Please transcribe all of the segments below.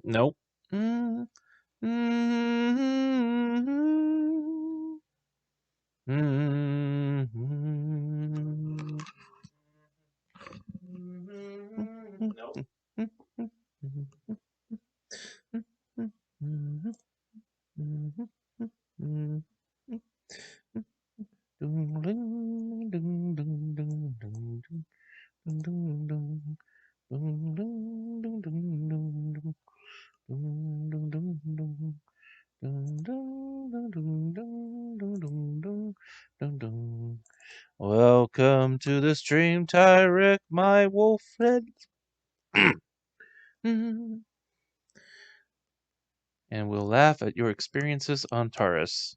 Nope. Welcome to the stream, Tyrek, my wolf friend. And we'll laugh at your experiences on Taris.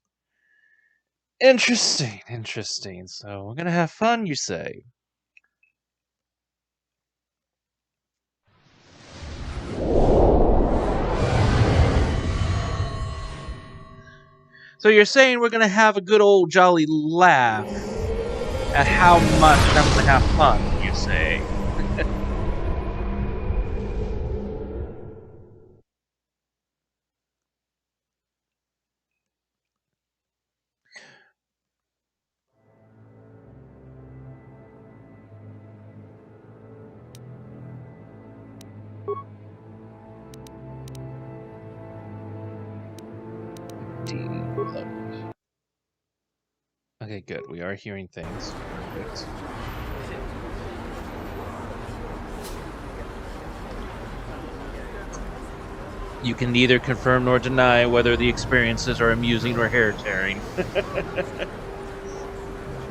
Interesting, interesting. So we're gonna have fun, you say? So you're saying we're gonna have a good old jolly laugh at how much I'm gonna have fun, you say? Okay, good. We are hearing things. Perfect. You can neither confirm nor deny whether the experiences are amusing or hair-tearing.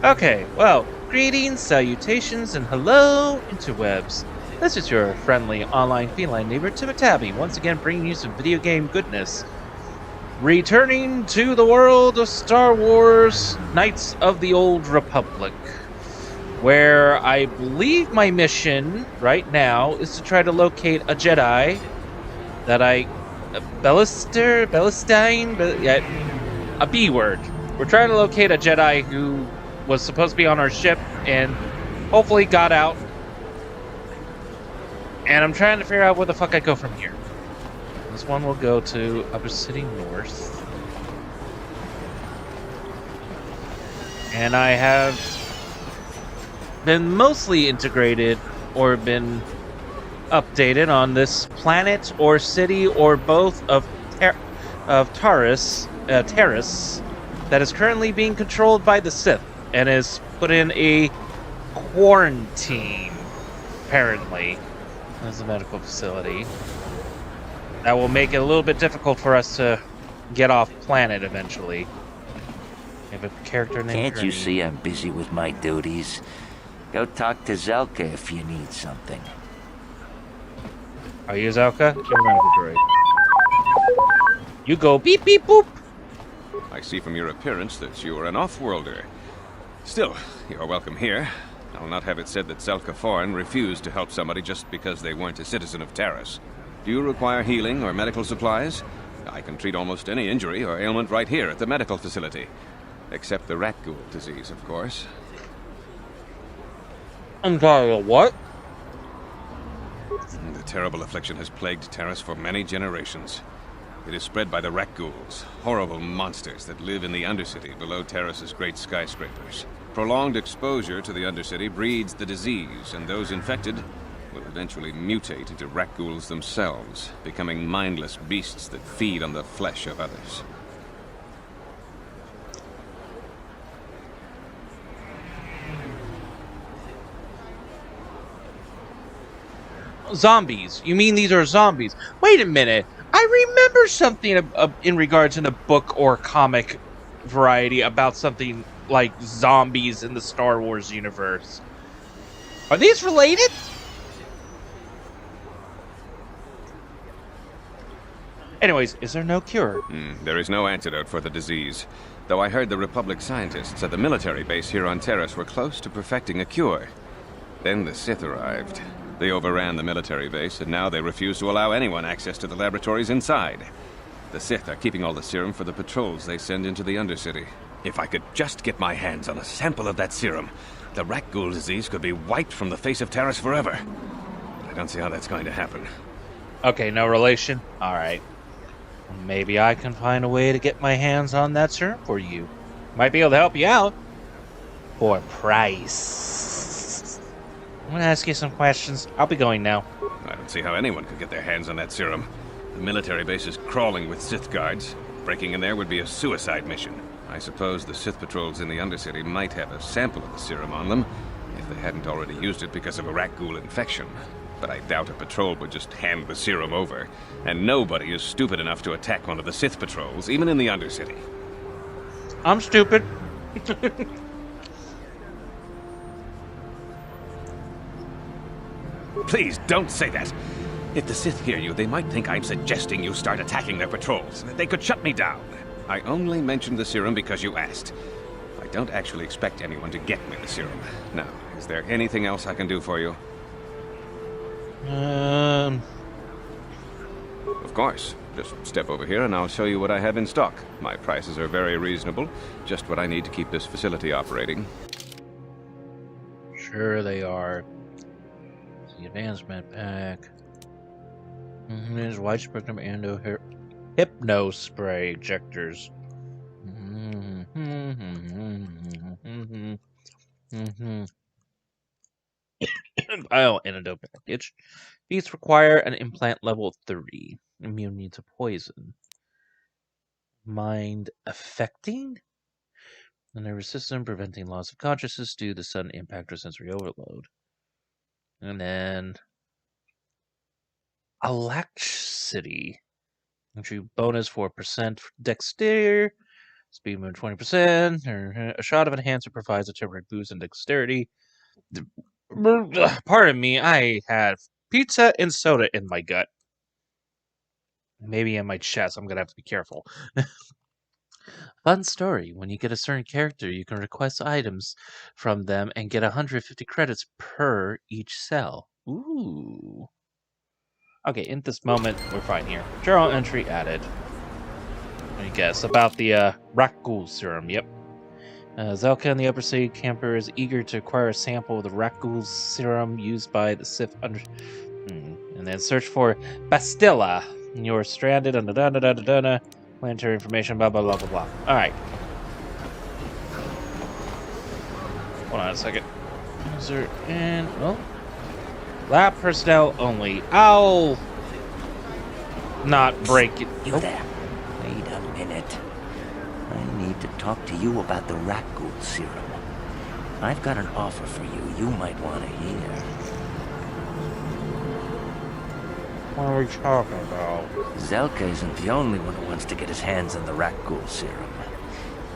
Okay, well, greetings, salutations, and hello, interwebs. This is your friendly online feline neighbor, TimidTabby, once again bringing you some video game goodness. Returning to the world of Star Wars Knights of the Old Republic, where I believe my mission right now is to try to locate a Jedi that a B word. We're trying to locate a Jedi who was supposed to be on our ship and hopefully got out. And I'm trying to figure out where the fuck I go from here. This one will go to Upper City North. And I have been mostly integrated or been updated on this planet or city or both of Taris, that is currently being controlled by the Sith and is put in a quarantine, apparently, as a medical facility. That will make it a little bit difficult for us to get off planet eventually. We have a character named Can't you see I'm busy with my duties? Go talk to Zelka if you need something. Are you Zelka? You go beep beep boop. I see from your appearance that you are an off-worlder. Still, you're welcome here. I'll not have it said that Zelka Foreign refused to help somebody just because they weren't a citizen of Taris. Do you require healing or medical supplies? I can treat almost any injury or ailment right here at the medical facility. Except the rat ghoul disease, of course. I'm sorry, what? The terrible affliction has plagued Taris for many generations. It is spread by the rat ghouls, horrible monsters that live in the Undercity below Taris's great skyscrapers. Prolonged exposure to the Undercity breeds the disease, and those infected will eventually mutate into rat ghouls themselves, becoming mindless beasts that feed on the flesh of others. Zombies. You mean these are zombies? Wait a minute. I remember something in regards in a book or comic variety about something like zombies in the Star Wars universe. Are these related? Anyways, is there no cure? There is no antidote for the disease, though I heard the Republic scientists at the military base here on Taris were close to perfecting a cure. Then the Sith arrived. They overran the military base, and now they refuse to allow anyone access to the laboratories inside. The Sith are keeping all the serum for the patrols they send into the Undercity. If I could just get my hands on a sample of that serum, the rat ghoul disease could be wiped from the face of Taris forever. But I don't see how that's going to happen. Okay, no relation? Alright. Maybe I can find a way to get my hands on that serum for you. Might be able to help you out. For a price. I'm gonna ask you some questions. I'll be going now. I don't see how anyone could get their hands on that serum. The military base is crawling with Sith guards. Breaking in there would be a suicide mission. I suppose the Sith patrols in the Undercity might have a sample of the serum on them, if they hadn't already used it because of a rat ghoul infection. But I doubt a patrol would just hand the serum over. And nobody is stupid enough to attack one of the Sith patrols, even in the Undercity. I'm stupid. Please, don't say that. If the Sith hear you, they might think I'm suggesting you start attacking their patrols. They could shut me down. I only mentioned the serum because you asked. I don't actually expect anyone to get me the serum. Now, is there anything else I can do for you? Of course. Just step over here and I'll show you what I have in stock. My prices are very reasonable. Just what I need to keep this facility operating. Sure they are. The advancement pack. There's wide spectrum hypno spray ejectors. Bio antidote package. These require an implant level 3. Immunity to poison. Mind affecting? The nervous system, preventing loss of consciousness due to sudden impact or sensory overload. And then Electricity. Entry bonus 4% dexterity. Speed move 20%. Or a shot of enhancer provides a temporary boost in dexterity. Pardon me, I had pizza and soda in my gut. Maybe in my chest. I'm gonna have to be careful. Fun story. When you get a certain character, you can request items from them and get 150 credits per each cell. Ooh. Okay, in this moment, we're fine here. Journal entry added. I guess about the rat ghoul serum. Yep. Zelka and the Upper City camper is eager to acquire a sample of the rat ghoul serum used by the Sith and then search for Bastilla. You're stranded on the planetary information, blah blah blah blah blah. Alright. Hold on a second. User in lab personnel only. I'll not break it. You there. Wait a minute. I need to talk to you about the rat ghoul serum. I've got an offer for you might want to hear. What are we talking about? Zelka isn't the only one who wants to get his hands on the rat ghoul serum.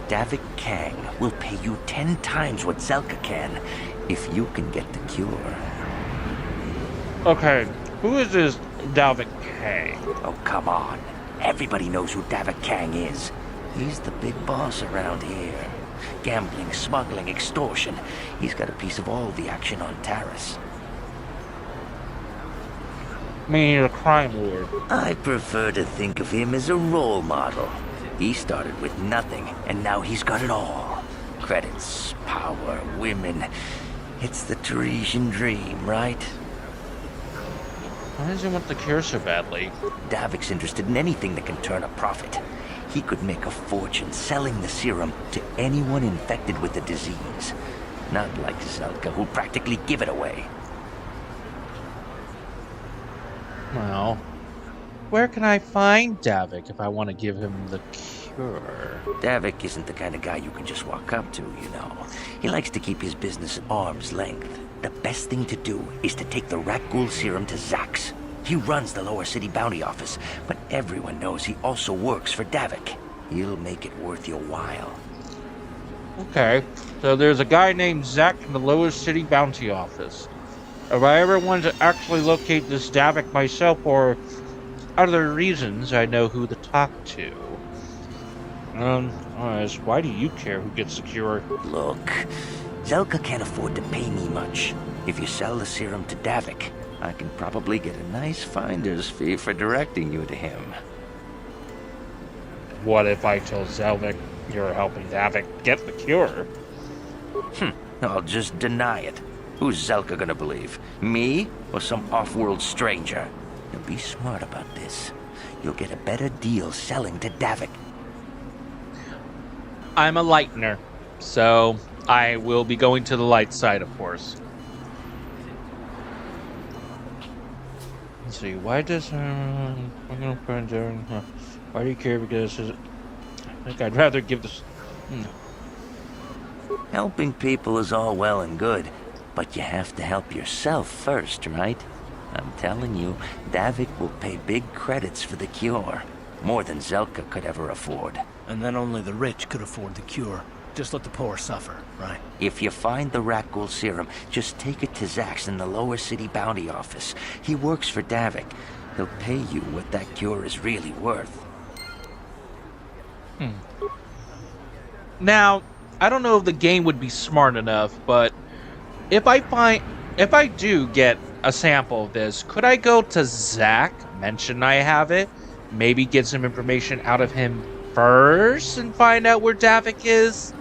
Davik Kang will pay you 10 times what Zelka can if you can get the cure. Okay, who is this Davik Kang? Oh, come on. Everybody knows who Davik Kang is. He's the big boss around here. Gambling, smuggling, extortion. He's got a piece of all the action on Taris. Meaning a crime lord. I prefer to think of him as a role model. He started with nothing, and now he's got it all. Credits, power, women. It's the Tarisian dream, right? Why does he want the cure so badly? Davik's interested in anything that can turn a profit. He could make a fortune selling the serum to anyone infected with the disease. Not like Zelka, who'll practically give it away. Well, where can I find Davik if I want to give him the cure? Davik isn't the kind of guy you can just walk up to, you know. He likes to keep his business at arm's length. The best thing to do is to take the rat ghoul serum to Zax. He runs the lower city bounty office, but everyone knows he also works for Davik. He'll make it worth your while. Okay, so there's a guy named Zach in the lower city bounty office. If I ever want to actually locate this Davik myself or other reasons, I know who to talk to. Why do you care who gets the cure? Look, Zelka can't afford to pay me much. If you sell the serum to Davik, I can probably get a nice finder's fee for directing you to him. What if I tell Zelvik you're helping Davik get the cure? I'll just deny it. Who's Zelka gonna believe? Me or some off-world stranger? Now be smart about this. You'll get a better deal selling to Davik. I'm a lightener, so I will be going to the light side, of course. Let's see, why does... why do you care? Because I think I'd rather give this... Helping people is all well and good, but you have to help yourself first, right? I'm telling you, Davik will pay big credits for the cure. More than Zelka could ever afford. And then only the rich could afford the cure. Just let the poor suffer, right? If you find the rat ghoul serum, just take it to Zax in the lower city bounty office. He works for Davik. He'll pay you what that cure is really worth. Now, I don't know if the game would be smart enough, but if I do get a sample of this, could I go to Zach, mention I have it, maybe get some information out of him first and find out where Davik is?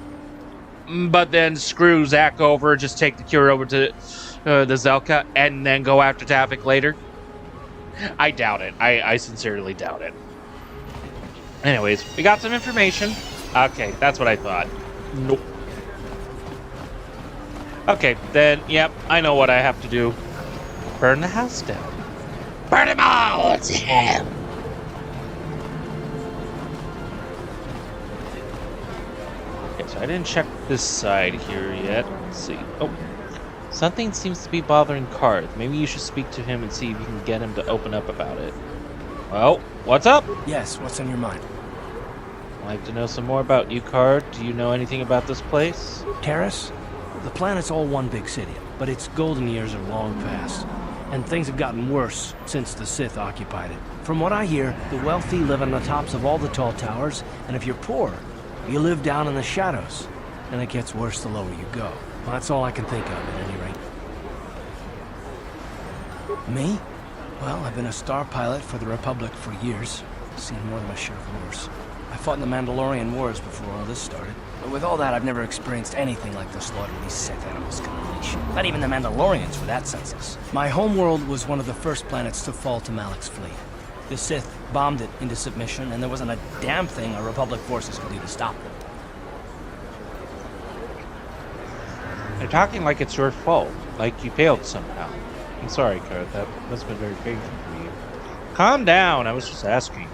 But then screw Zach over, just take the cure over to the Zelka, and then go after Davik later? I doubt it. I sincerely doubt it. Anyways, we got some information. Okay, that's what I thought. Nope. Okay, then, yep, I know what I have to do. Burn the house down. Burn them all! It's him! Okay, so I didn't check this side here yet. Let's see. Oh, something seems to be bothering Karth. Maybe you should speak to him and see if you can get him to open up about it. Well, what's up? Yes, what's on your mind? I'd like to know some more about you, Karth. Do you know anything about this place? Taris? The planet's all one big city, but its golden years are long past. And things have gotten worse since the Sith occupied it. From what I hear, the wealthy live on the tops of all the tall towers, and if you're poor, you live down in the shadows. And it gets worse the lower you go. Well, that's all I can think of, at any rate. Me? Well, I've been a star pilot for the Republic for years. Seen more than my share of wars. I fought in the Mandalorian Wars before all this started. But with all that, I've never experienced anything like the slaughter these Sith animals can unleash. Not even the Mandalorians were that senseless. My homeworld was one of the first planets to fall to Malak's fleet. The Sith bombed it into submission, and there wasn't a damn thing our Republic forces could do to stop them. You're talking like it's your fault, like you failed somehow. I'm sorry, Karth. That must have been very painful for you. Calm down. I was just asking.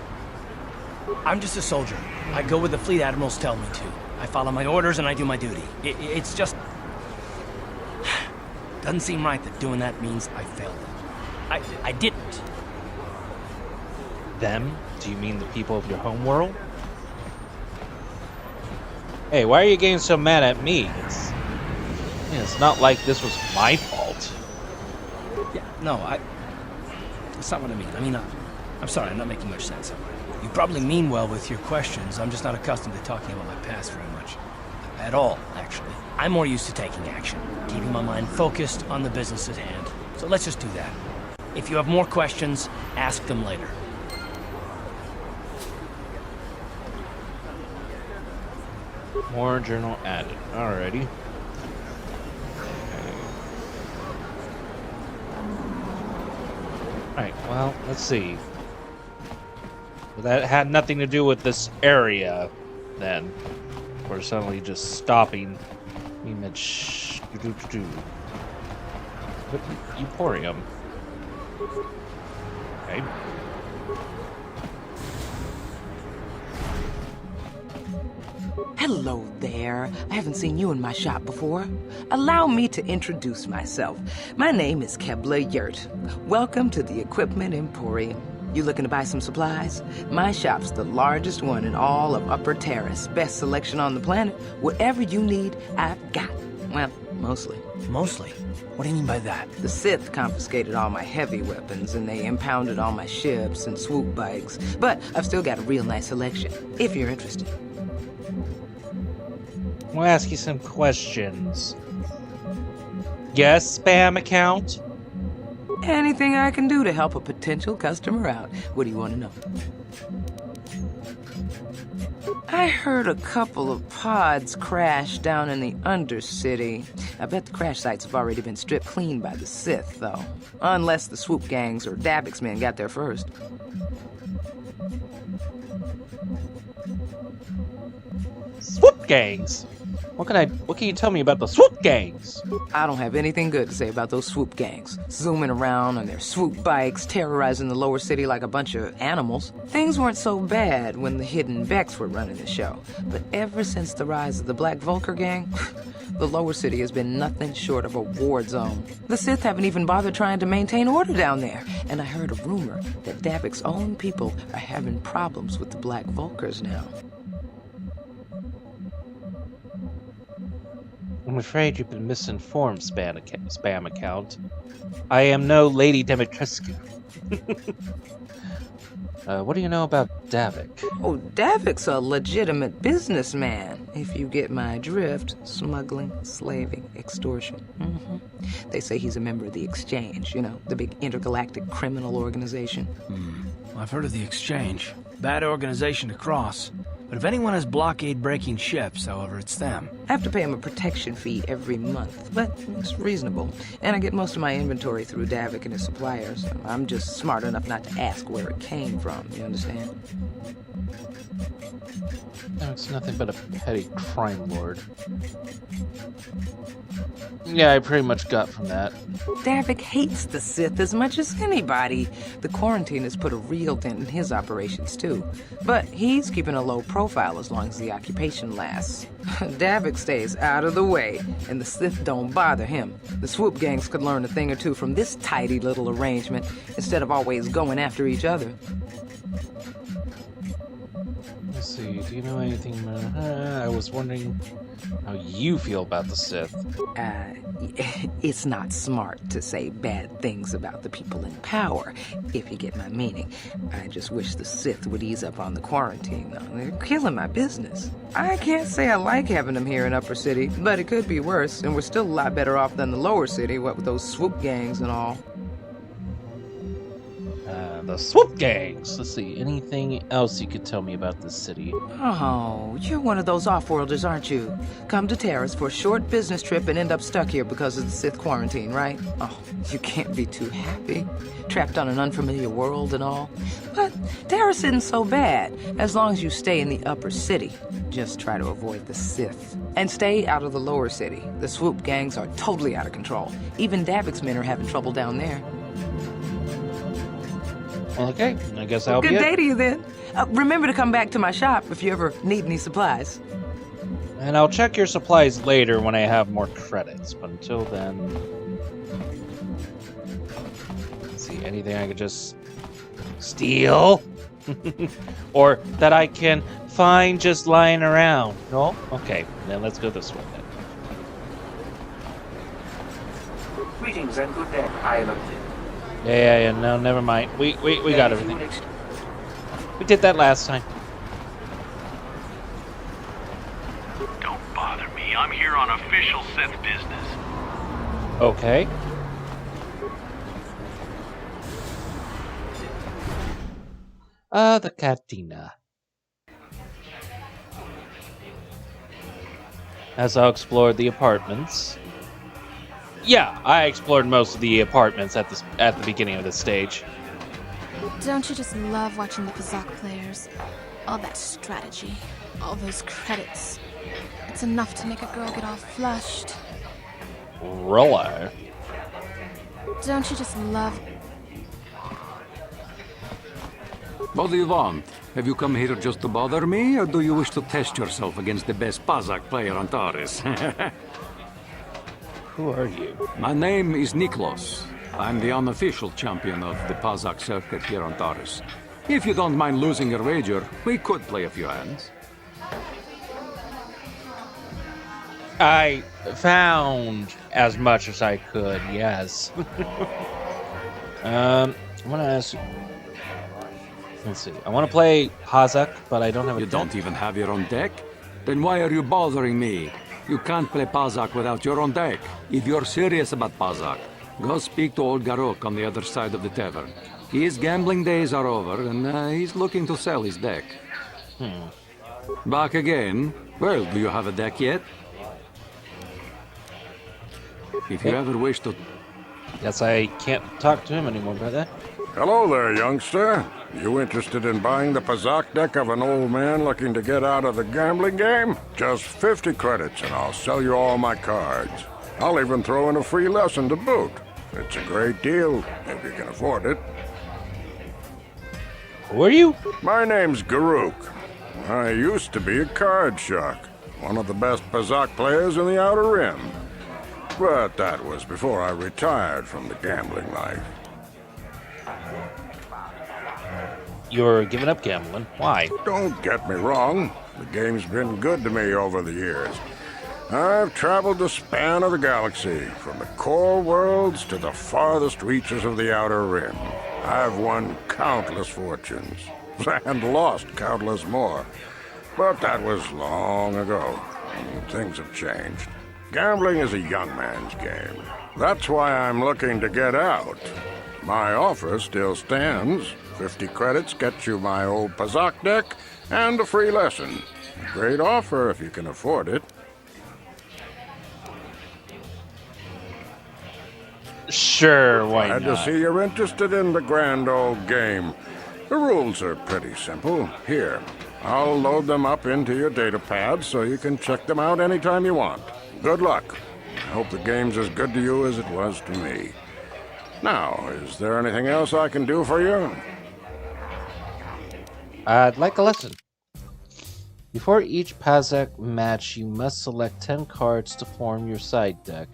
I'm just a soldier. I go where the fleet admirals tell me to. I follow my orders and I do my duty. It's just... doesn't seem right that doing that means I failed them. I didn't. Them? Do you mean the people of your homeworld? Hey, why are you getting so mad at me? It's not like this was my fault. Yeah, no, that's not what I mean. I mean, I'm sorry, I'm not making much sense. You probably mean well with your questions. I'm just not accustomed to talking about my past very much. At all, actually. I'm more used to taking action, keeping my mind focused on the business at hand. So let's just do that. If you have more questions, ask them later. More journal added. Alrighty. Alright, well, let's see. Well, that had nothing to do with this area, then. We're suddenly just stopping. Image. Emporium. Okay. Hello there. I haven't seen you in my shop before. Allow me to introduce myself. My name is Kebla Yurt. Welcome to the Equipment Emporium. You looking to buy some supplies? My shop's the largest one in all of Upper Taris. Best selection on the planet. Whatever you need, I've got. Well, mostly. Mostly? What do you mean by that? The Sith confiscated all my heavy weapons, and they impounded all my ships and swoop bikes. But I've still got a real nice selection, if you're interested. I'll ask you some questions. Yes, spam account? Anything I can do to help a potential customer out. What do you want to know? I heard a couple of pods crash down in the Undercity. I bet the crash sites have already been stripped clean by the Sith, though. Unless the swoop gangs or Davix men got there first. Swoop gangs? What can you tell me about the swoop gangs? I don't have anything good to say about those swoop gangs. Zooming around on their swoop bikes, terrorizing the lower city like a bunch of animals. Things weren't so bad when the hidden Vex were running the show. But ever since the rise of the Black Vulcar gang, the lower city has been nothing short of a war zone. The Sith haven't even bothered trying to maintain order down there. And I heard a rumor that Davix's own people are having problems with the Black Vulcars now. I'm afraid you've been misinformed, spam account. I am no Lady Dimitrescu. What do you know about Davik? Oh, Davik's a legitimate businessman, if you get my drift. Smuggling, slaving, extortion. They say he's a member of the Exchange, you know, the big intergalactic criminal organization. I've heard of the Exchange. Bad organization to cross. But if anyone has blockade-breaking ships, however, it's them. I have to pay him a protection fee every month, but it's reasonable. And I get most of my inventory through Davik and his suppliers. I'm just smart enough not to ask where it came from, you understand? No, it's nothing but a petty crime lord. Yeah, I pretty much got from that. Davik hates the Sith as much as anybody. The quarantine has put a real dent in his operations, too. But he's keeping a low profile as long as the occupation lasts. Davik stays out of the way, and the Sith don't bother him. The swoop gangs could learn a thing or two from this tidy little arrangement, instead of always going after each other. Let's see, do you know anything? I was wondering how you feel about the Sith. It's not smart to say bad things about the people in power, if you get my meaning. I just wish the Sith would ease up on the quarantine, though. They're killing my business. I can't say I like having them here in Upper City, but it could be worse, and we're still a lot better off than the Lower City, what with those swoop gangs and all. The swoop gangs. Let's see, anything else you could tell me about this city? Oh, you're one of those off-worlders, aren't you? Come to Taris for a short business trip and end up stuck here because of the Sith quarantine, right? Oh, you can't be too happy. Trapped on an unfamiliar world and all. But Taris isn't so bad, as long as you stay in the Upper City. Just try to avoid the Sith. And stay out of the Lower City. The swoop gangs are totally out of control. Even Davik's men are having trouble down there. Okay, I guess I'll be Good day to you, then. Remember to come back to my shop if you ever need any supplies. And I'll check your supplies later when I have more credits. But until then... Let's see, anything I could just steal? Or that I can find just lying around? No? Okay, then let's go this way then. Greetings and good day. I am Yeah, no, never mind. We got everything. We did that last time. Don't bother me. I'm here on official Sith business. Okay. The cantina. As I explored the apartments. Yeah, I explored most of the apartments at the beginning of this stage. Don't you just love watching the Pazak players? All that strategy, all those credits. It's enough to make a girl get all flushed. Really? Don't you just love... What do you want? Have you come here just to bother me, or do you wish to test yourself against the best Pazak player on Taris? Who are you? My name is Niklos. I'm the unofficial champion of the Pazak circuit here on Taris. If you don't mind losing your wager, we could play a few hands. I found as much as I could, yes. I want to ask you. Let's see. I want to play Pazak, but I don't have a You deck. don't even have your own deck? Then why are you bothering me? You can't play Pazak without your own deck. If you're serious about Pazak, go speak to old Garok on the other side of the tavern. His gambling days are over, and he's looking to sell his deck. Back again? Well, do you have a deck yet? If you ever wish to... Guess I can't talk to him anymore about that. Hello there, youngster. You interested in buying the Pazak deck of an old man looking to get out of the gambling game? Just 50 credits and I'll sell you all my cards. I'll even throw in a free lesson to boot. It's a great deal, if you can afford it. Who are you? My name's Garuk. I used to be a card shark, one of the best Pazak players in the Outer Rim. But that was before I retired from the gambling life. You're giving up gambling. Why? Don't get me wrong. The game's been good to me over the years. I've traveled the span of the galaxy, from the core worlds to the farthest reaches of the Outer Rim. I've won countless fortunes, and lost countless more. But that was long ago. Things have changed. Gambling is a young man's game. That's why I'm looking to get out. My offer still stands. 50 credits gets you my old Pazak deck and a free lesson. A great offer if you can afford it. Sure, why Glad to not? see you're interested in the grand old game. The rules are pretty simple. Here, I'll load them up into your data pad so you can check them out anytime you want. Good luck. I hope the game's as good to you as it was to me. Now, is there anything else I can do for you? I'd like a lesson. Before each Pazak match, you must select 10 cards to form your side deck.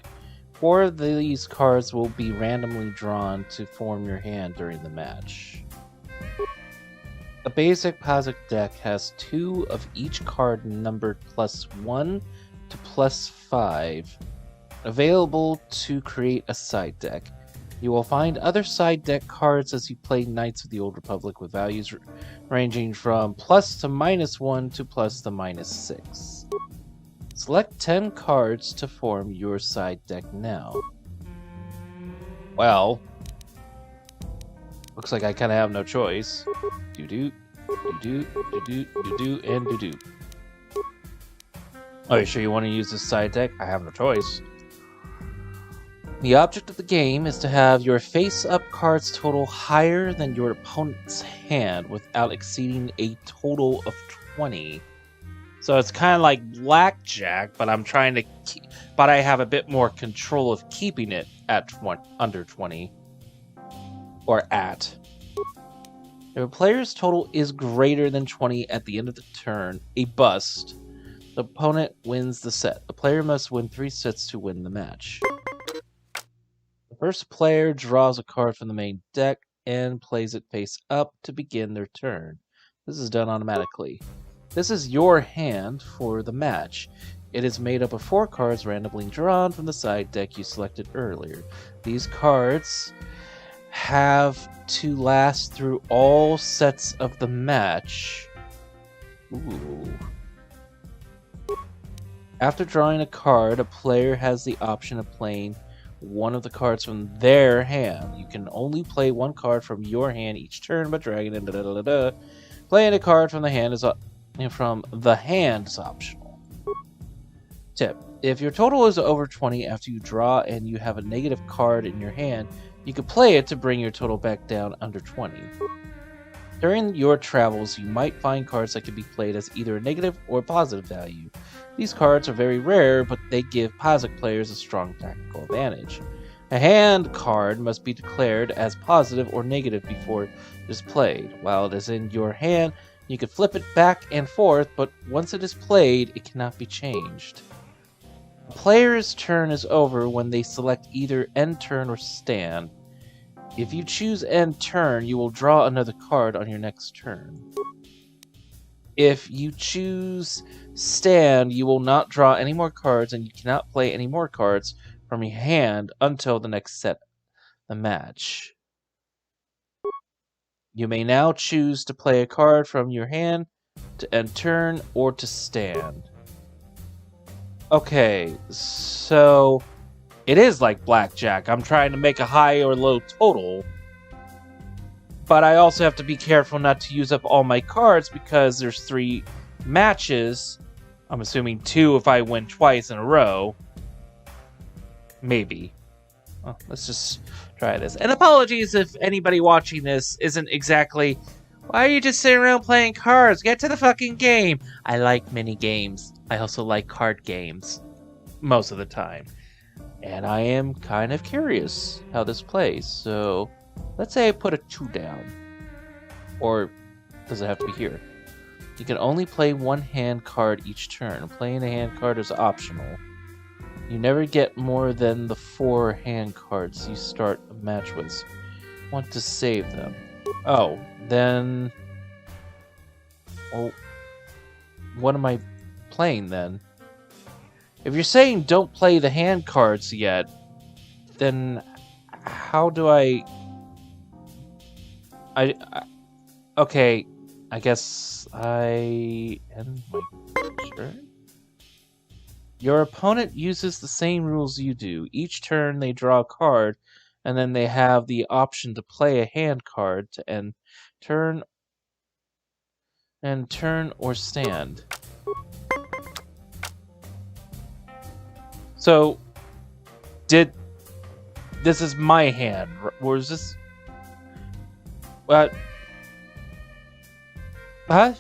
4 of these cards will be randomly drawn to form your hand during the match. A basic Pazak deck has 2 of each card numbered +1 to +5 available to create a side deck. You will find other side deck cards as you play Knights of the Old Republic with values ranging from +1 to -1 to +6 to -6. Select 10 cards to form your side deck now. Well, looks like I kind of have no choice. Do-do, do-do, do-do, do-do, and do-do. Are you sure you want to use this side deck? I have no choice. The object of the game is to have your face-up cards total higher than your opponent's hand without exceeding a total of 20. So it's kind of like blackjack, but I'm trying to but I have a bit more control of keeping it at under 20. Or at. If a player's total is greater than 20 at the end of the turn, a bust, the opponent wins the set. The player must win 3 sets to win the match. The first player draws a card from the main deck and plays it face up to begin their turn. This is done automatically. This is your hand for the match. It is made up of 4 cards randomly drawn from the side deck you selected earlier. These cards have to last through all sets of the match. Ooh. After drawing a card, a player has the option of playing one of the cards from their hand. You can only play 1 card from your hand each turn by dragging it. Playing a card from the hand is optional. Tip: if your total is over 20 after you draw and you have a negative card in your hand, you can play it to bring your total back down under 20. During your travels, you might find cards that can be played as either a negative or positive value. These cards are very rare, but they give Pazak players a strong tactical advantage. A hand card must be declared as positive or negative before it is played. While it is in your hand, you can flip it back and forth, but once it is played, it cannot be changed. A player's turn is over when they select either end turn or stand. If you choose end turn, you will draw another card on your next turn. If you choose stand, you will not draw any more cards, and you cannot play any more cards from your hand until the next set the match. You may now choose to play a card from your hand to end turn or to stand. Okay, so it is like blackjack. I'm trying to make a high or low total, but I also have to be careful not to use up all my cards because there's 3 matches. I'm assuming 2 if I win twice in a row. Maybe. Well, let's just try this. And apologies if anybody watching this isn't exactly, why are you just sitting around playing cards? Get to the fucking game. I like mini games. I also like card games. Most of the time. And I am kind of curious how this plays. So, let's say I put a 2 down. Or does it have to be here? You can only play 1 hand card each turn. Playing a hand card is optional. You never get more than the 4 hand cards you start a match with. Want to save them. Oh, then... Well, what am I playing then? If you're saying don't play the hand cards yet, then how do I okay, I guess I end my turn? Your opponent uses the same rules you do. Each turn they draw a card, and then they have the option to play a hand card to end turn or stand. So, this is my hand, or is this... What? Huh?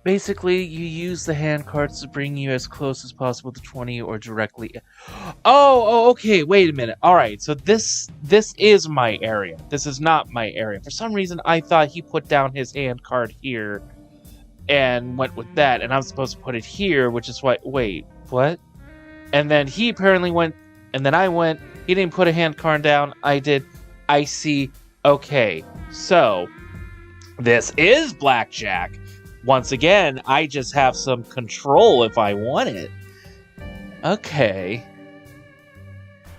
Basically, you use the hand cards to bring you as close as possible to 20 or directly... Oh, okay, wait a minute. Alright, so this is my area. This is not my area. For some reason, I thought he put down his hand card here and went with that, and I'm supposed to put it here, which is why... Wait, what? And then he apparently went, and then I went, he didn't put a hand card down, I did. I see. Okay, so, this is blackjack. Once again, I just have some control if I want it. Okay.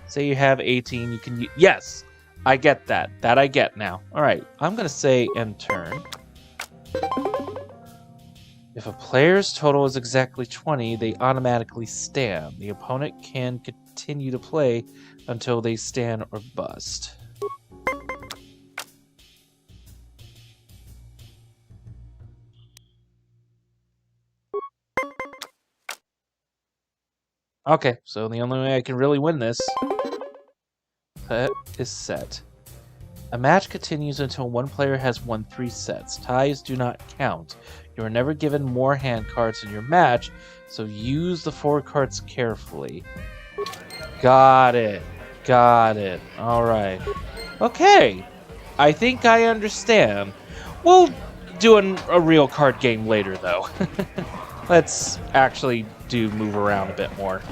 Say you have 18, you can... Yes! I get that. That I get now. Alright, I'm gonna say end turn. If a player's total is exactly 20, they automatically stand. The opponent can continue to play until they stand or bust. Okay, so the only way I can really win this is set. A match continues until one player has won 3 sets. Ties do not count. You are never given more hand cards in your match, so use the 4 cards carefully. Got it. Got it. Alright. Okay. I think I understand. We'll do a real card game later, though. Let's actually move around a bit more.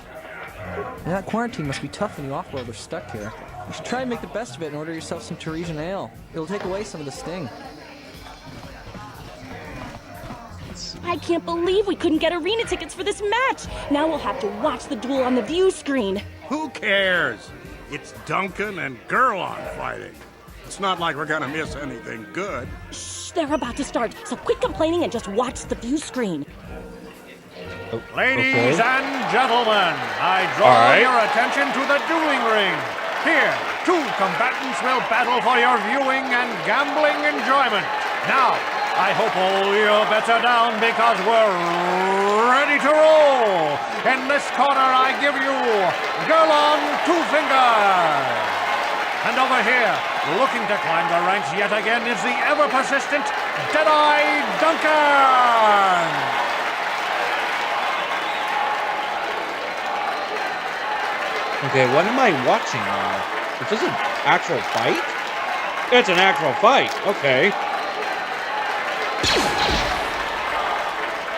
That quarantine must be tough when you off-worlders stuck here. You should try and make the best of it and order yourself some Tarisian ale. It'll take away some of the sting. I can't believe we couldn't get arena tickets for this match. Now we'll have to watch the duel on the view screen. Who cares? It's Duncan and Gurlon fighting. It's not like we're gonna miss anything good. Shh, they're about to start, so quit complaining and just watch the view screen. Ladies and gentlemen, I draw your attention to the dueling ring. Here, 2 combatants will battle for your viewing and gambling enjoyment. Now, I hope all your bets are down because we're ready to roll. In this corner, I give you Gurlon 2 Fingers. And over here, looking to climb the ranks yet again, is the ever-persistent Deadeye Duncan. Okay, what am I watching now? Is this an actual fight? It's an actual fight. Okay.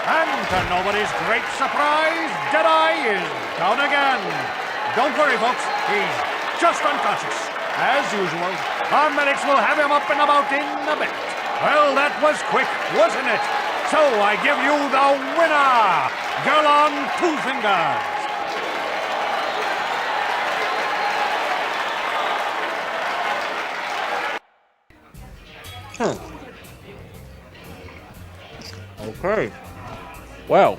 And to nobody's great surprise, Deadeye is down again. Don't worry, folks. He's just unconscious. As usual, our medics will have him up and about in a bit. Well, that was quick, wasn't it? So I give you the winner, Girl on Two Fingers. Okay. Well.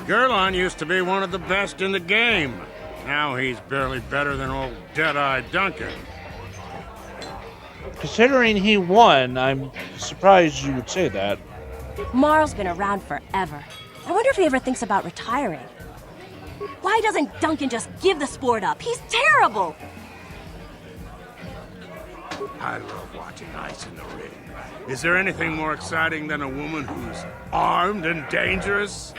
Gerlon used to be one of the best in the game. Now he's barely better than old Deadeye Duncan. Considering he won, I'm surprised you would say that. Marl's been around forever. I wonder if he ever thinks about retiring. Why doesn't Duncan just give the sport up? He's terrible! I love watching ice in the ring. Is there anything more exciting than a woman who's armed and dangerous?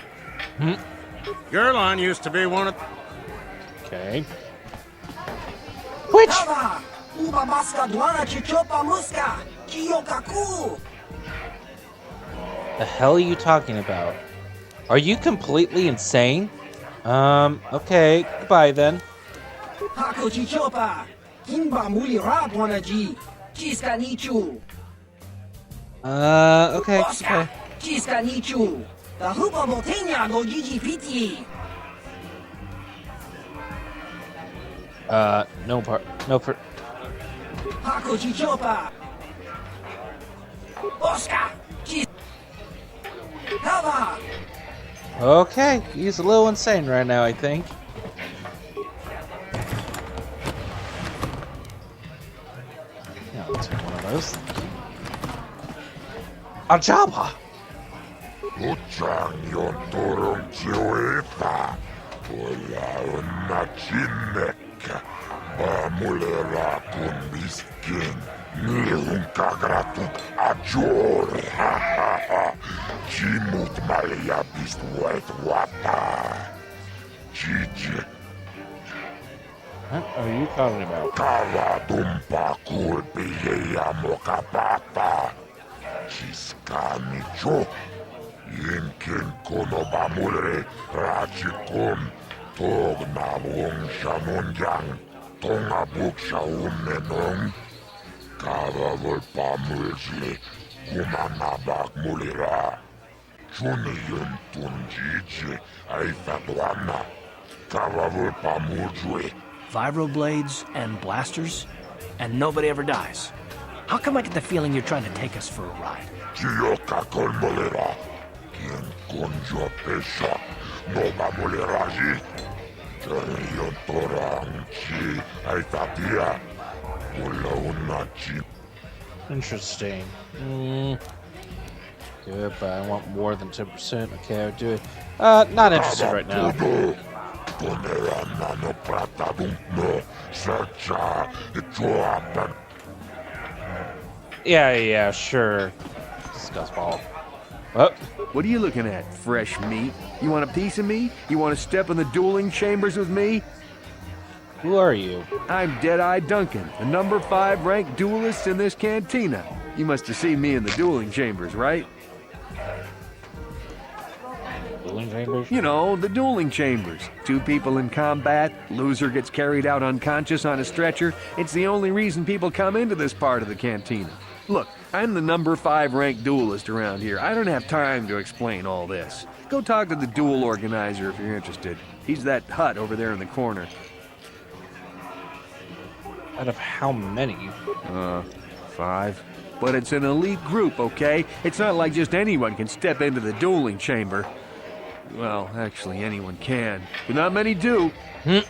Gerlon used to be one of... Okay. Which... The hell are you talking about? Are you completely insane? Okay, goodbye then. Okay, okay. No part, no part. Okay, he's a little insane right now, I think. Yeah, I'll take one of those. Ajaba! What are you talking about? Vibroblades and blasters, and nobody ever dies. How come I get the feeling you're trying to take us for a ride? Interesting. Good, but I want more than 10%. Okay, I'll do it. Not interested right now. Yeah, sure. Scuzzball. Oh. What are you looking at, fresh meat? You want a piece of me? You want to step in the dueling chambers with me? Who are you? I'm Deadeye Duncan, the number 5 ranked duelist in this cantina. You must have seen me in the dueling chambers, right? Dueling chambers? You know, the dueling chambers. 2 people in combat, loser gets carried out unconscious on a stretcher. It's the only reason people come into this part of the cantina. Look, I'm the number 5 ranked duelist around here. I don't have time to explain all this. Go talk to the duel organizer if you're interested. He's that hut over there in the corner. Out of how many? 5. But it's an elite group, okay? It's not like just anyone can step into the dueling chamber. Well, actually, anyone can, but not many do. That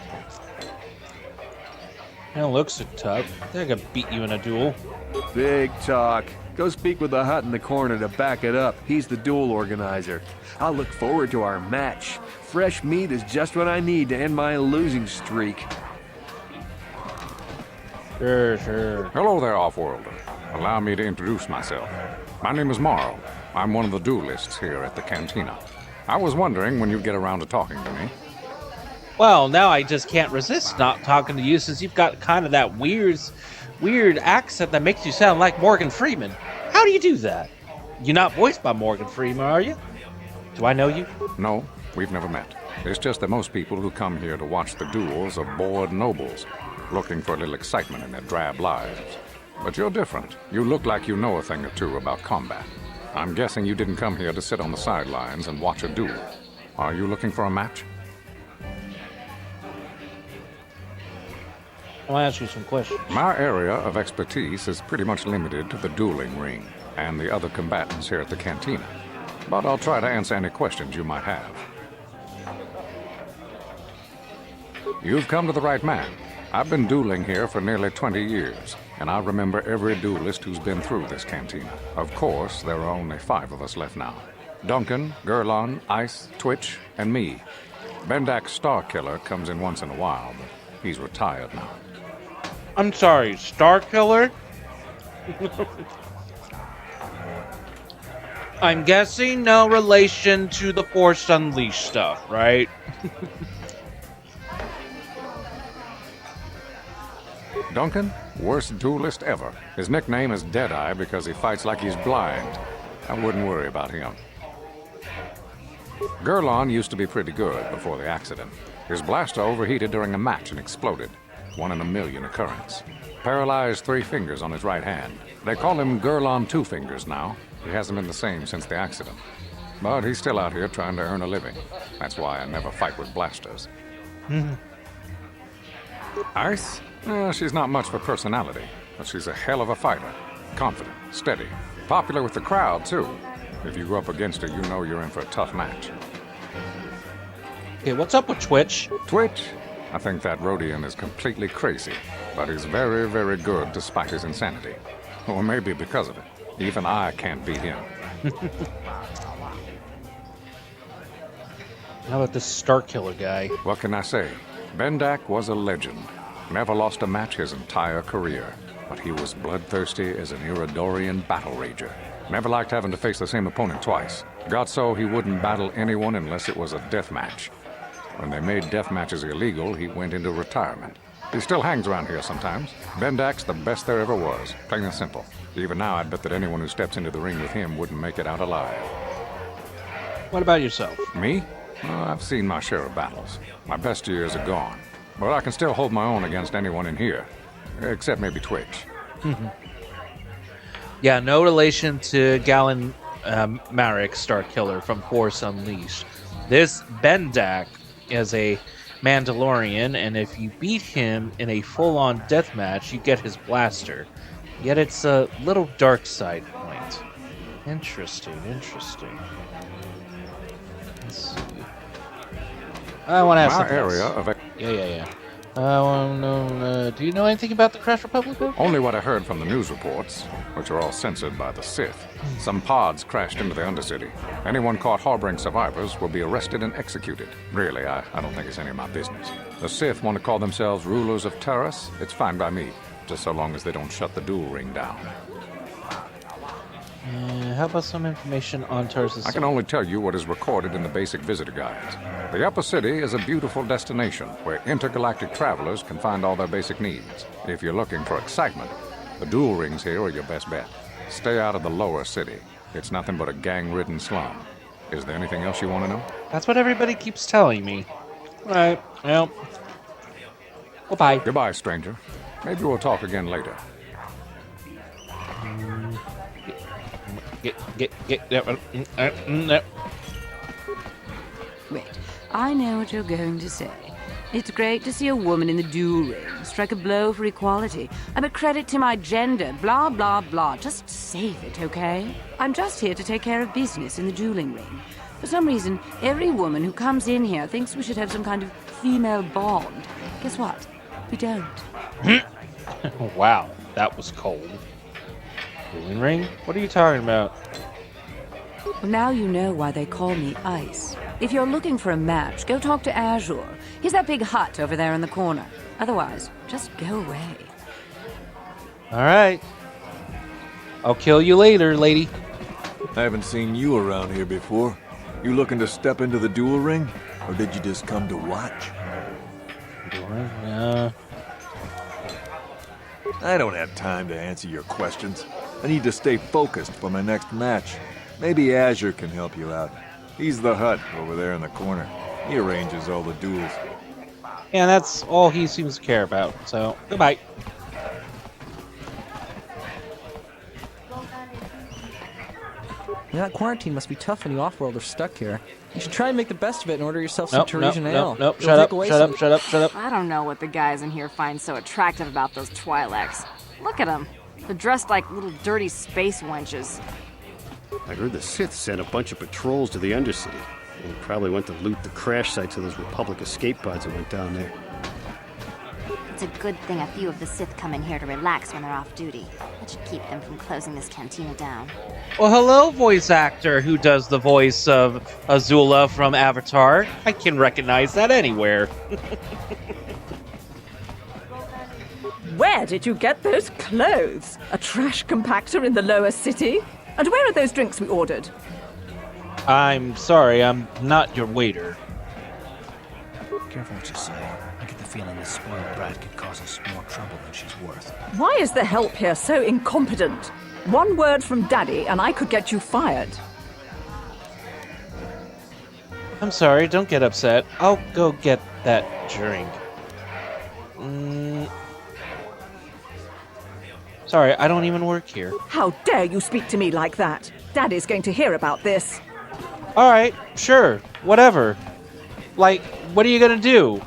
looks tough. I think I could beat you in a duel. Big talk. Go speak with the hut in the corner to back it up. He's the duel organizer. I'll look forward to our match. Fresh meat is just what I need to end my losing streak. Sure. Hello there, Offworlder. Allow me to introduce myself. My name is Marl. I'm one of the duelists here at the cantina. I was wondering when you'd get around to talking to me. Well, now I just can't resist not talking to you since you've got kind of that weird accent that makes you sound like Morgan Freeman. How do you do that? You're not voiced by Morgan Freeman, are you? Do I know you? No, we've never met. It's just that most people who come here to watch the duels are bored nobles, looking for a little excitement in their drab lives. But you're different. You look like you know a thing or two about combat. I'm guessing you didn't come here to sit on the sidelines and watch a duel. Are you looking for a match? I'll ask you some questions. My area of expertise is pretty much limited to the dueling ring and the other combatants here at the cantina. But I'll try to answer any questions you might have. You've come to the right man. I've been dueling here for nearly 20 years, and I remember every duelist who's been through this cantina. Of course, there are only 5 of us left now. Duncan, Gurlon, Ice, Twitch, and me. Bendak's Star Killer comes in once in a while, but he's retired now. I'm sorry, Star Killer? I'm guessing no relation to the Force Unleashed stuff, right? Duncan, worst duelist ever. His nickname is Deadeye because he fights like he's blind. I wouldn't worry about him. Gurlon used to be pretty good before the accident. His blaster overheated during a match and exploded. 1 in a million occurrence. Paralyzed 3 fingers on his right hand. They call him Gurlon Two Fingers now. He hasn't been the same since the accident. But he's still out here trying to earn a living. That's why I never fight with blasters. Ice? She's not much for personality, but she's a hell of a fighter. Confident, steady, popular with the crowd, too. If you go up against her, you know you're in for a tough match. Okay, what's up with Twitch? Twitch? I think that Rhodian is completely crazy, but he's very, very good despite his insanity. Or maybe because of it. Even I can't beat him. How about this Star Killer guy? What can I say? Bendak was a legend. Never lost a match his entire career. But he was bloodthirsty as an Iridorian battle rager. Never liked having to face the same opponent twice. Got so he wouldn't battle anyone unless it was a death match. When they made death matches illegal, he went into retirement. He still hangs around here sometimes. Bendak's the best there ever was, plain and simple. Even now, I'd bet that anyone who steps into the ring with him wouldn't make it out alive. What about yourself? Me? Well, I've seen my share of battles. My best years are gone. But I can still hold my own against anyone in here. Except maybe Twitch. Yeah, no relation to Galen Marek, Star Killer from Force Unleashed. This Bendak is a Mandalorian, and if you beat him in a full-on deathmatch, you get his blaster. Yet it's a little dark side point. Interesting. Let's see. I want to ask my area of... Yeah. Do you know anything about the Crash Republic? Only what I heard from the news reports, which are all censored by the Sith. Some pods crashed into the Undercity. Anyone caught harboring survivors will be arrested and executed. Really, I don't think it's any of my business. The Sith want to call themselves rulers of Taris. It's fine by me, just so long as they don't shut the duel ring down. How about some information on Taris? I can only tell you what is recorded in the basic visitor guides. The Upper City is a beautiful destination where intergalactic travelers can find all their basic needs. If you're looking for excitement, the duel rings here are your best bet. Stay out of the Lower City. It's nothing but a gang-ridden slum. Is there anything else you want to know? That's what everybody keeps telling me. All right, well, goodbye. Goodbye, stranger. Maybe we'll talk again later. Wait, I know what you're going to say. It's great to see a woman in the duel ring strike a blow for equality. I'm a credit to my gender, blah, blah, blah. Just save it, okay? I'm just here to take care of business in the dueling ring. For some reason, every woman who comes in here thinks we should have some kind of female bond. Guess what? We don't. Wow, that was cold. Dueling ring? What are you talking about? Well, now you know why they call me Ice. If you're looking for a match, go talk to Azure. He's that big hut over there in the corner. Otherwise, just go away. All right. I'll kill you later, lady. I haven't seen you around here before. You looking to step into the duel ring? Or did you just come to watch? I don't have time to answer your questions. I need to stay focused for my next match. Maybe Azure can help you out. He's the Hut over there in the corner. He arranges all the duels. And that's all he seems to care about, so goodbye. That quarantine must be tough when you off-world are stuck here. You should try and make the best of it and order yourself some Tarisian ale. Nope, shut up. I don't know what the guys in here find so attractive about those Twi'leks. Look at them. They're dressed like little dirty space wenches. I heard the Sith sent a bunch of patrols to the Undercity. They probably went to loot the crash sites of those Republic escape pods that went down there. It's a good thing a few of the Sith come in here to relax when they're off duty. That should keep them from closing this cantina down. Well, hello, voice actor who does the voice of Azula from Avatar. I can recognize that anywhere. Where did you get those clothes? A trash compactor in the lower city? And where are those drinks we ordered? I'm sorry, I'm not your waiter. Careful what you say. I get the feeling this spoiled brat could cause us more trouble than she's worth. Why is the help here so incompetent? One word from Daddy and I could get you fired. I'm sorry, don't get upset. I'll go get that drink. Sorry, I don't even work here. How dare you speak to me like that? Daddy's going to hear about this. Alright, sure, whatever. Like, what are you gonna do?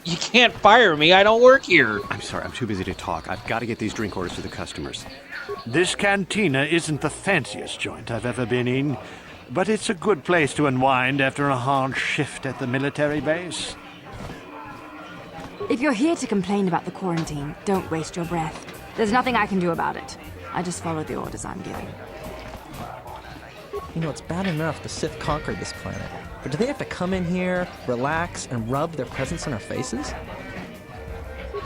You can't fire me, I don't work here. I'm sorry, I'm too busy to talk. I've got to get these drink orders to the customers. This cantina isn't the fanciest joint I've ever been in, but it's a good place to unwind after a hard shift at the military base. If you're here to complain about the quarantine, don't waste your breath. There's nothing I can do about it. I just follow the orders I'm given. You know, it's bad enough the Sith conquered this planet, but do they have to come in here, relax, and rub their presence in our faces?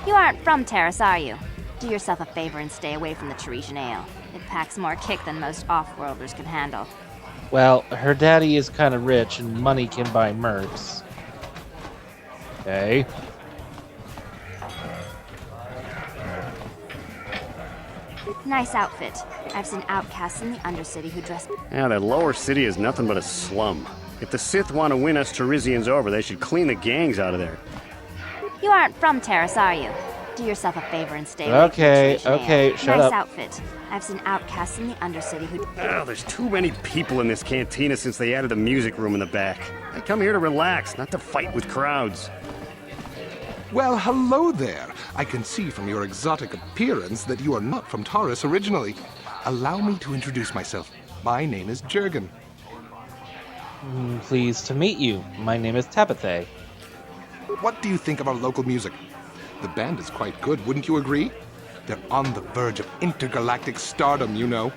You aren't from Taris, are you? Do yourself a favor and stay away from the Tarisian ale. It packs more kick than most off-worlders can handle. Well, her daddy is kind of rich and money can buy mercs. Okay. Nice outfit. I've seen outcasts in the Undercity who dress... Yeah, that lower city is nothing but a slum. If the Sith want to win us Tarisians over, they should clean the gangs out of there. You aren't from Taris, are you? Do yourself a favor and stay away Okay, from the Tarisian ale. shut up. Nice outfit. I've seen outcasts in the Undercity who... Oh, there's too many people in this cantina since they added a music room in the back. I come here to relax, not to fight with crowds. Well, hello there. I can see from your exotic appearance that you are not from Taris originally. Allow me to introduce myself. My name is Jurgen. Pleased to meet you. My name is Tabitha. What do you think of our local music? The band is quite good, wouldn't you agree? They're on the verge of intergalactic stardom, you know.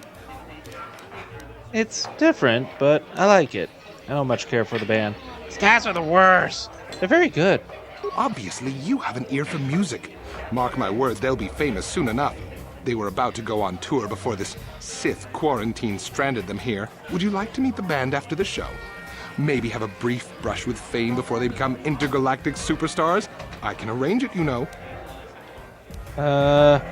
It's different, but I like it. I don't much care for the band. These guys are the worst. They're very good. Obviously, you have an ear for music. Mark my word, they'll be famous soon enough. They were about to go on tour before this Sith quarantine stranded them here. Would you like to meet the band after the show? Maybe have a brief brush with fame before they become intergalactic superstars? I can arrange it, you know. How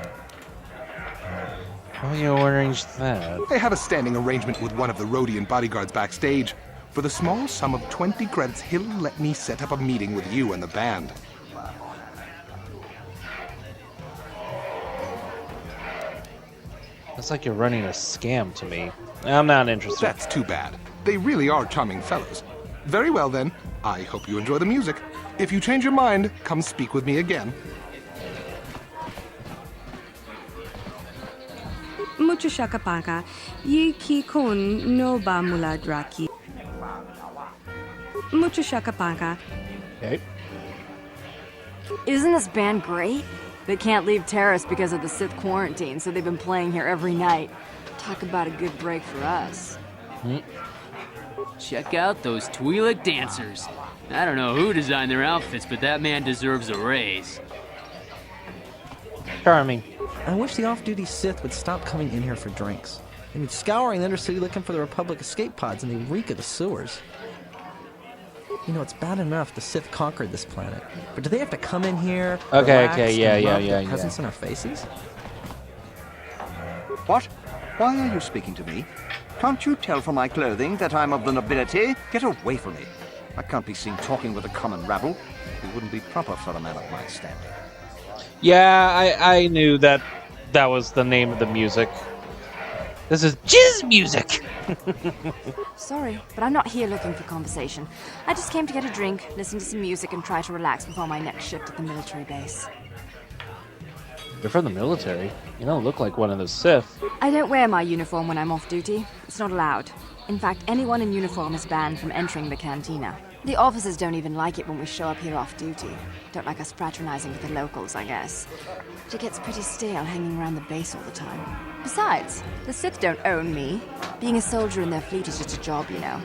are you arrange that? I have a standing arrangement with one of the Rhodian bodyguards backstage. For the small sum of 20 credits, he'll let me set up a meeting with you and the band. It's like you're running a scam to me. I'm not interested. That's too bad. They really are charming fellows. Very well then. I hope you enjoy the music. If you change your mind, come speak with me again. Mucho shakapaka, yi ki kun no ba muladraki. Mucho shakapaka. Okay. Isn't this band great? They can't leave Taris because of the Sith quarantine, so they've been playing here every night. Talk about a good break for us. Check out those Twi'lek dancers. I don't know who designed their outfits, but that man deserves a raise. Charming. I wish the off-duty Sith would stop coming in here for drinks. They've been scouring the Undercity looking for the Republic escape pods, and they reek of the sewers. You know, it's bad enough the Sith conquered this planet, but do they have to come in here, Okay, relax, okay, yeah, and yeah, rub yeah, their yeah. presence in our faces? What? Why are you speaking to me? Can't you tell from my clothing that I'm of the nobility? Get away from me. I can't be seen talking with a common rabble. It wouldn't be proper for a man of my standing. Yeah, I knew that was the name of the music. This is jizz music! Sorry, but I'm not here looking for conversation. I just came to get a drink, listen to some music, and try to relax before my next shift at the military base. You're from the military. You don't look like one of those Sith. I don't wear my uniform when I'm off duty. It's not allowed. In fact, anyone in uniform is banned from entering the cantina. The officers don't even like it when we show up here off duty. Don't like us fraternizing with the locals, I guess. But it gets pretty stale hanging around the base all the time. Besides, the Sith don't own me. Being a soldier in their fleet is just a job, you know.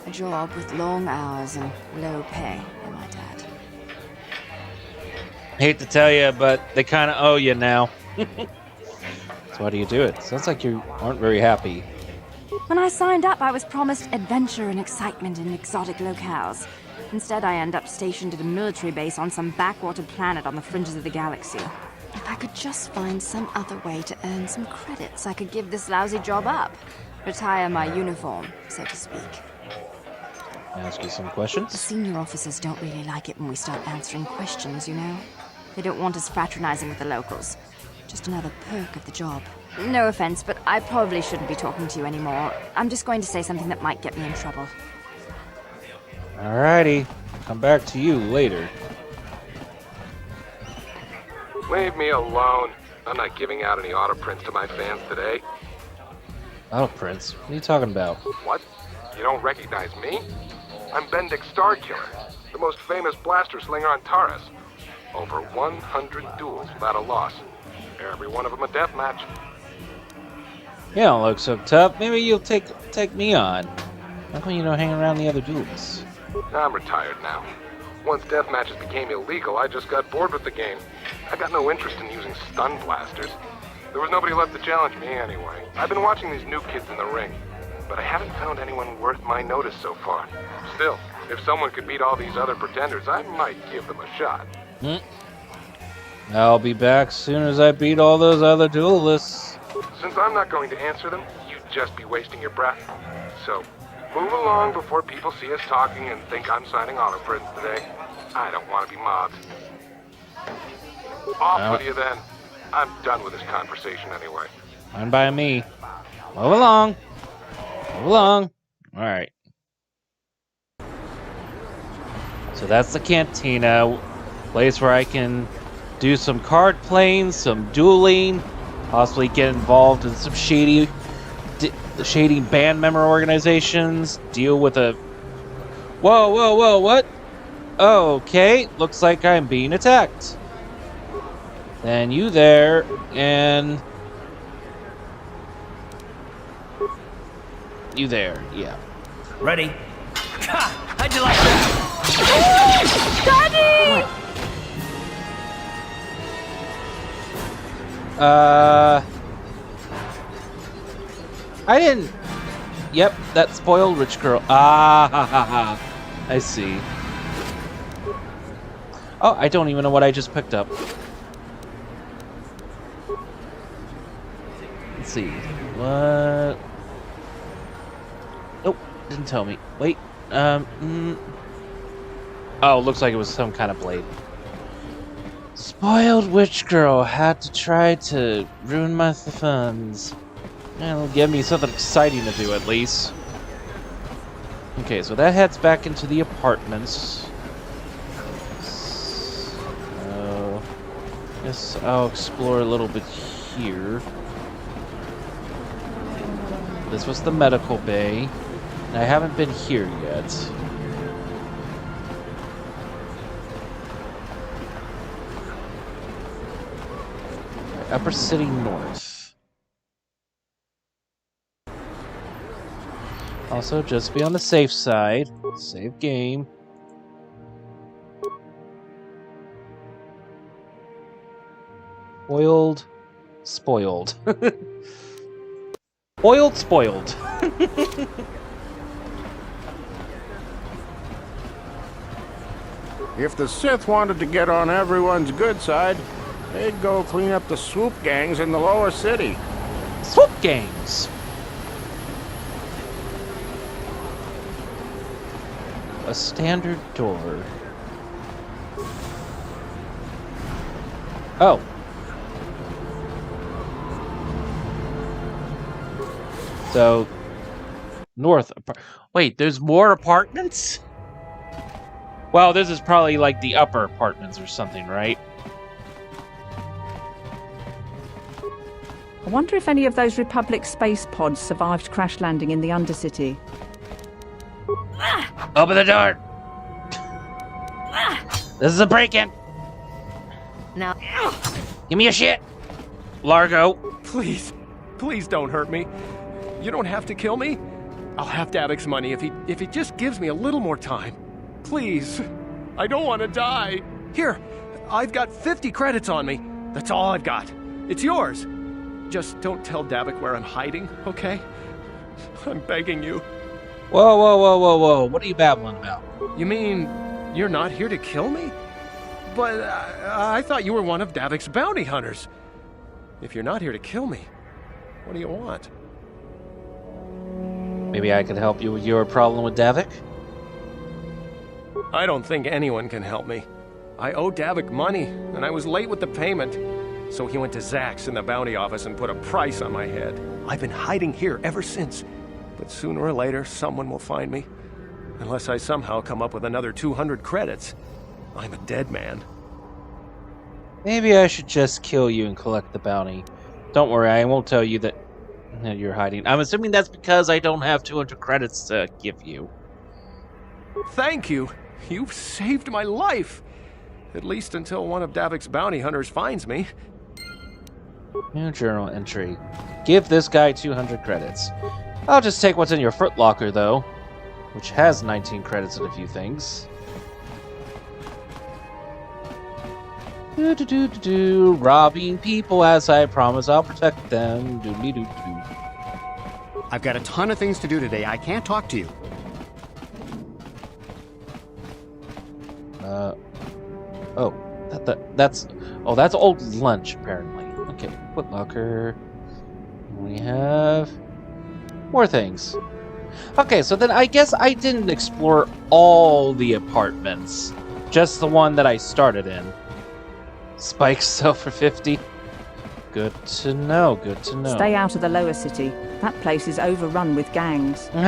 A job with long hours and low pay, I might add. Hate to tell you, but they kind of owe you now. So why do you do it? Sounds like you aren't very happy. When I signed up, I was promised adventure and excitement in exotic locales. Instead, I end up stationed at a military base on some backwater planet on the fringes of the galaxy. If I could just find some other way to earn some credits, I could give this lousy job up. Retire my uniform, so to speak. Ask you some questions? The senior officers don't really like it when we start answering questions, you know? They don't want us fraternizing with the locals. Just another perk of the job. No offense, but I probably shouldn't be talking to you anymore. I'm just going to say something that might get me in trouble. Alrighty. Come back to you later. Leave me alone. I'm not giving out any auto prints to my fans today. Auto prints? What are you talking about? What? You don't recognize me? I'm Bendick Starkiller, the most famous blaster slinger on Taris. Over 100 duels without a loss. Every one of them a death match. You don't look so tough. Maybe you'll take me on. How come you don't hang around the other duelists? I'm retired now. Once death matches became illegal, I just got bored with the game. I got no interest in using stun blasters. There was nobody left to challenge me anyway. I've been watching these new kids in the ring, but I haven't found anyone worth my notice so far. Still, if someone could beat all these other pretenders, I might give them a shot. I'll be back soon as I beat all those other duelists. Since I'm not going to answer them, you'd just be wasting your breath. So, move along before people see us talking and think I'm signing auto prints today. I don't want to be mobbed. Off with you then. I'm done with this conversation anyway. Fine by me. Move along. Move along. Alright. So that's the cantina. Place where I can do some card playing, some dueling, possibly get involved in some shady band member organizations, deal with a... Whoa, what? Okay, looks like I'm being attacked. Then you there, and... You there, yeah. Ready? How'd you like that? Daddy! What? I didn't... Yep, that spoiled rich girl. Ah, ha, ha, ha. I see. Oh, I don't even know what I just picked up. Let's see. What? Nope, didn't tell me. Wait, Oh, looks like it was some kind of blade. Spoiled witch girl had to try to ruin my funds. It'll give me something exciting to do at least. Okay, so that heads back into the apartments. So, guess I'll explore a little bit here. This was the medical bay, and I haven't been here yet. Upper City North. Also, just be on the safe side. Save game. Spoiled. Spoiled. Spoiled. If the Sith wanted to get on everyone's good side, they'd go clean up the swoop gangs in the lower city. Swoop gangs! A standard door. Oh. So, north. Wait, there's more apartments? Well, this is probably like the upper apartments or something, right? I wonder if any of those Republic space pods survived crash landing in the Undercity. Open the door! This is a break-in! Now, give me your shit! Largo! Please, please don't hurt me. You don't have to kill me. I'll have Davik's money if he just gives me a little more time. Please. I don't want to die. Here, I've got 50 credits on me. That's all I've got. It's yours. Just don't tell Davik where I'm hiding, okay? I'm begging you. Whoa, whoa, whoa, whoa, whoa. What are you babbling about? You mean you're not here to kill me? But I thought you were one of Davik's bounty hunters. If you're not here to kill me, what do you want? Maybe I could help you with your problem with Davik? I don't think anyone can help me. I owe Davik money, and I was late with the payment. So he went to Zach's in the bounty office and put a price on my head. I've been hiding here ever since. But sooner or later, someone will find me. Unless I somehow come up with another 200 credits. I'm a dead man. Maybe I should just kill you and collect the bounty. Don't worry, I won't tell you that you're hiding. I'm assuming that's because I don't have 200 credits to give you. Thank you. You've saved my life. At least until one of Davik's bounty hunters finds me. New journal entry. Give this guy 200 credits. I'll just take what's in your footlocker, though, which has 19 credits and a few things. Robbing people as I promise I'll protect them. I've got a ton of things to do today. I can't talk to you. That's old lunch, apparently. Okay, footlocker. We have more things. Okay, so then I guess I didn't explore all the apartments. Just the one that I started in. Spikes sell for 50. Good to know, good to know. Stay out of the lower city. That place is overrun with gangs. Just move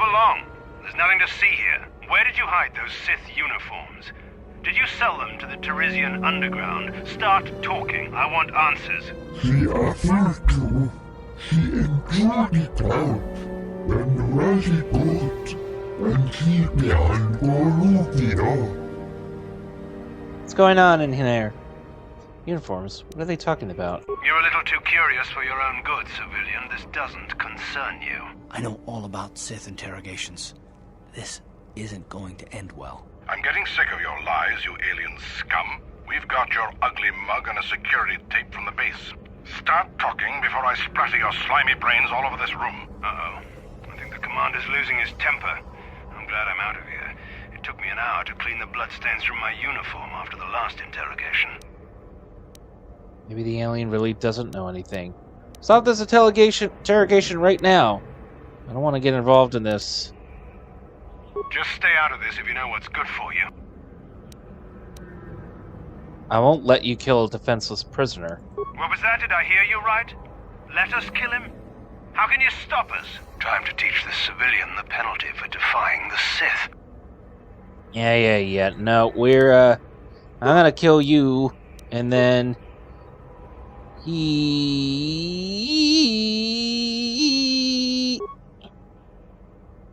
along. There's nothing to see here. Where did you hide those Sith uniforms? Did you sell them to the Tarisian underground? Start talking. I want answers. She offered to. She enjoyed it out. Then Razi got. And she behind Goruvia. What's going on in here? Uniforms? What are they talking about? You're a little too curious for your own good, civilian. This doesn't concern you. I know all about Sith interrogations. This isn't going to end well. I'm getting sick of your lies, you alien scum. We've got your ugly mug and a security tape from the base. Start talking before I splatter your slimy brains all over this room. Uh-oh. I think the commander's losing his temper. I'm glad I'm out of here. It took me an hour to clean the bloodstains from my uniform after the last interrogation. Maybe the alien really doesn't know anything. Stop this interrogation right now. I don't want to get involved in this. Just stay out of this if you know what's good for you. I won't let you kill a defenseless prisoner. What was that? Did I hear you right? Let us kill him? How can you stop us? Time to teach this civilian the penalty for defying the Sith. Yeah. No, I'm gonna kill you, and then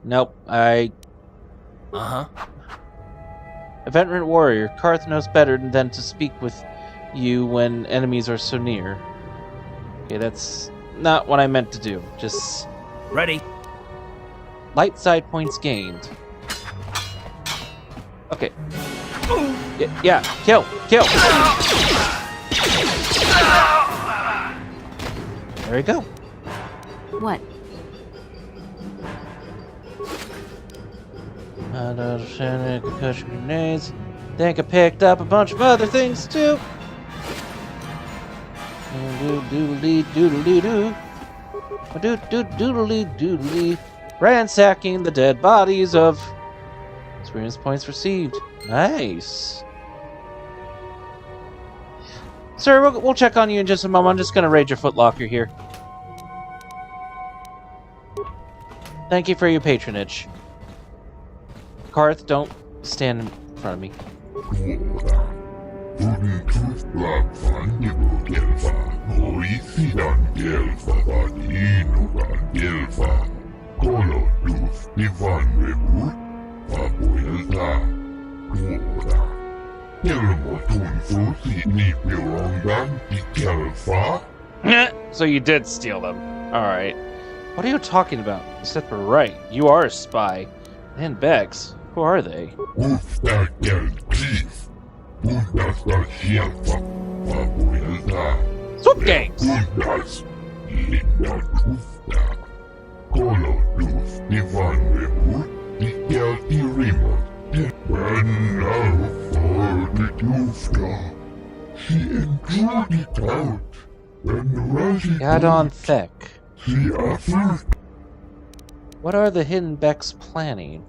Nope, Uh-huh. A veteran warrior, Karth knows better than to speak with you when enemies are so near. Okay, that's not what I meant to do. Just... Ready. Light side points gained. Okay. Yeah, kill! There we go. What? Concussion grenades. Think I picked up a bunch of other things too. Doodly. Ransacking the dead bodies of experience points received. Nice. Sir, we'll check on you in just a moment. I'm just going to raid your footlocker here. Thank you for your patronage. Karth, don't stand in front of me. So you did steal them. Alright. What are you talking about? Sith were right. You are a spy. And Bex, who are they? Swoop games! Gadon Thek. What are the hidden Becks planning?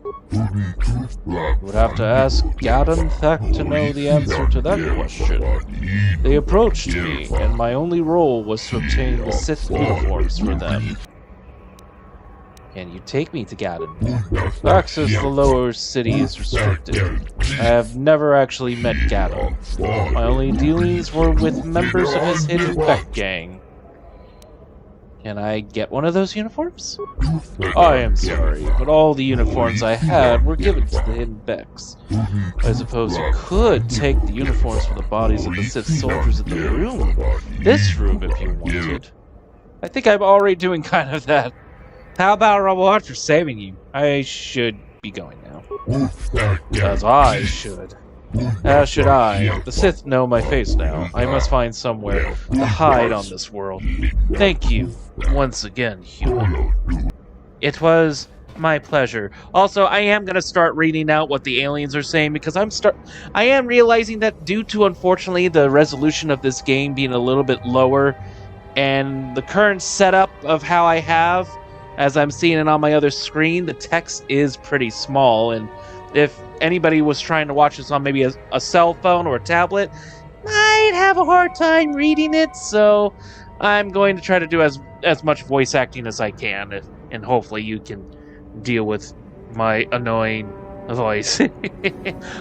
Would have to ask Gadon Thek to know the answer to that question. They approached me, and my only role was to obtain the Sith uniforms for them. Can you take me to Gadon? Access to the lower city is restricted. I have never actually met Gadon. My only dealings were with members of his hidden Beck gang. Can I get one of those uniforms? I am sorry, but all the uniforms I had were given to the hidden Becks. I suppose you could take the uniforms from the bodies of the Sith soldiers in the room. This room, if you wanted. I think I'm already doing kind of that. How about a reward for saving you? I should be going now. As I should. As should I. The Sith know my face now. I must find somewhere to hide on this world. Thank you, once again, human. It was my pleasure. Also, I am going to start reading out what the aliens are saying, because I am realizing that due to, unfortunately, the resolution of this game being a little bit lower, and the current setup of how I have, as I'm seeing it on my other screen, the text is pretty small, and if anybody was trying to watch this on maybe a cell phone or a tablet, might have a hard time reading it, so I'm going to try to do as much voice acting as I can, and hopefully you can deal with my annoying voice.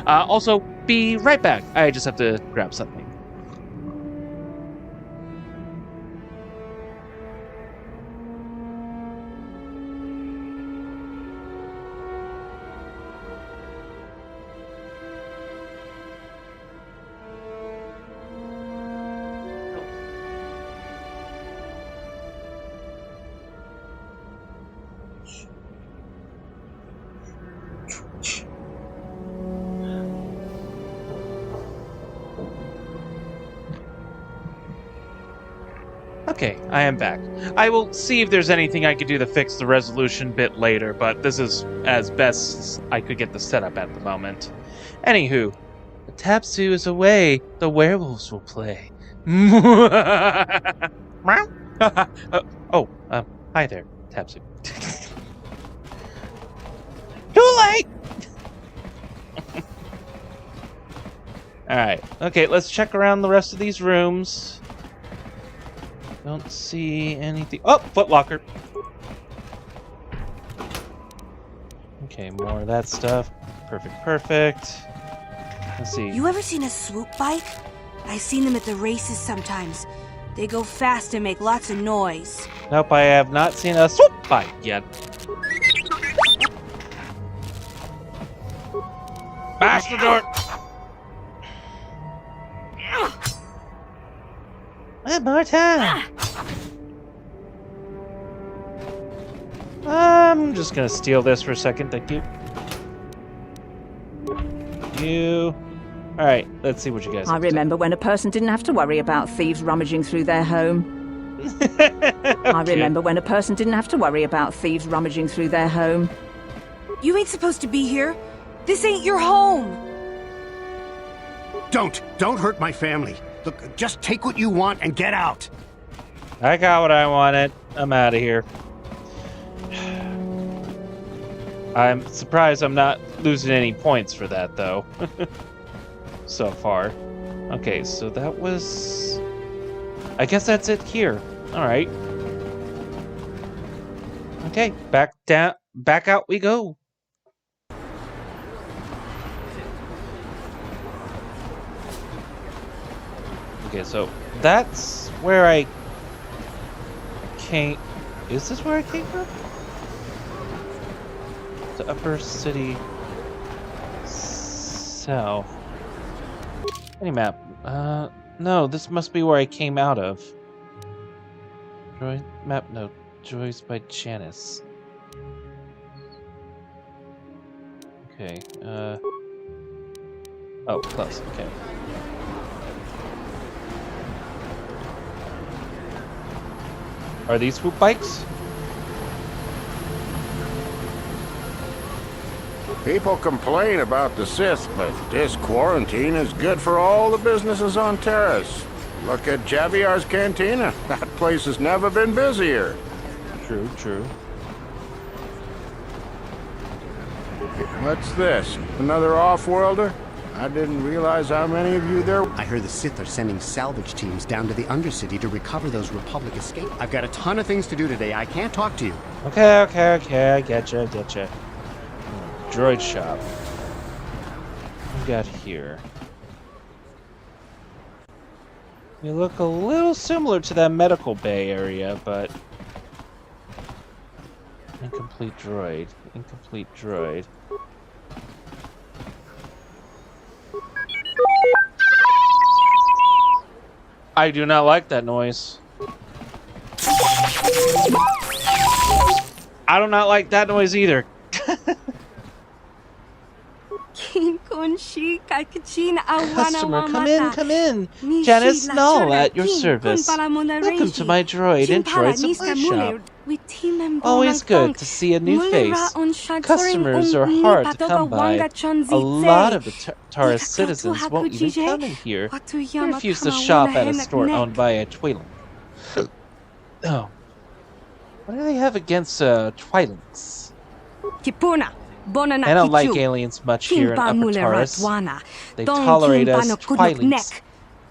Also, be right back. I just have to grab something. Okay, I am back. I will see if there's anything I could do to fix the resolution bit later, but this is as best as I could get the setup at the moment. Anywho, the Tapsu is away. The werewolves will play. Hi there, Tapsu. Too late! Alright, okay, let's check around the rest of these rooms. Don't see anything. Oh, footlocker. Okay, more of that stuff. Perfect. Let's see. You ever seen a swoop bike? I've seen them at the races sometimes. They go fast and make lots of noise. Nope, I have not seen a swoop bike yet. Bash the door! One more time! I'm just gonna steal this for a second, thank you. Alright, let's see what you guys I remember when a person didn't have to worry about thieves rummaging through their home. I remember when a person didn't have to worry about thieves rummaging through their home. You ain't supposed to be here. This ain't your home! Don't hurt my family. Look, just take what you want and get out. I got what I wanted. I'm out of here. I'm surprised I'm not losing any points for that, though. So far. Okay, so that was... I guess that's it here. Alright. Okay, back out we go. Okay, so that's where I came... Is this where I came from? The upper city south. Any map? No, this must be where I came out of. Droid map note. Joys by Janice. Okay, oh, plus, okay. Are these swoop bikes? People complain about the Sith, but this quarantine is good for all the businesses on Taris. Look at Javiar's Cantina. That place has never been busier. True, true. What's this? Another off-worlder? I didn't realize how many of you there... I heard the Sith are sending salvage teams down to the Undercity to recover those Republic escapes. I've got a ton of things to do today. I can't talk to you. Okay, I getcha. Droid shop. What we got here? You look a little similar to that medical bay area, but... Incomplete droid. I do not like that noise. I do not like that noise either. Customer, come in. Janice Null at your service. Welcome to my droid and droid supply shop. Always good to see a new face. Customers are hard to come by. A lot of the Taris citizens won't even come in here. They refuse to shop at a store owned by a Twi'lek. Oh. What do they have against Twi'leks? I don't like aliens much here in Upper Taris. They tolerate us Twi'leks,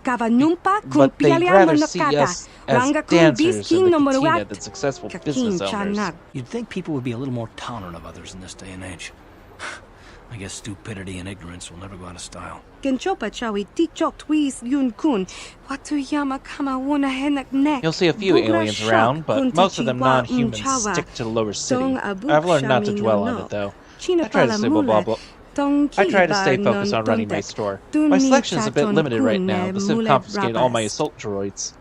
but they'd rather see us as dancers in the cantina than successful business owners. You'd think people would be a little more tolerant of others in this day and age. I guess stupidity and ignorance will never go out of style. You'll see a few aliens around, but most of them non-humans stick to the lower city. I've learned not to dwell on it, though. I try to say I try to stay focused on running my store. My selection is a bit limited right now. The Sith confiscated all my assault droids.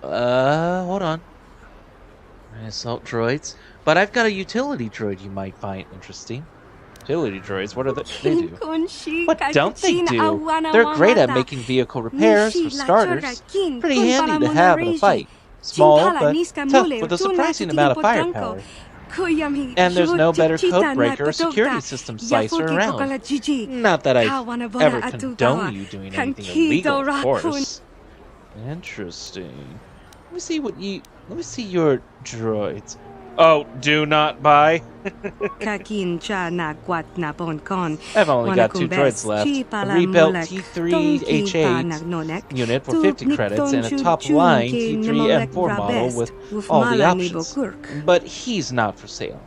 Hold on. My assault droids. But I've got a utility droid you might find interesting. Utility droids, what they do? What don't they do? They're great at making vehicle repairs, for starters. Pretty handy to have in a fight. Small, but tough, with a surprising amount of firepower. And there's no better code breaker or security system slicer around. Not that I ever condone you doing anything illegal, of course. Interesting. Let me see your droids. Oh, do not buy. I've only got 2 droids left. A rebuilt T3H8 unit for 50 credits and a top-line T3M4 model with all the options. But he's not for sale.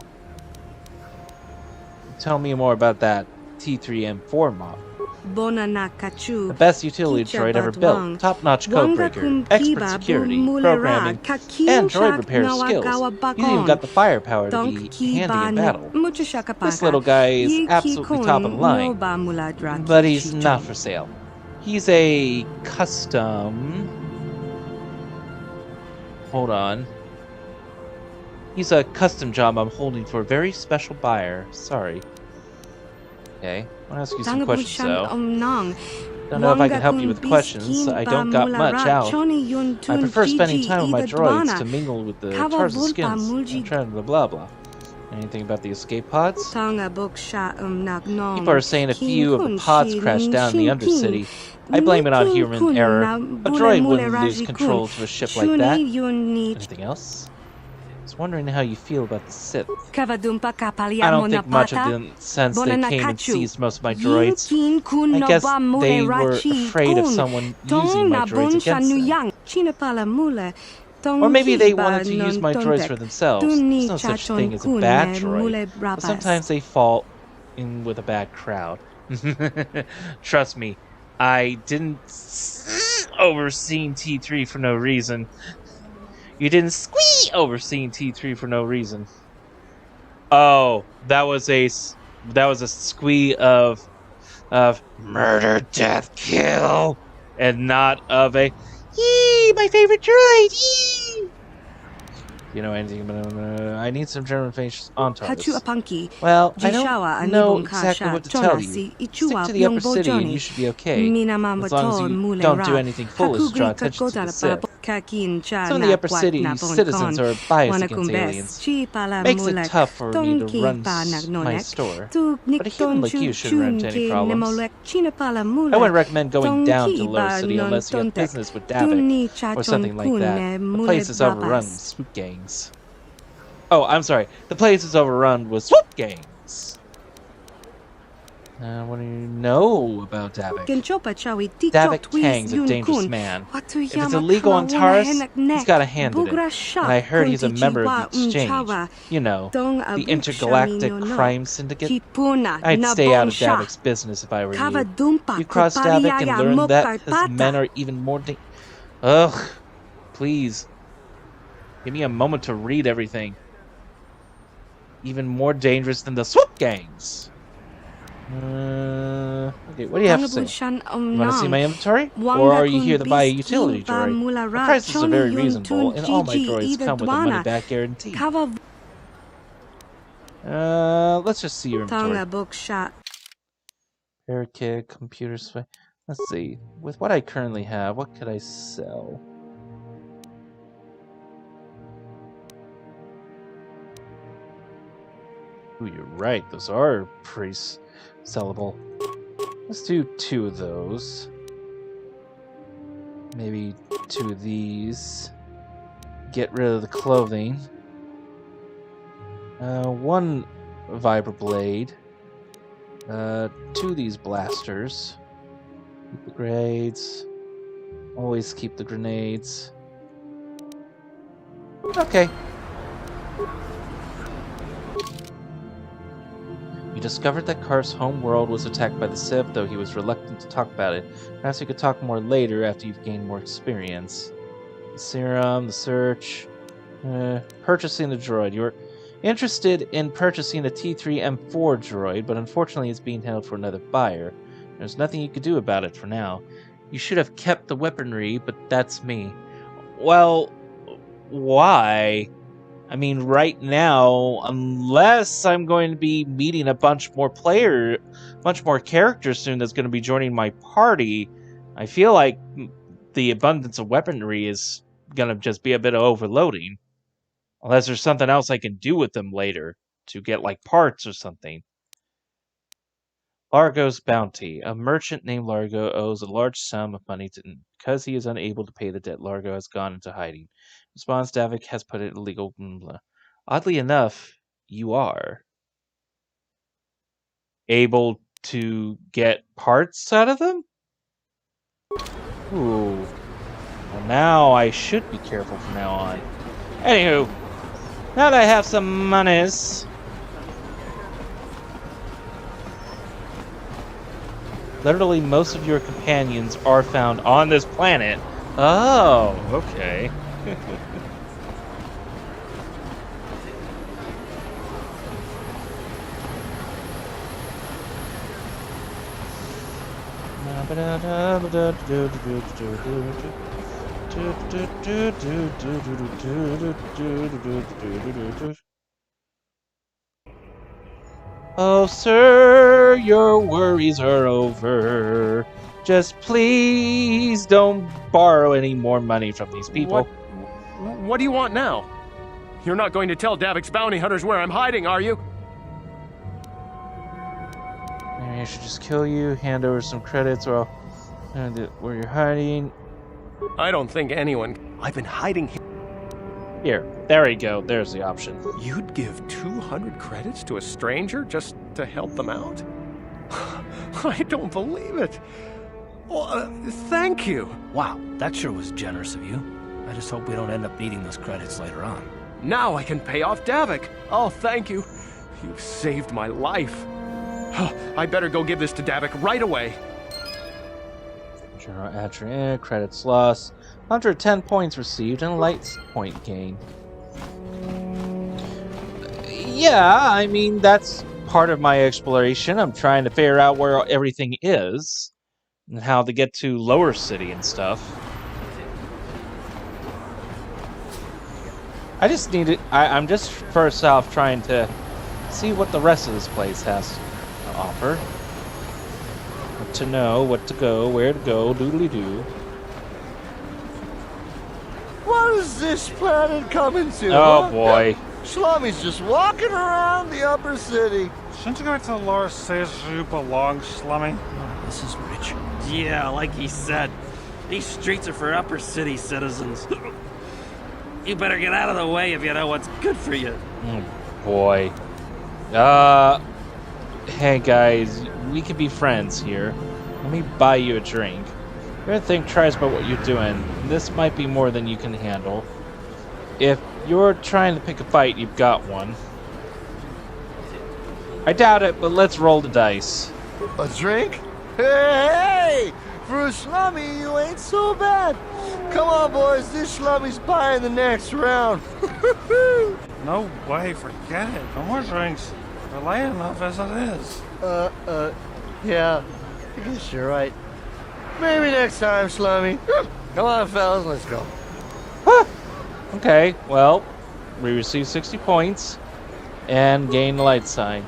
Tell me more about that T3M4 model. The best utility droid ever built, top-notch codebreaker, expert security, programming, and droid repair skills. He's even got the firepower to be handy in battle. This little guy is absolutely top of the line, but he's not for sale. He's a custom... Hold on. He's a custom job I'm holding for a very special buyer. Sorry. Okay, I want to ask you some questions, though. Don't know if I can help you with questions. I don't got much out. I prefer spending time with my droids to mingle with the Tarzan skins and try to blah blah blah. Anything about the escape pods? People People are saying a few of the pods crashed down in the Undercity. I blame it on human error. A droid wouldn't lose control to a ship like that. Anything else? I was wondering how you feel about the Sith. I don't think much of them since they came and seized most of my droids. I guess they were afraid of someone using my droids against them. Or maybe they wanted to use my droids for themselves. There's no such thing as a bad droid. But sometimes they fall in with a bad crowd. Trust me, I didn't oversee T3 for no reason. You didn't squee oversee T3 for no reason. Oh, that was a squee of murder, death, kill, and not of a yee, my favorite droid. Yee. You know anything about I need some general information on Taris. Well, I don't know exactly what to tell you. Stick to the upper city and you should be okay. As long as you don't do anything foolish to draw attention to the Sith. Some of the upper city citizens are biased against aliens. Makes it tough for me to run my store. But a human like you shouldn't run into any problems. I wouldn't recommend going down to Lower City unless you have business with Davik or something like that. The place is overrun with swoop gangs. Oh, I'm sorry. The place is overrun with swoop gangs. What do you know about Davik? Davik Kang's a dangerous man. If it's illegal on Taris, he's got a hand in it. And I heard he's a member of the Exchange. You know, the Intergalactic Crime Syndicate. I'd stay out of Davik's business if I were you. You cross Davik and learn that his men are even more Ugh. Please. Give me a moment to read everything. Even more dangerous than the swoop gangs. Okay, what do you have to say? You want to see my inventory? Or are you here to buy a utility droid? The prices are very reasonable, and all my droids come with a money-back guarantee. Let's just see your inventory. Parakeet, computer spy. Let's see. With what I currently have, what could I sell? Ooh, you're right. Those are pretty sellable. Let's do 2 of those. Maybe 2 of these. Get rid of the clothing. 1 vibroblade. 2 of these blasters. Keep the grenades. Always keep the grenades. Okay. You discovered that Karf's home world was attacked by the Sith, though he was reluctant to talk about it. Perhaps you could talk more later after you've gained more experience. The serum, the search, purchasing the droid. You're interested in purchasing a T3M4 droid, but unfortunately it's being held for another buyer. There's nothing you could do about it for now. You should have kept the weaponry, but that's me. Well, why? I mean, right now, unless I'm going to be meeting a bunch more characters soon that's going to be joining my party, I feel like the abundance of weaponry is going to just be a bit of overloading. Unless there's something else I can do with them later to get, like, parts or something. Largo's bounty. A merchant named Largo owes a large sum of money to... Because he is unable to pay the debt, Largo has gone into hiding. Response, Davik has put it illegal. Oddly enough, you are able to get parts out of them? Ooh. Well, now I should be careful from now on. Anywho, now that I have some monies... Literally, most of your companions are found on this planet. Oh, okay. Oh, sir, your worries are over. Just please don't borrow any more money from these people. What do you want now? You're not going to tell Davik's bounty hunters where I'm hiding, are you? Maybe I should just kill you, hand over some credits, or I'll where you're hiding. I don't think anyone... I've been hiding here. Here, there we go. There's the option. You'd give 200 credits to a stranger just to help them out? I don't believe it. Well, thank you. Wow, that sure was generous of you. I just hope we don't end up needing those credits later on. Now I can pay off Davik. Oh, thank you. You've saved my life. I better go give this to Davik right away. General entry, credits lost. 110 points received and a light point gain. Yeah, I mean, that's part of my exploration. I'm trying to figure out where everything is and how to get to Lower City and stuff. I just need it. I'm just first off trying to see what the rest of this place has to offer. What to know, what to go, where to go, doodly-doo. What is this planet coming to? Oh, huh? boy. Slummy's just walking around the upper city. Shouldn't you go to the lower cities where you belong, Slummy? This is rich. Yeah, like he said. These streets are for upper city citizens. You better get out of the way if you know what's good for you. Oh, boy. Hey, guys. We could be friends here. Let me buy you a drink. If you think twice about what you're doing, this might be more than you can handle. If you're trying to pick a fight, you've got one. I doubt it, but let's roll the dice. A drink? Hey! For a slummy, you ain't so bad. Come on, boys. This slummy's buying the next round. No way. Forget it. No more drinks. We're late enough as it is. Yeah. I guess you're right. Maybe next time, Slummy. Come on, fellas. Let's go. Okay, well, we received 60 points and gained the light sign.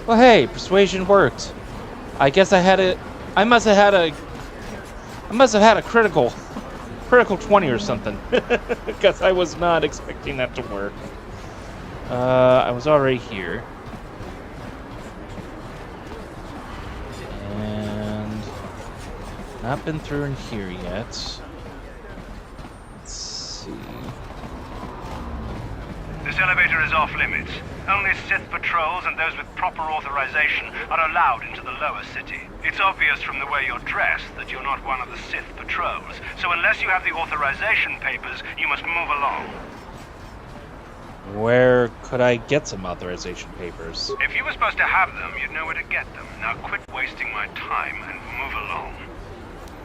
Well, hey, persuasion worked. I guess I must have had a critical 20 or something, because I was not expecting that to work. I was already here. And not been through in here yet. This elevator is off limits. Only Sith patrols and those with proper authorization are allowed into the lower city. It's obvious from the way you're dressed that you're not one of the Sith patrols, so unless you have the authorization papers, you must move along. Where could I get some authorization papers? If you were supposed to have them, you'd know where to get them. Now quit wasting my time and move along.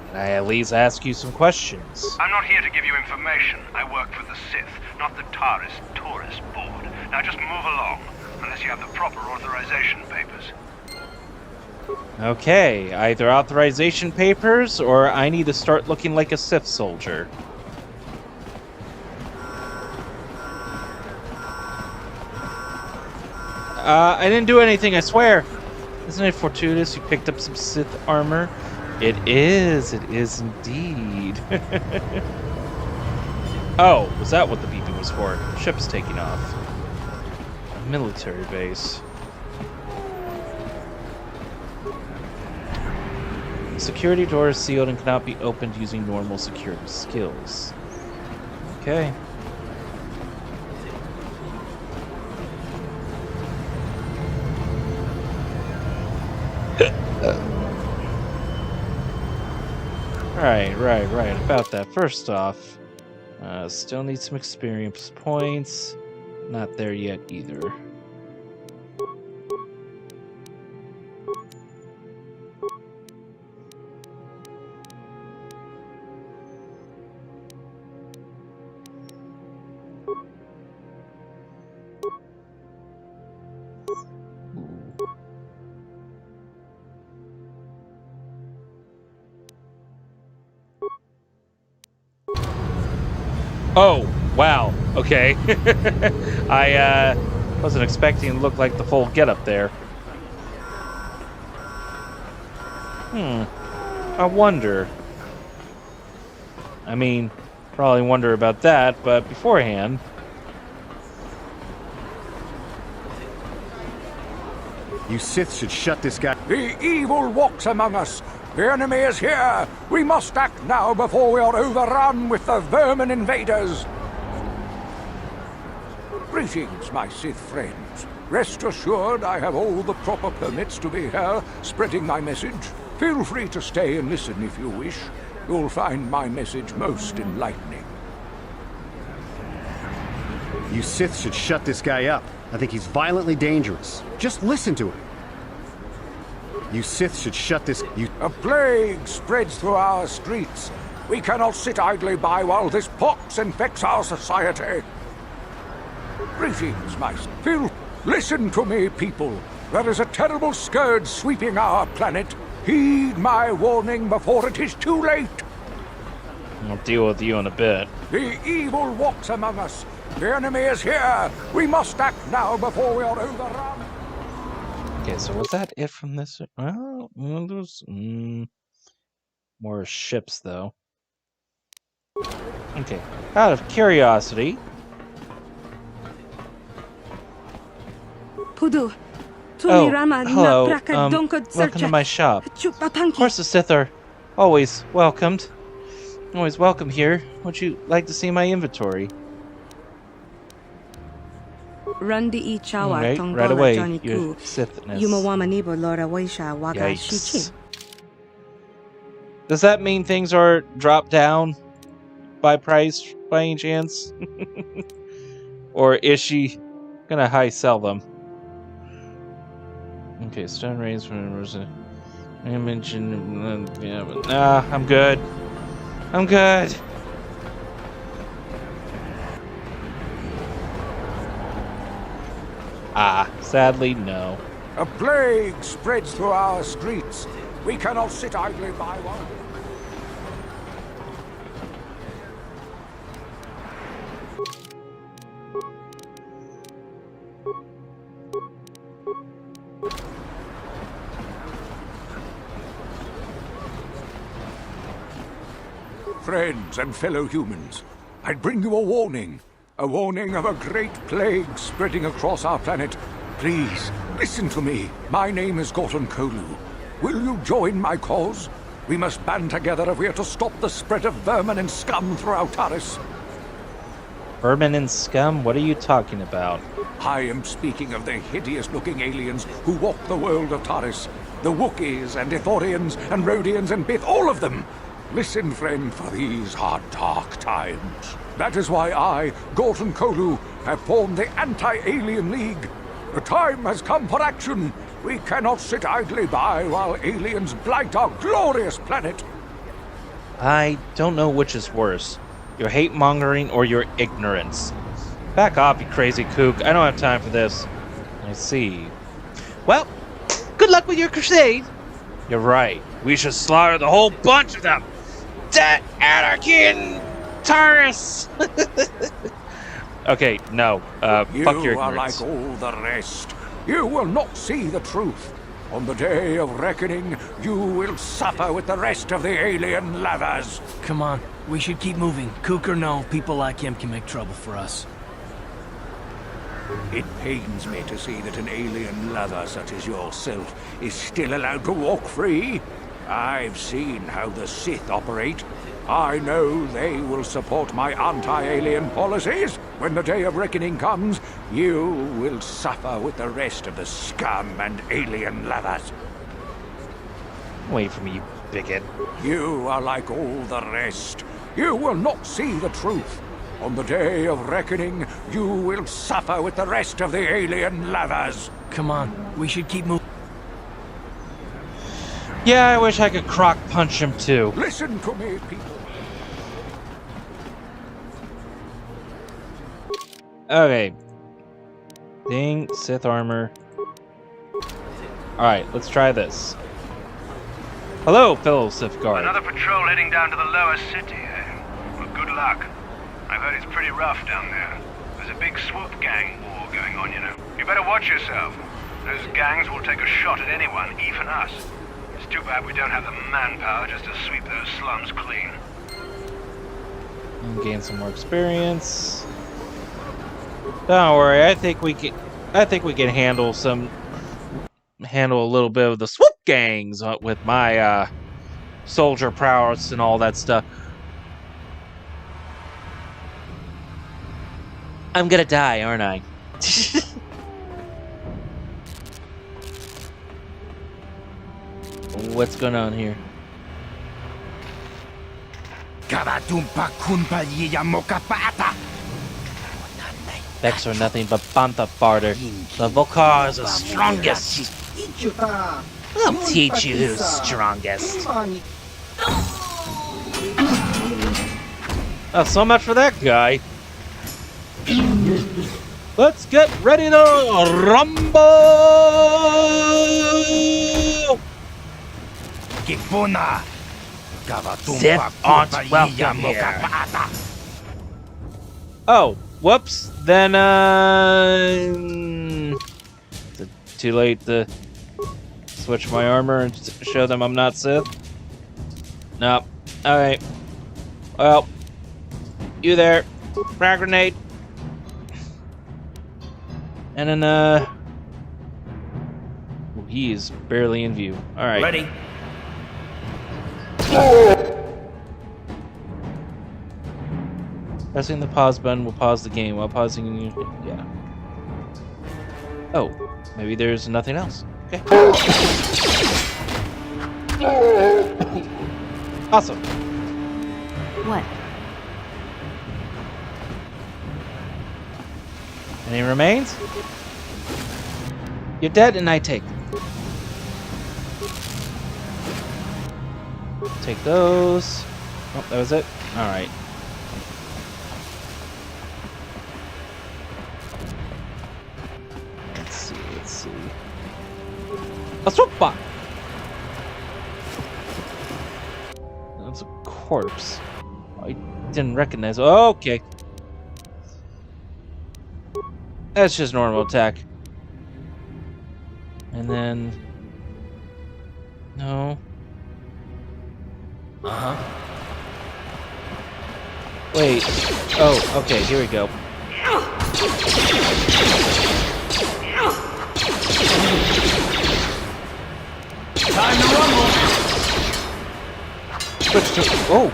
Can I at least ask you some questions? I'm not here to give you information. I work for the Sith, not the Taris Tourist Board. Now just move along, unless you have the proper authorization papers. Okay, either authorization papers, or I need to start looking like a Sith soldier. I didn't do anything, I swear. Isn't it fortuitous you picked up some Sith armor? It is indeed. Oh, was that what the beeping was for? Ship's taking off. A military base. The security door is sealed and cannot be opened using normal security skills. Okay. Right. About that. First off, still need some experience points. Not there yet either. Oh, wow. Okay. I wasn't expecting to look like the full getup there. I wonder. I mean, probably wonder about that, but beforehand, You Sith should shut this guy. The evil walks among us. The enemy is here. We must act now before we are overrun with the vermin invaders. Greetings, my Sith friends. Rest assured I have all the proper permits to be here, spreading my message. Feel free to stay and listen if you wish. You'll find my message most enlightening. You Sith should shut this guy up. I think he's violently dangerous. Just listen to him. You Sith should shut this... A plague spreads through our streets. We cannot sit idly by while this pox infects our society. Greetings, my... Listen to me, people. There is a terrible scourge sweeping our planet. Heed my warning before it is too late. I'll deal with you in a bit. The evil walks among us. The enemy is here. We must act now before we are overrun. Okay, so was that it from this? Well, there's more ships, though. Okay, out of curiosity. Pudu. Oh, hello. Welcome to my shop. Of course, the Sith are always welcomed. Always welcome here. Would you like to see my inventory? Right away, your Sithness. Yikes. Does that mean things are dropped down by price by any chance? Or is she gonna high sell them? Okay, stone rays from I mentioned yeah, but nah, I'm good. I'm good. Sadly, no. A plague spreads through our streets. We cannot sit idly by while... Friends and fellow humans, I'd bring you a warning. A warning of a great plague spreading across our planet. Please, listen to me. My name is Gorton Kolu. Will you join my cause? We must band together if we are to stop the spread of vermin and scum throughout Taris. Vermin and scum? What are you talking about? I am speaking of the hideous-looking aliens who walk the world of Taris. The Wookiees and Ithorians and Rhodians and Bith, all of them. Listen, friend, for these are dark times. That is why I, Gorton Kolu, have formed the Anti-Alien League. The time has come for action. We cannot sit idly by while aliens blight our glorious planet. I don't know which is worse, your hate-mongering or your ignorance. Back off, you crazy kook. I don't have time for this. I see. Well, good luck with your crusade. You're right. We should slaughter the whole bunch of them. Death, anarchy, and Taris! Okay, no. Fuck your ignorance. You are like all the rest. You will not see the truth. On the day of reckoning, you will suffer with the rest of the alien lovers. Come on, we should keep moving. Kook or no, people like him can make trouble for us. It pains me to see that an alien lover such as yourself is still allowed to walk free. I've seen how the Sith operate. I know they will support my anti-alien policies. When the day of reckoning comes, you will suffer with the rest of the scum and alien lovers. Wait for me, you bigot. You are like all the rest. You will not see the truth. On the day of reckoning, you will suffer with the rest of the alien lovers. Come on, we should keep moving. Yeah, I wish I could croc punch him too. Listen to me, people. Okay. Ding, Sith armor. Alright, let's try this. Hello, fellow Sith guard. Another patrol heading down to the lower city, eh? Well, good luck. I've heard it's pretty rough down there. There's a big swoop gang war going on, you know. You better watch yourself. Those gangs will take a shot at anyone, even us. It's too bad we don't have the manpower just to sweep those slums clean. And gain some more experience. Don't worry, I think we can handle some handle a little bit of the swoop gangs with my soldier prowess and all that stuff. I'm gonna die, aren't I? What's going on here? Vex are nothing but bantha barter. The Vokar is the strongest. I'll teach you who's strongest. Oh, so much for that guy. Let's get ready to rumble! Sith aren't welcome here. Oh, whoops. Then, is it too late to switch my armor and show them I'm not Sith? Nope. Alright. Well, you there. Frag grenade. And then, oh, he is barely in view. Alright. Ready. Pressing the pause button will pause the game while pausing. Yeah. Oh, maybe there's nothing else. Okay. Awesome. What? Any remains? You're dead, and I take them. Take those. Oh, that was it? Alright. Let's see. A swappa! That's a corpse. I didn't recognize. Oh, okay. That's just normal attack. And then... No. Uh-huh. Wait. Oh, okay, here we go. Time to rumble. Switch to... Oh!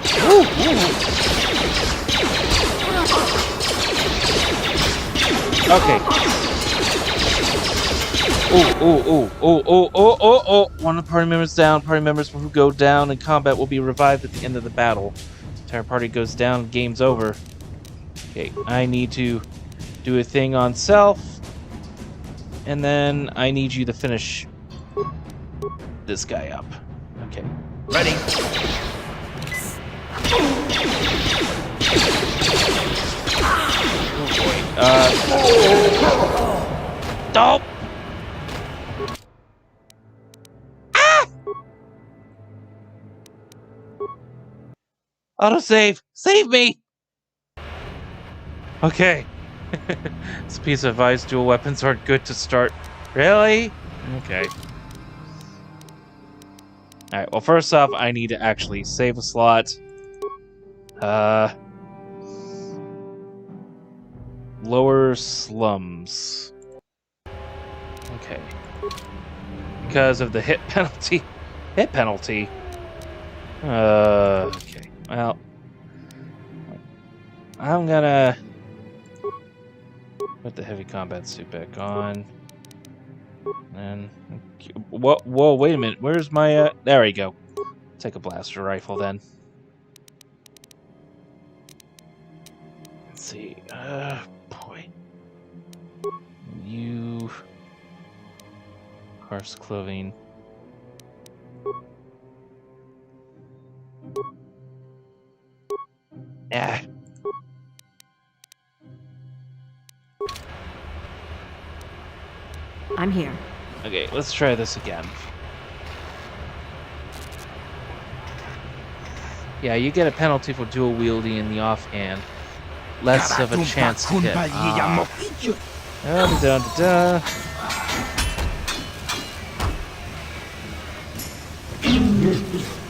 Okay. Oh. One of the party members down. Party members who go down in combat will be revived at the end of the battle. The entire party goes down, game's over. Okay, I need to do a thing on self. And then I need you to finish this guy up. Okay. Ready. Dope. Autosave! Save me! Okay. This piece of advice, dual weapons aren't good to start. Really? Okay. Alright, well first off, I need to actually save a slot. Lower slums. Okay. Because of the hit penalty. Hit penalty? Okay. Well, I'm gonna put the heavy combat suit back on. And whoa, wait a minute. Where's my there we go. Take a blaster rifle then. Let's see. Boy. You Harsh clothing. Ah. I'm here. Okay, let's try this again. Yeah, you get a penalty for dual wielding in the offhand. Less of a chance to hit.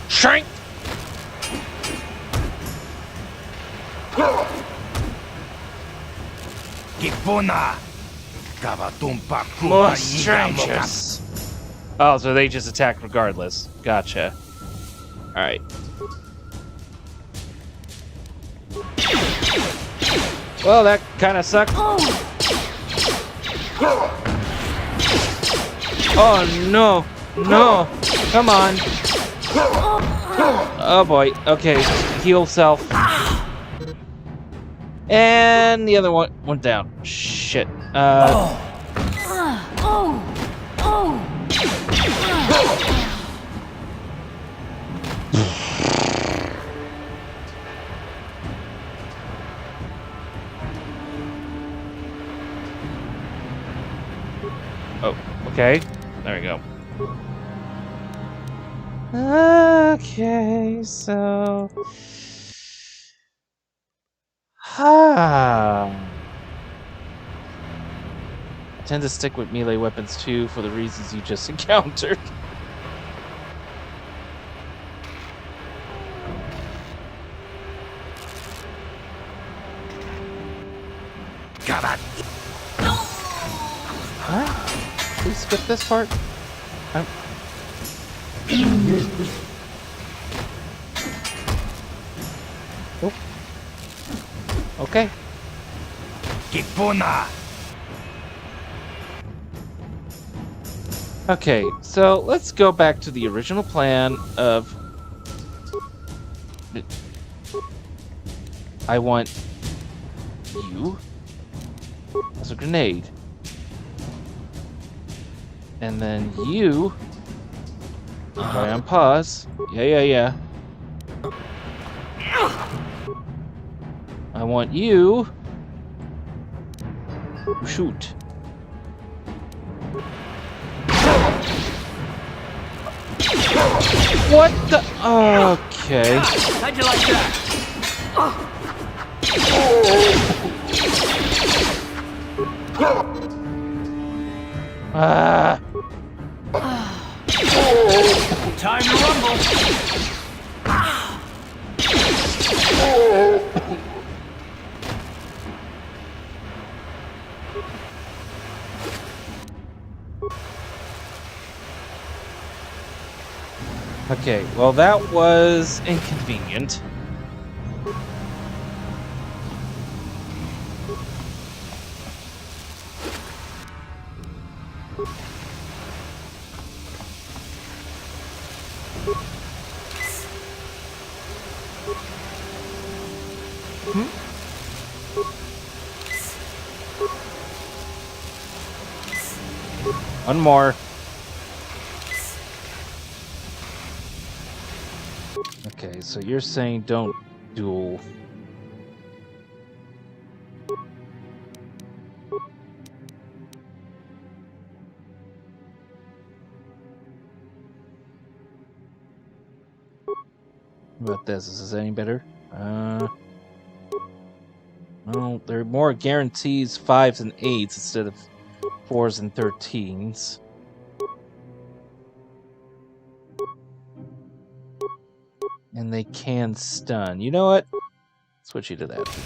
Shrink! Kipuna! More strangers! Oh, so they just attack regardless. Gotcha. Alright. Well, that kind of sucked. Oh, no. No. Come on. Oh, boy. Okay. Heal self. And the other one went down. Shit. Oh, okay. There we go. Okay, so... I tend to stick with melee weapons too for the reasons you just encountered. Come on. What? Please skip this part. Oh. Okay. Kipuna. Okay, so let's go back to the original plan of... I want you as a grenade. And then you... Try on pause. Yeah. I want you... Shoot. What the? Okay. How'd you like that? Time to rumble. Okay, well that was inconvenient. One more. Okay, so you're saying don't duel. What about this? Is this any better? Well, there are more guarantees 5s and 8s instead of 4s and 13s. And they can stun. You know what? Switch you to that for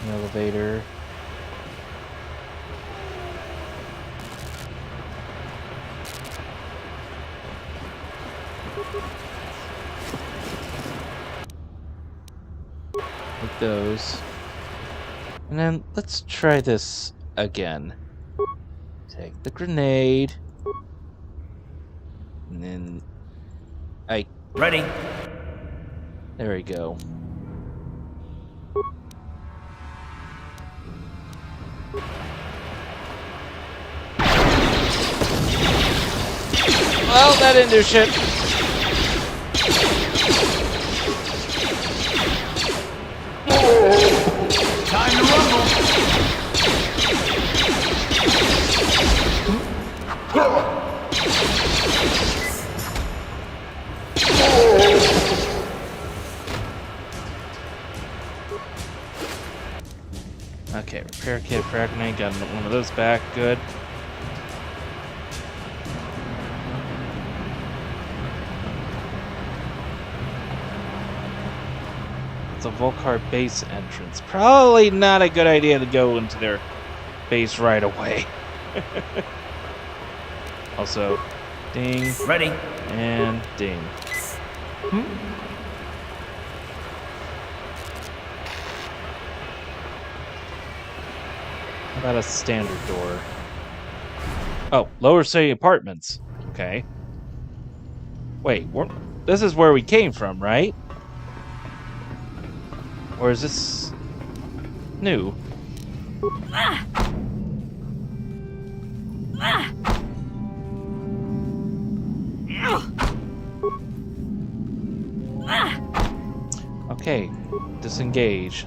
now. Elevator. Like those. And then let's try this again. Take the grenade. And then Ready. There we go. Well, that didn't do shit. Time to rumble. Okay, repair kit, fragment, got one of those back, good. It's a Volcar base entrance. Probably not a good idea to go into there base right away. Also, ding. Ready. And ding. How about a standard door? Oh, Lower City Apartments. Okay. Wait, this is where we came from, right? Or is this new? Okay, disengage.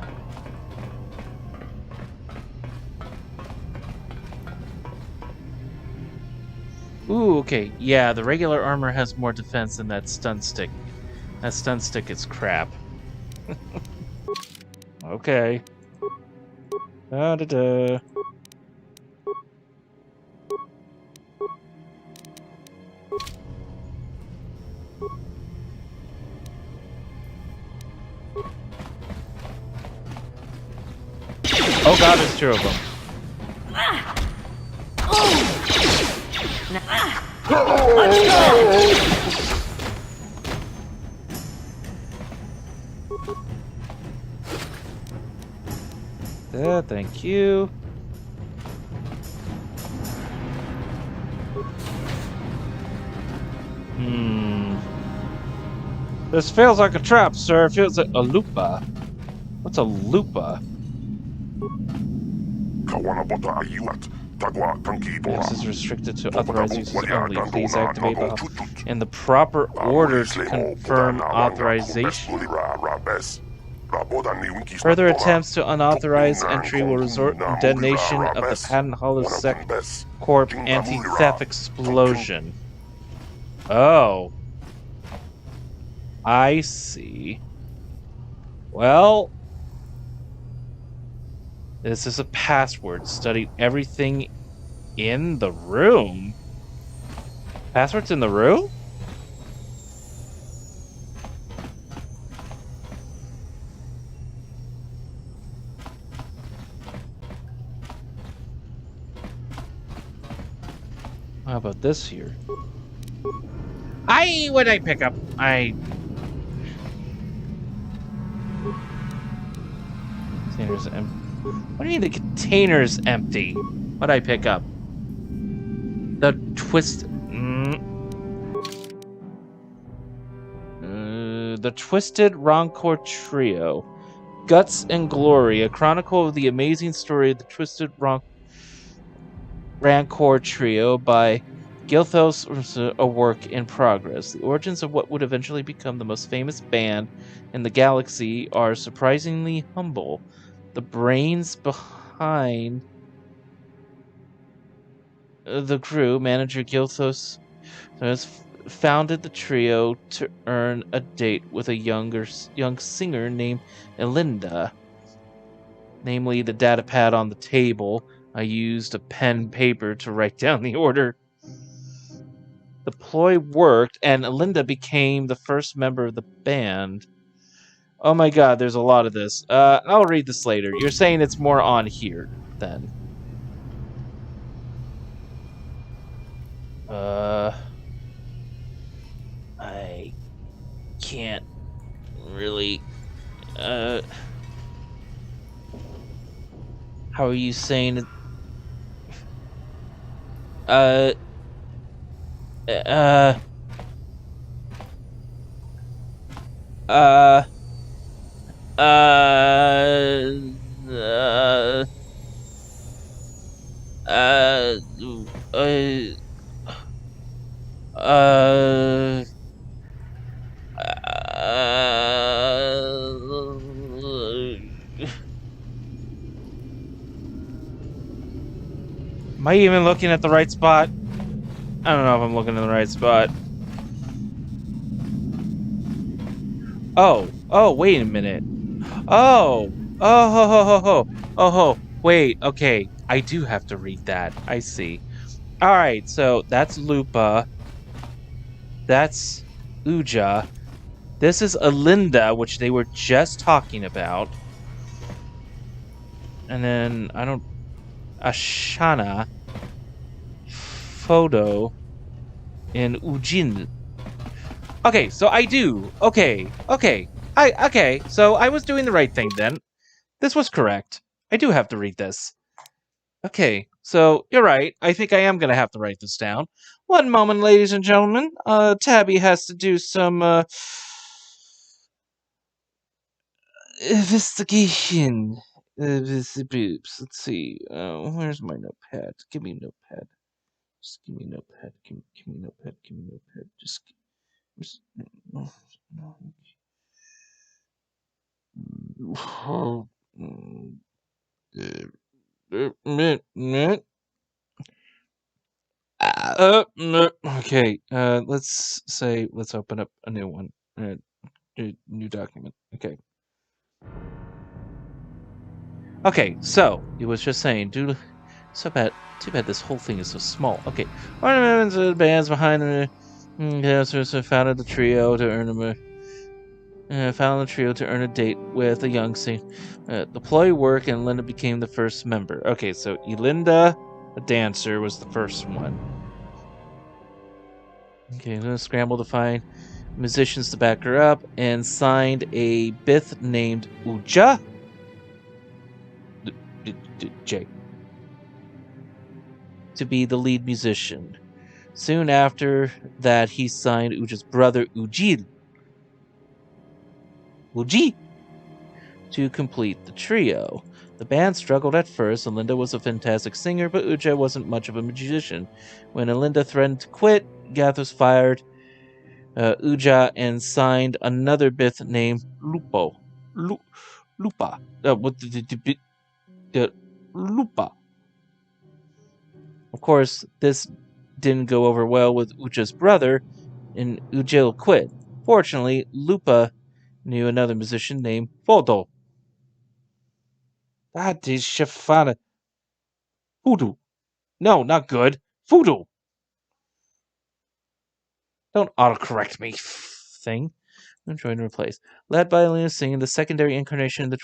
Ooh, okay. Yeah, the regular armor has more defense than that stun stick. That stun stick is crap. Okay. Da-da-da. Oh god, there's two of them. Thank you. This feels like a trap, sir. It feels like a lupa. What's a lupa? This is restricted to authorized users only. Please activate the in the proper order to confirm authorization. Further attempts to unauthorized entry will result in detonation of the Patent Hollow Sec Corp anti-theft explosion. Oh. I see. Well, this is a password. Study everything in the room. Passwords in the room? How about this here? What I pick up? Container's empty. What do you mean the container's empty? What'd I pick up? The the Twisted Rancor Trio. Guts and Glory, a chronicle of the amazing story of the Twisted Rancor Trio by Gilthos, a work in progress. The origins of what would eventually become the most famous band in the galaxy are surprisingly humble. The brains behind the crew, manager Gilthos, has founded the trio to earn a date with a young singer named Elinda. Namely, the datapad on the table. I used a pen and paper to write down the order. The ploy worked, and Elinda became the first member of the band. Oh my god, there's a lot of this. I'll read this later. You're saying it's more on here, then. I can't really... How are you saying it? Am I even looking at the right spot? I don't know if I'm looking in the right spot. Oh, wait a minute. Wait, okay. I do have to read that. I see. Alright, so that's Lupa. That's Uja. This is Elinda, which they were just talking about. And then, I Ashana photo in Ujin. Okay, so I do. Okay. So I was doing the right thing then. This was correct. I do have to read this. Okay, so you're right. I think I am going to have to write this down. One moment, ladies and gentlemen. Tabby has to do some investigation. Let's see. Where's my notepad? Give me a notepad. Just give me a notepad. Give me a notepad. Give me a notepad. Okay. Let's open up a new one. New document. Okay. Okay, so it was just saying, dude, too bad this whole thing is so small. Okay, ornaments of the bands behind the founded the trio to earn a date with a young saint. Deploy work, and Linda became the first member. Okay, so Elinda, a dancer, was the first one. Okay, I'm gonna scramble to find musicians to back her up, and signed a Bith named Uja. J. To be the lead musician. Soon after that, he signed Uja's brother Uji to complete the trio. The band struggled at first. Elinda was a fantastic singer, but Uja wasn't much of a musician. When Elinda threatened to quit, Gathers fired Uja and signed another Bith named Lupa. Lupa. Of course, this didn't go over well with Uja's brother, and Ujil quit. Fortunately, Lupa knew another musician named Fodo. That is Shafana. Voodoo. No, not good. Voodoo. Don't autocorrect me, thing. Join and replace. Led by Elena singing, the secondary incarnation that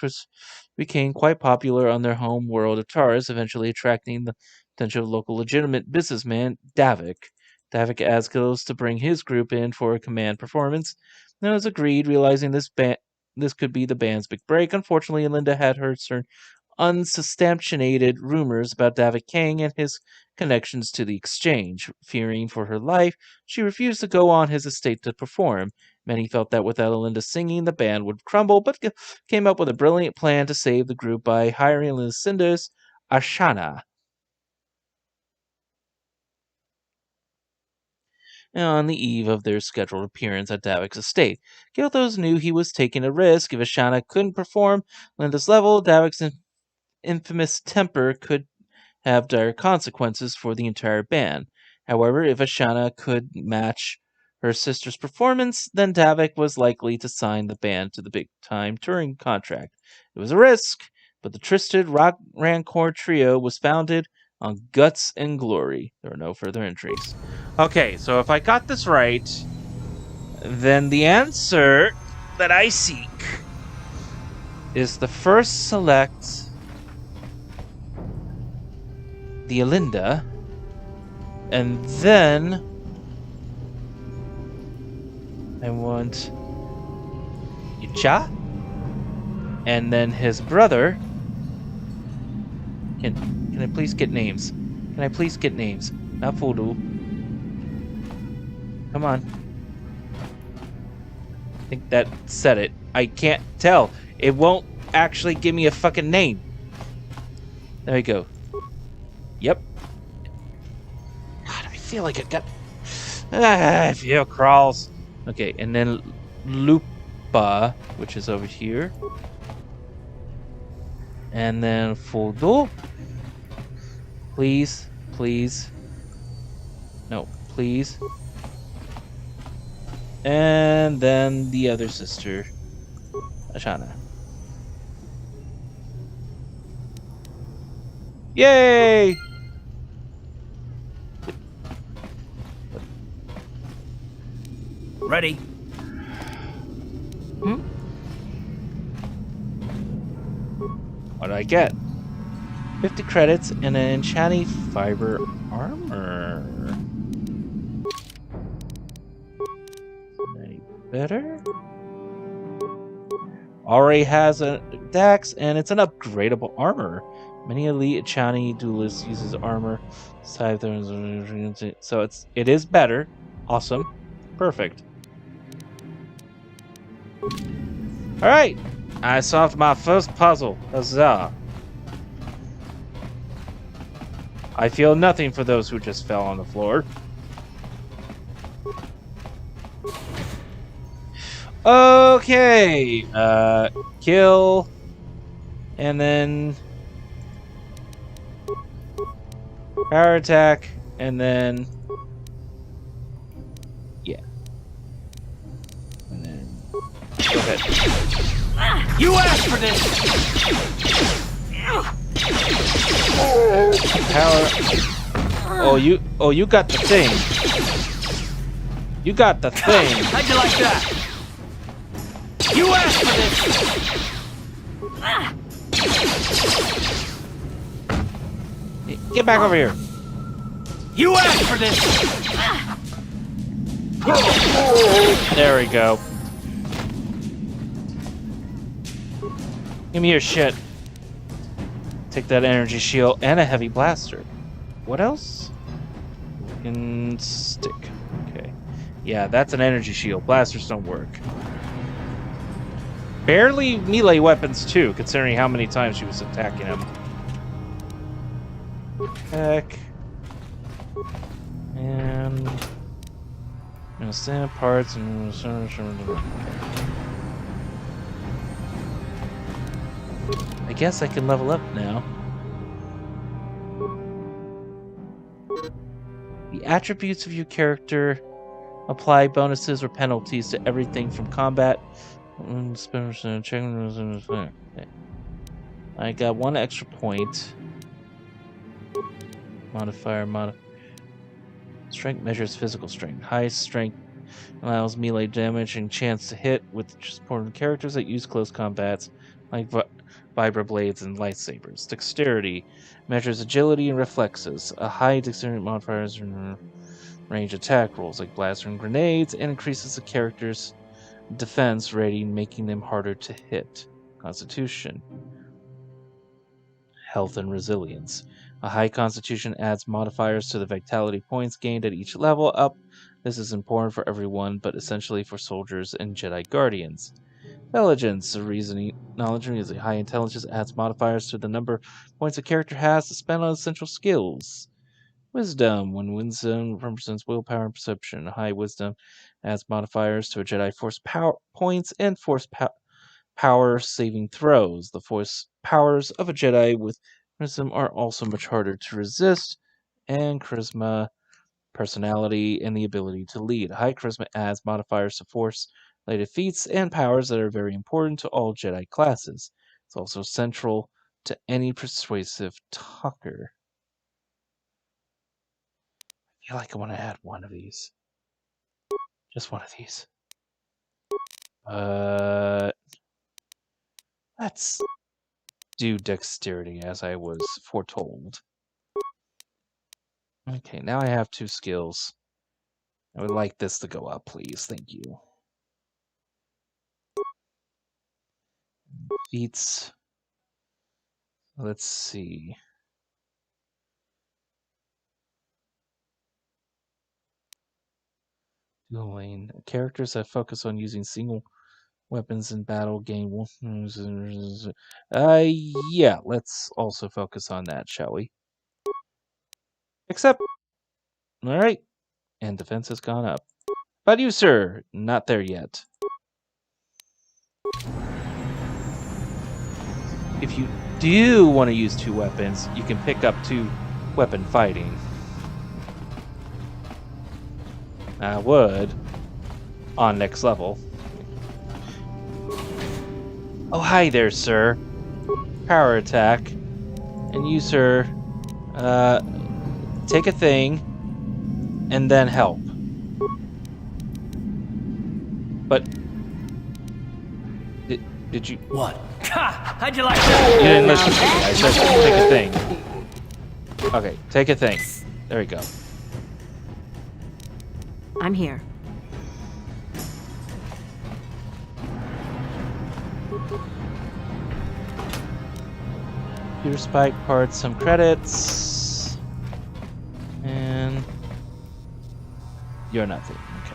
became quite popular on their home world of Taris, eventually attracting the attention of local legitimate businessman Davik. Davik asked Gillis to bring his group in for a command performance. And it was agreed, realizing this could be the band's big break. Unfortunately, Linda had heard certain unsubstantiated rumors about Davik King and his connections to the exchange. Fearing for her life, she refused to go on his estate to perform. Many felt that without Elinda singing, the band would crumble, but came up with a brilliant plan to save the group by hiring Lucinda's Ashana. On the eve of their scheduled appearance at Davik's estate, Gilthos knew he was taking a risk. If Ashana couldn't perform Linda's level, Davik's infamous temper could have dire consequences for the entire band. However, if Ashana could match her sister's performance, then Davik was likely to sign the band to the big-time touring contract. It was a risk, but the Tristed Rock Rancor trio was founded on guts and glory. There are no further entries. Okay, so if I got this right, then the answer that I seek is the first select the Elinda, and then I want Yucha, and then his brother. Can I please get names? Can I please get names? Not Voodoo. Come on. I think that said it. I can't tell. It won't actually give me a fucking name. There we go. Yep. God, I feel like it got... I feel crawls. Okay, and then Lupa, which is over here. And then Fodo. Please, please. No, please. And then the other sister, Ashana. Yay! Ready? What did I get? 50 credits and an enchanting fiber armor. Any better? Already has a dex and it's an upgradable armor. Many elite enchanting duelists uses armor. So it is better. Awesome. Perfect. Alright. I solved my first puzzle. Huzzah. I feel nothing for those who just fell on the floor. Okay. Kill. And then power attack. And then yeah. And then go ahead. You asked for this! Power. Oh, you got the thing. You got the thing. How'd you like that? You asked for this! Get back over here. You asked for this! There we go. Give me your shit. Take that energy shield and a heavy blaster. What else? And stick. Okay. Yeah, that's an energy shield. Blasters don't work. Barely melee weapons too, considering how many times she was attacking him. Heck. And stand parts and I guess I can level up now. The attributes of your character apply bonuses or penalties to everything from combat. I got one extra point. Modifier. Strength measures physical strength. High strength allows melee damage and chance to hit with supporting characters that use close combats, like vibroblades and lightsabers. Dexterity measures agility and reflexes. A high dexterity modifiers and range attack rolls like blaster and grenades, and increases the character's defense rating, making them harder to hit. Constitution. Health and resilience. A high constitution adds modifiers to the vitality points gained at each level up. This is important for everyone, but essentially for soldiers and Jedi Guardians. Intelligence, reasoning, knowledge, and reasoning. High intelligence adds modifiers to the number of points a character has to spend on essential skills. Wisdom, when wisdom represents willpower and perception. High wisdom adds modifiers to a Jedi Force power points and Force power saving throws. The Force powers of a Jedi with wisdom are also much harder to resist. And charisma, personality, and the ability to lead. High charisma adds modifiers to Force-related feats and powers that are very important to all Jedi classes. It's also central to any persuasive talker. I feel like I want to add one of these. Just one of these. Let's do dexterity as I was foretold. Okay, now I have 2 skills. I would like this to go up, please. Thank you. Feats. Let's see. Dueling. Characters that focus on using single weapons in battle gain one. Yeah, let's also focus on that, shall we? Except, alright. And defense has gone up. But you, sir, not there yet. If you do want to use 2 weapons, you can pick up 2 weapon fighting. I would on next level. Oh, hi there, sir. Power attack. And you, sir, take a thing and then help. But did you... What? How'd you like that? You didn't listen to me. I said take a thing. Okay, take a thing. There we go. I'm here. Computer spike parts, some credits. And you're nothing. Okay.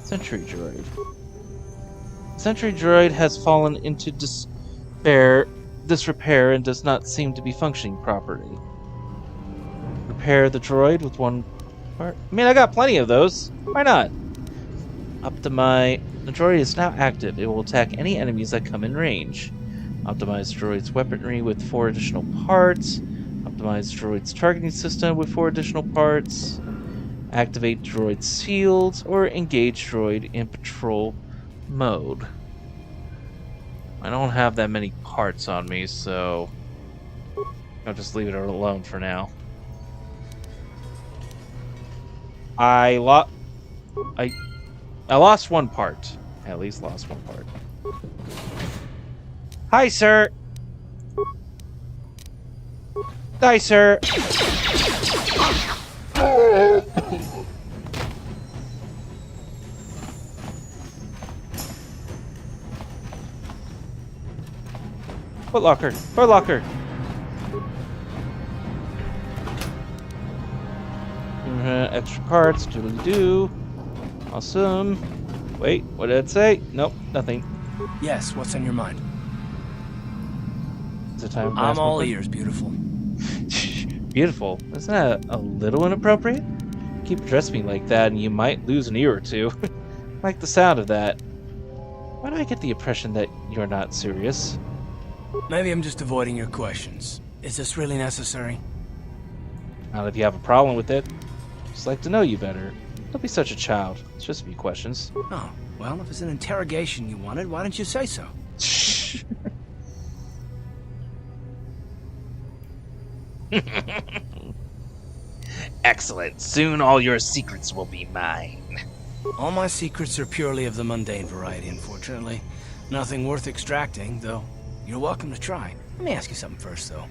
Sentry droid. Sentry droid has fallen into disrepair and does not seem to be functioning properly. Repair the droid with one part. I mean, I got plenty of those. Why not? Optimize. The droid is now active. It will attack any enemies that come in range. Optimize droid's weaponry with 4 additional parts. Optimize droid's targeting system with 4 additional parts. Activate droid's shields or engage droid in patrol mode. I don't have that many parts on me, so I'll just leave it alone for now. I lost one part. At least lost one part. Hi, sir. Hi, sir. Footlocker. Footlocker. Extra parts. Doodly-doo. Awesome. Wait, what did it say? Nope, nothing. Yes, what's on your mind? Is it time? I'm all ears, beautiful. Beautiful. Isn't that a little inappropriate? Keep addressing me like that and you might lose an ear or two. Like the sound of that. Why do I get the impression that you're not serious? Maybe I'm just avoiding your questions. Is this really necessary? Not if you have a problem with it. Just like to know you better. Don't be such a child. It's just a few questions. Oh, well, if it's an interrogation you wanted, why didn't you say so? Excellent. Soon all your secrets will be mine. All my secrets are purely of the mundane variety, unfortunately. Nothing worth extracting, though you're welcome to try. Let me ask you something first, though.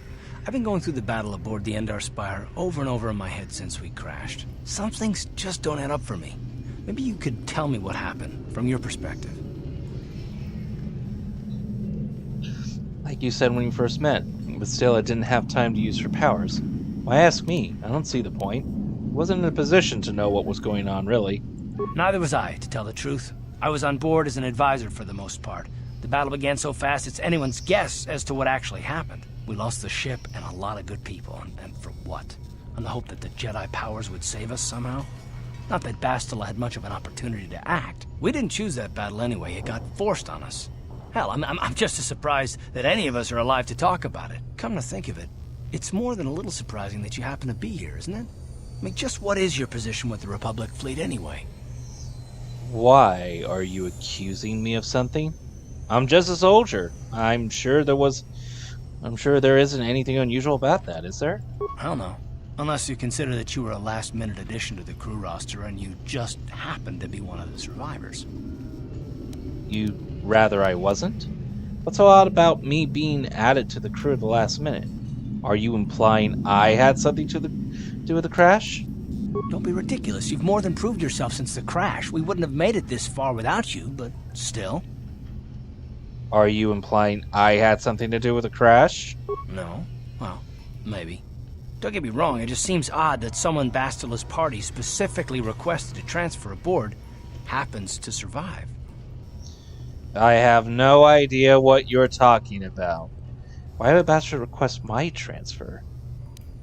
I've been going through the battle aboard the Endar Spire over and over in my head since we crashed. Some things just don't add up for me. Maybe you could tell me what happened, from your perspective. Like you said when we first met, but still I didn't have time to use her powers. Why ask me? I don't see the point. I wasn't in a position to know what was going on, really. Neither was I, to tell the truth. I was on board as an advisor for the most part. The battle began so fast it's anyone's guess as to what actually happened. We lost the ship and a lot of good people, and for what? On the hope that the Jedi powers would save us somehow? Not that Bastila had much of an opportunity to act. We didn't choose that battle anyway, it got forced on us. Hell, I'm just as surprised that any of us are alive to talk about it. Come to think of it, it's more than a little surprising that you happen to be here, isn't it? I mean, just what is your position with the Republic fleet anyway? Why are you accusing me of something? I'm just a soldier. I'm sure there isn't anything unusual about that, is there? I don't know. Unless you consider that you were a last-minute addition to the crew roster and you just happened to be one of the survivors. You'd rather I wasn't? What's so odd about me being added to the crew at the last minute? Are you implying I had something to do with the crash? Don't be ridiculous. You've more than proved yourself since the crash. We wouldn't have made it this far without you, but still. Are you implying I had something to do with the crash? No. Well, maybe. Don't get me wrong, it just seems odd that someone Bastila's party specifically requested to transfer aboard happens to survive. I have no idea what you're talking about. Why would Bastila request my transfer?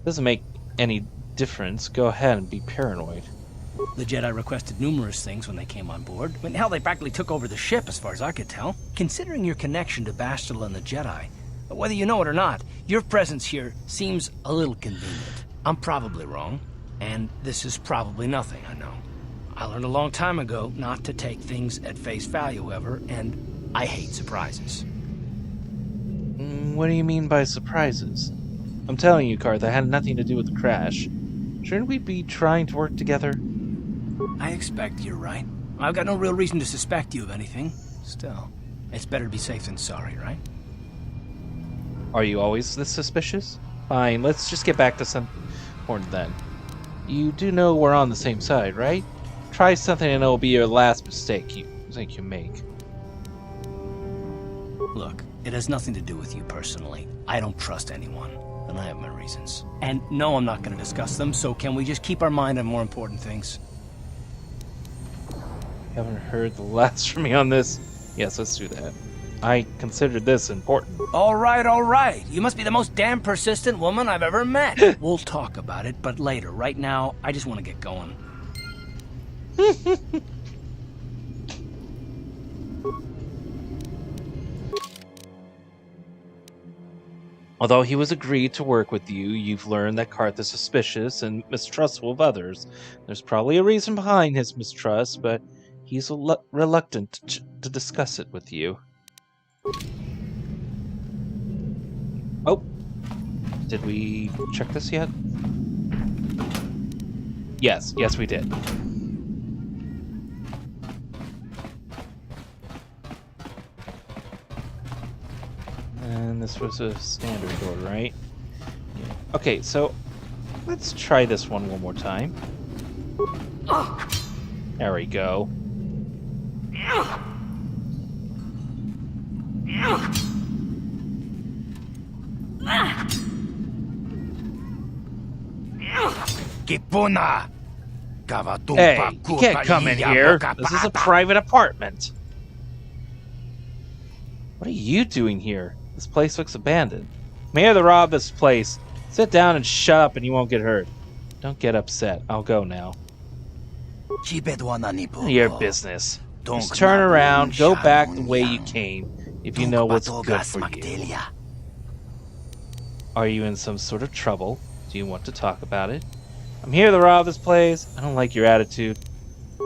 Doesn't make any difference. Go ahead and be paranoid. The Jedi requested numerous things when they came on board. I mean, hell, they practically took over the ship as far as I could tell. Considering your connection to Bastila and the Jedi, whether you know it or not, your presence here seems a little convenient. I'm probably wrong, and this is probably nothing, I know. I learned a long time ago not to take things at face value, however, and I hate surprises. What do you mean by surprises? I'm telling you, Karth, that had nothing to do with the crash. Shouldn't we be trying to work together? I expect you're right. I've got no real reason to suspect you of anything. Still, it's better to be safe than sorry, right? Are you always this suspicious? Fine, let's just get back to something important then. You do know we're on the same side, right? Try something and it'll be your last mistake you think you make. Look, it has nothing to do with you personally. I don't trust anyone, and I have my reasons. And no, I'm not going to discuss them, so can we just keep our mind on more important things? You haven't heard the last from me on this? Yes, let's do that. I considered this important. All right. You must be the most damn persistent woman I've ever met. We'll talk about it, but later. Right now, I just want to get going. Although he was agreed to work with you, you've learned that Karth is suspicious and mistrustful of others. There's probably a reason behind his mistrust, but he's reluctant to discuss it with you. Oh, did we check this yet? Yes, we did. And this was a standard door, right? Yeah. Okay, so let's try this one more time. There we go. Hey, you can't come in here. This is a private apartment. What are you doing here? This place looks abandoned. I'm here to rob this place. Sit down and shut up and you won't get hurt. Don't get upset. I'll go now. Your business. Just turn around, go back the way you came, if you know what's good for you. Are you in some sort of trouble? Do you want to talk about it? I'm here to rob this place. I don't like your attitude.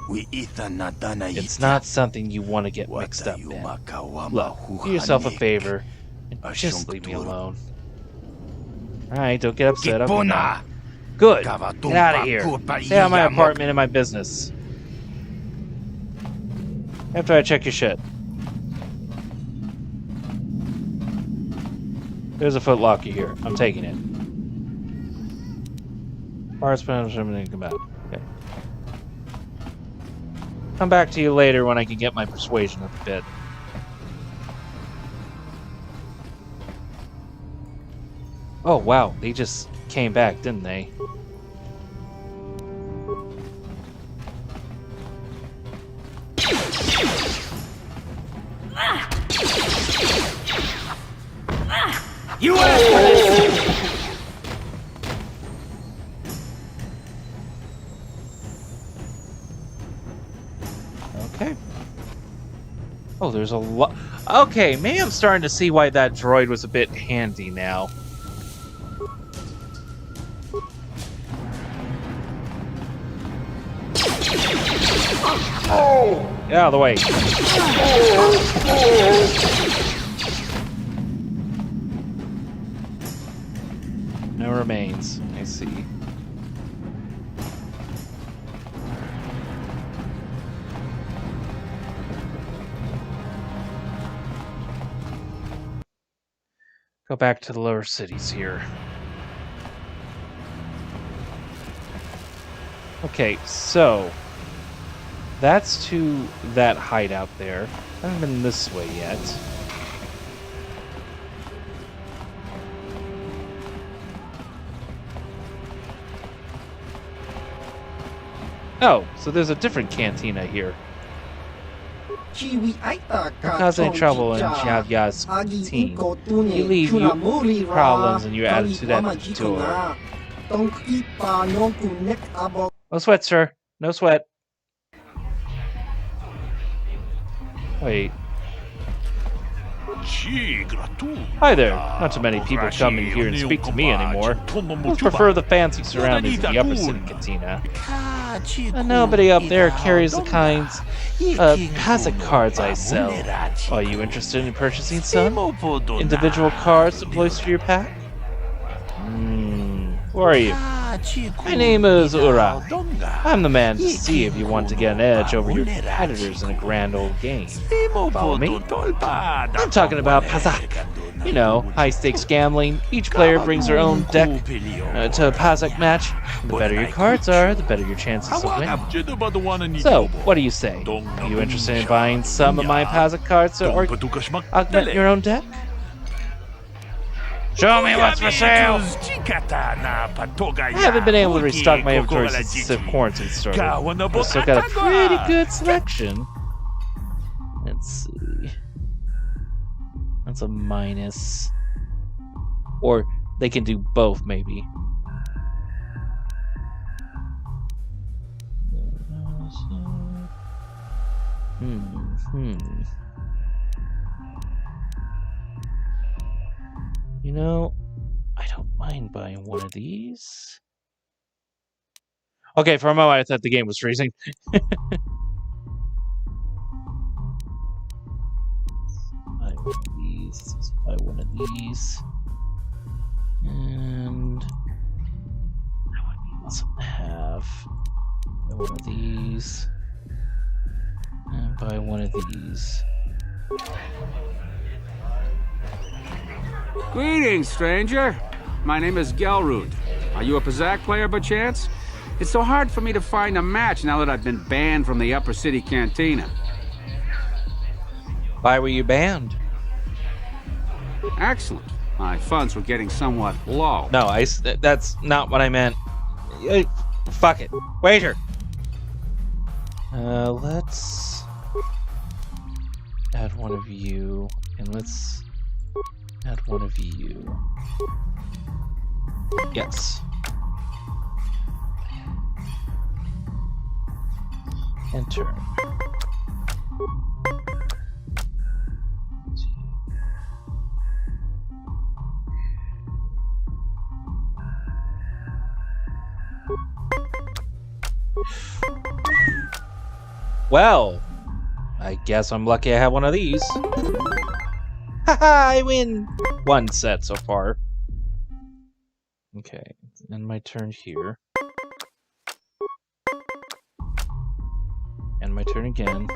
It's not something you want to get mixed up in. Look, do yourself a favor and just leave me alone. Alright, don't get upset. Okay, good. Get out of here. Stay out of my apartment and my business. After I check your shit. There's a Foot Locker here. I'm taking it. Come out. Okay. Come back to you later when I can get my persuasion up a bit. Oh wow, they just came back, didn't they? You asked for this! Okay. Oh, there's a lot. Okay, maybe I'm starting to see why that droid was a bit handy now. Get out of the way. No remains. I see. Go back to the lower cities here. Okay, so that's to that hideout there. I haven't been this way yet. Oh, so there's a different cantina here. Causing trouble in Xiaoya's team. You leave you problems and you attitude at the door. No sweat, sir. No sweat. Wait. Hi there. Not too many people come in here and speak to me anymore. I prefer the fancy surroundings of the upper city cantina. And nobody up there carries the kinds of hazard cards I sell. Are you interested in purchasing some? Individual cards to place for your pack? Who are you? My name is Ura. I'm the man to see if you want to get an edge over your competitors in a grand old game. Follow me? I'm talking about Pazak. You know, high-stakes gambling. Each player brings their own deck to a Pazak match. The better your cards are, the better your chances of winning. So, what do you say? Are you interested in buying some of my Pazak cards or augment your own deck? Show me what's for sale! I haven't been able to restock my inventory since the Sith quarantine started. I've still got a pretty good selection. Let's see. That's a minus. Or they can do both, maybe. You know, I don't mind buying one of these. Okay, for a moment I thought the game was freezing. Buy one of these. Let's buy one of these. And that would be awesome to have. Buy one of these. And buy one of these. Greetings, stranger. My name is Gelrud. Are you a Pazak player by chance? It's so hard for me to find a match now that I've been banned from the Upper City Cantina. Why were you banned? Excellent. My funds were getting somewhat low. No, that's not what I meant. Fuck it. Waiter! Let's add one of you, and let's add one of you. Yes. Enter. Well, I guess I'm lucky I have one of these. Haha, I win! One set so far. Okay, and my turn here. And my turn again.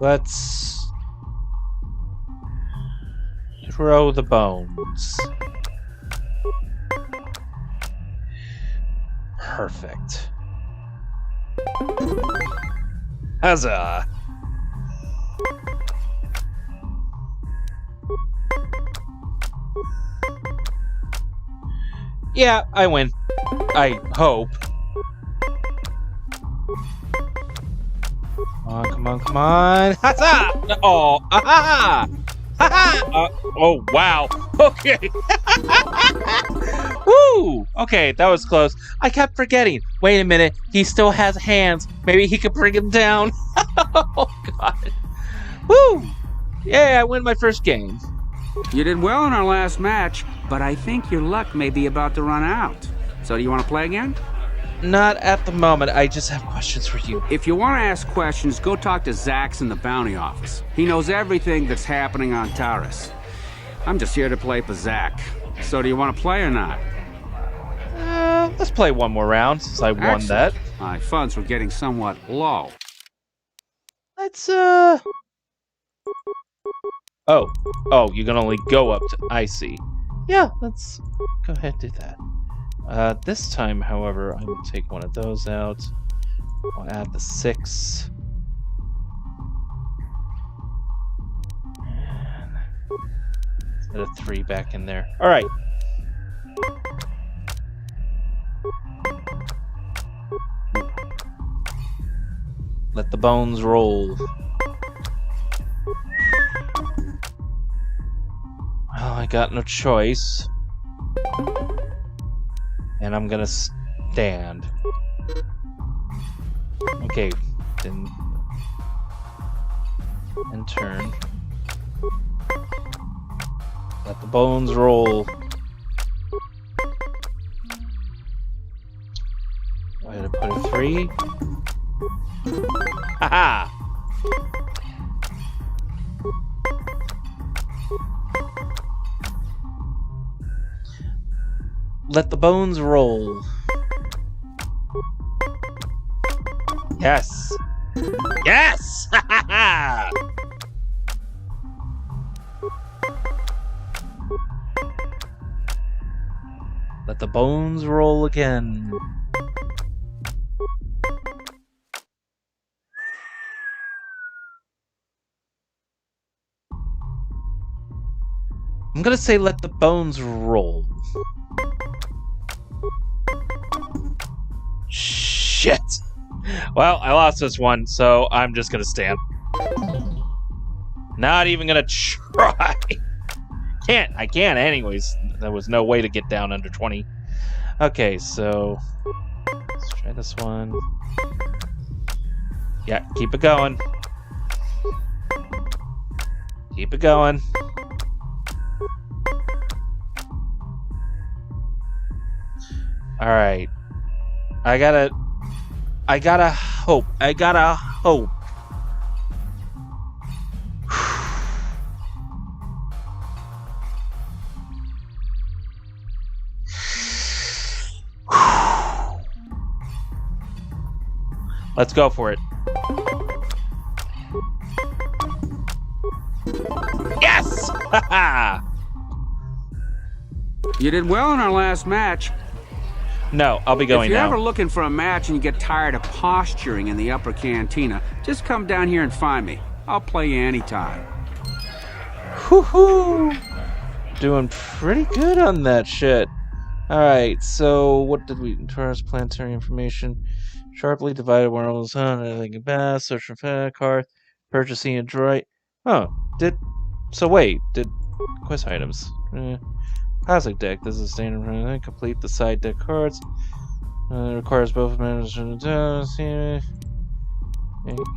Let's throw the bones. Perfect. Huzzah! Yeah, I win. I hope. Come on, come on, come on. Huzzah! Oh, aha! Oh, wow. Okay. Woo! Okay, that was close. I kept forgetting. Wait a minute. He still has hands. Maybe he could bring him down. Oh, God. Woo! Yeah, I win my first game. You did well in our last match, but I think your luck may be about to run out. So do you want to play again? Not at the moment. I just have questions for you. If you want to ask questions, go talk to Zax in the bounty office. He knows everything that's happening on Taris. I'm just here to play Pazak. So do you want to play or not? Let's play one more round since I won that. My funds were getting somewhat low. Let's, Oh, you can only go up to... I see. Yeah, let's go ahead and do that. This time, however, I will take one of those out. I'll add the 6. And set a 3 back in there. Alright. Let the bones roll. Well, I got no choice. And I'm gonna stand. Okay, then... and turn. Let the bones roll. I'm gonna put a 3. Haha! let the bones roll. Yes. Yes! Ha ha ha! Let the bones roll again. I'm gonna say let the bones roll. Shit! Well, I lost this one, so I'm just gonna stand. Not even gonna try. I can't anyways. There was no way to get down under 20. Okay, so let's try this one. Yeah, keep it going. Keep it going. Alright. I gotta hope. I gotta hope. Let's go for it. Yes! Haha! You did well in our last match. No, I'll be going now. If you're now. ever looking for a match and you get tired of posturing in the upper cantina, just come down here and find me. I'll play you anytime. Whoo-hoo! Doing pretty good on that shit. Alright, so what did we... Taris planetary information. Sharply divided worlds. Thinking bass, search for card, purchasing a droid. Oh, so wait, did quest items. Classic deck. This is standard. Complete the side deck cards. Requires both managers.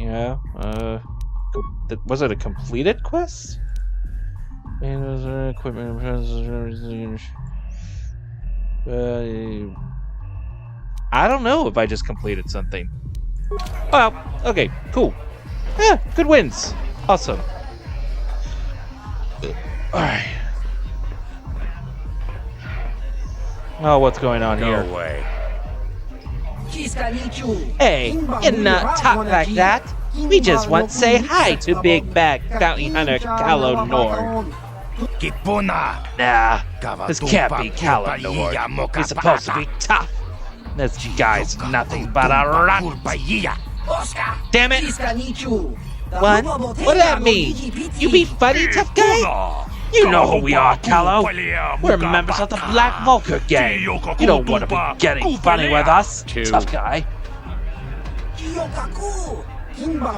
Yeah. Was it a completed quest? Equipment. I don't know if I just completed something. Well, okay, cool. Yeah, good wins. Awesome. Alright. Oh, what's going on here? Go away. Hey, you not talk like that. We just want to say hi to Big Bag Bounty Hunter Calo Nord. Nah, this can't be Calo Nord. He's supposed to be tough. This guy's nothing but a runt. Damn it! What? What does that mean? You be funny, tough guy? You know who we are, Calo. We're members of the Black Vulcar gang. You don't want to be getting funny with us, tough guy.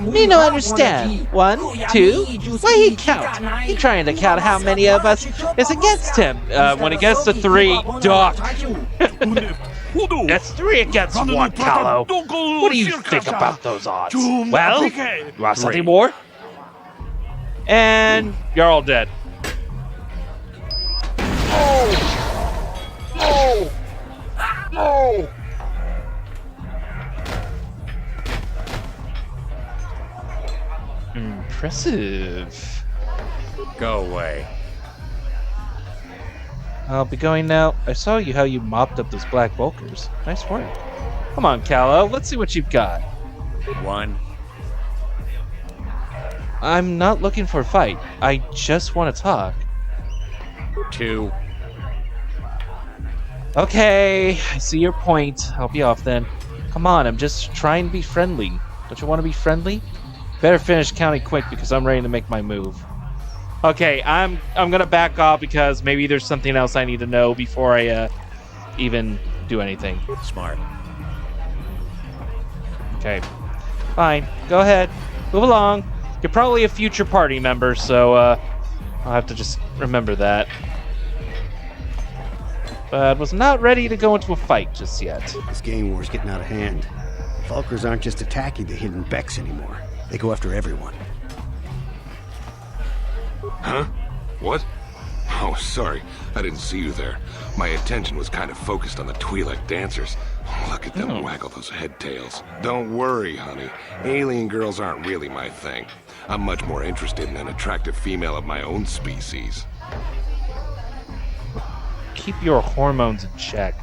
Me no understand. 1, 2. Why he count? He trying to count how many of us is against him. When it gets to 3, duck. That's 3 against 1, Calo. What do you think about those odds? Well, you want something more? And you're all dead. No! No! Impressive. Go away. I'll be going now. I saw how you mopped up those black Vulcars. Nice work. Come on, Calo. Let's see what you've got. 1. I'm not looking for a fight. I just want to talk. 2. Okay, I see your point. I'll be off then. Come on, I'm just trying to be friendly. Don't you want to be friendly? Better finish counting quick because I'm ready to make my move. Okay, I'm gonna back off because maybe there's something else I need to know before I even do anything. Smart. Okay, fine. Go ahead. Move along. You're probably a future party member, so I'll have to just remember that. But was not ready to go into a fight just yet. This gang war's getting out of hand. Vulcars aren't just attacking the hidden Becks anymore. They go after everyone. Huh? What? Oh, sorry. I didn't see you there. My attention was kind of focused on the Twi'lek dancers. Look at them waggle those head tails. Don't worry, honey. Alien girls aren't really my thing. I'm much more interested in an attractive female of my own species. keep your hormones in check.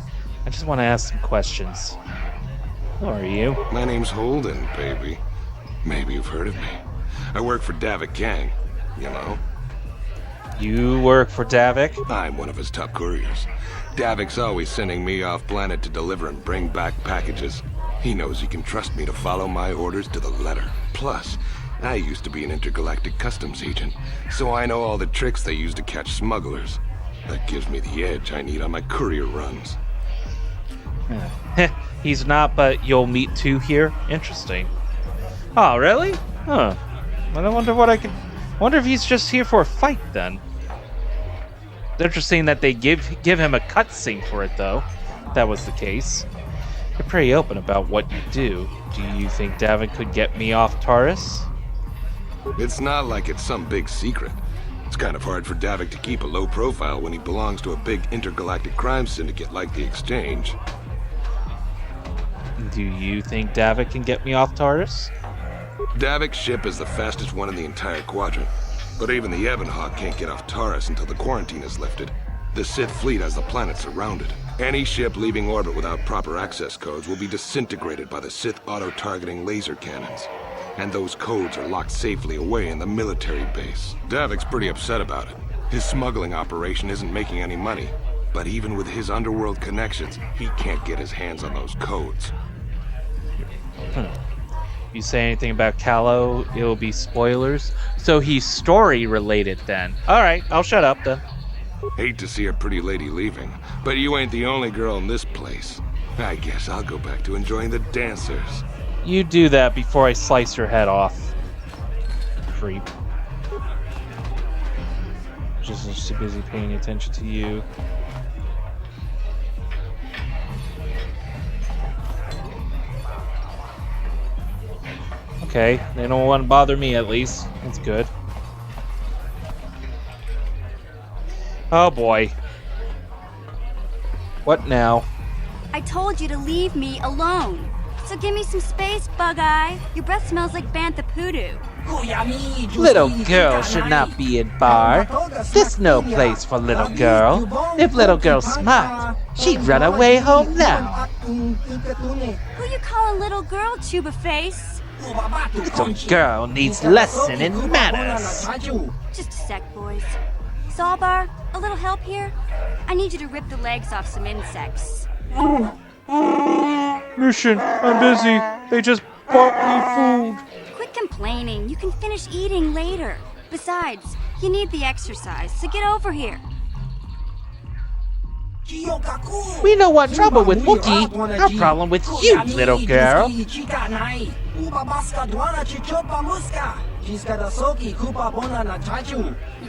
I just want to ask some questions. Who are you? My name's Holden, baby. Maybe you've heard of me. I work for Davik Gang, you know. You work for Davik? I'm one of his top couriers. Davik's always sending me off planet to deliver and bring back packages. He knows he can trust me to follow my orders to the letter. Plus, I used to be an intergalactic customs agent, so I know all the tricks they use to catch smugglers. That gives me the edge I need on my courier runs. He's not, but you'll meet two here? Interesting. Oh, really? Huh. I wonder what I can... wonder if he's just here for a fight, then. It's interesting that they give him a cutscene for it, though. If that was the case. You're pretty open about what you do. Do you think Davik could get me off Taris? It's not like it's some big secret. It's kind of hard for Davik to keep a low profile when he belongs to a big intergalactic crime syndicate like the Exchange. Do you think Davik can get me off Taris? Davik's ship is the fastest one in the entire quadrant. But even the Ebonhawk can't get off Taris until the quarantine is lifted. The Sith fleet has the planet surrounded. Any ship leaving orbit without proper access codes will be disintegrated by the Sith auto-targeting laser cannons. And those codes are locked safely away in the military base. Davik's pretty upset about it. His smuggling operation isn't making any money. But even with his underworld connections, he can't get his hands on those codes. If you say anything about Callow, it'll be spoilers. So he's story-related, then. Alright, I'll shut up, then. Hate to see a pretty lady leaving, but you ain't the only girl in this place. I guess I'll go back to enjoying the dancers. You do that before I slice your head off. Creep. Just too busy paying attention to you. Okay, they don't want to bother me at least. That's good. Oh boy. What now? I told you to leave me alone. So give me some space, Bug-Eye. Your breath smells like Bantha Poodoo. Little girl should not be in bar. This no place for little girl. If little girl's smart, she'd run away home now. Who you calling little girl, Chuba Face? Little girl needs lesson in manners. Just a sec, boys. Zalbar, a little help here? I need you to rip the legs off some insects. Mission, I'm busy. They just bought me food. Quit complaining. You can finish eating later. Besides, you need the exercise, so get over here. We don't want trouble with Wookie. Our problem with you, little girl. You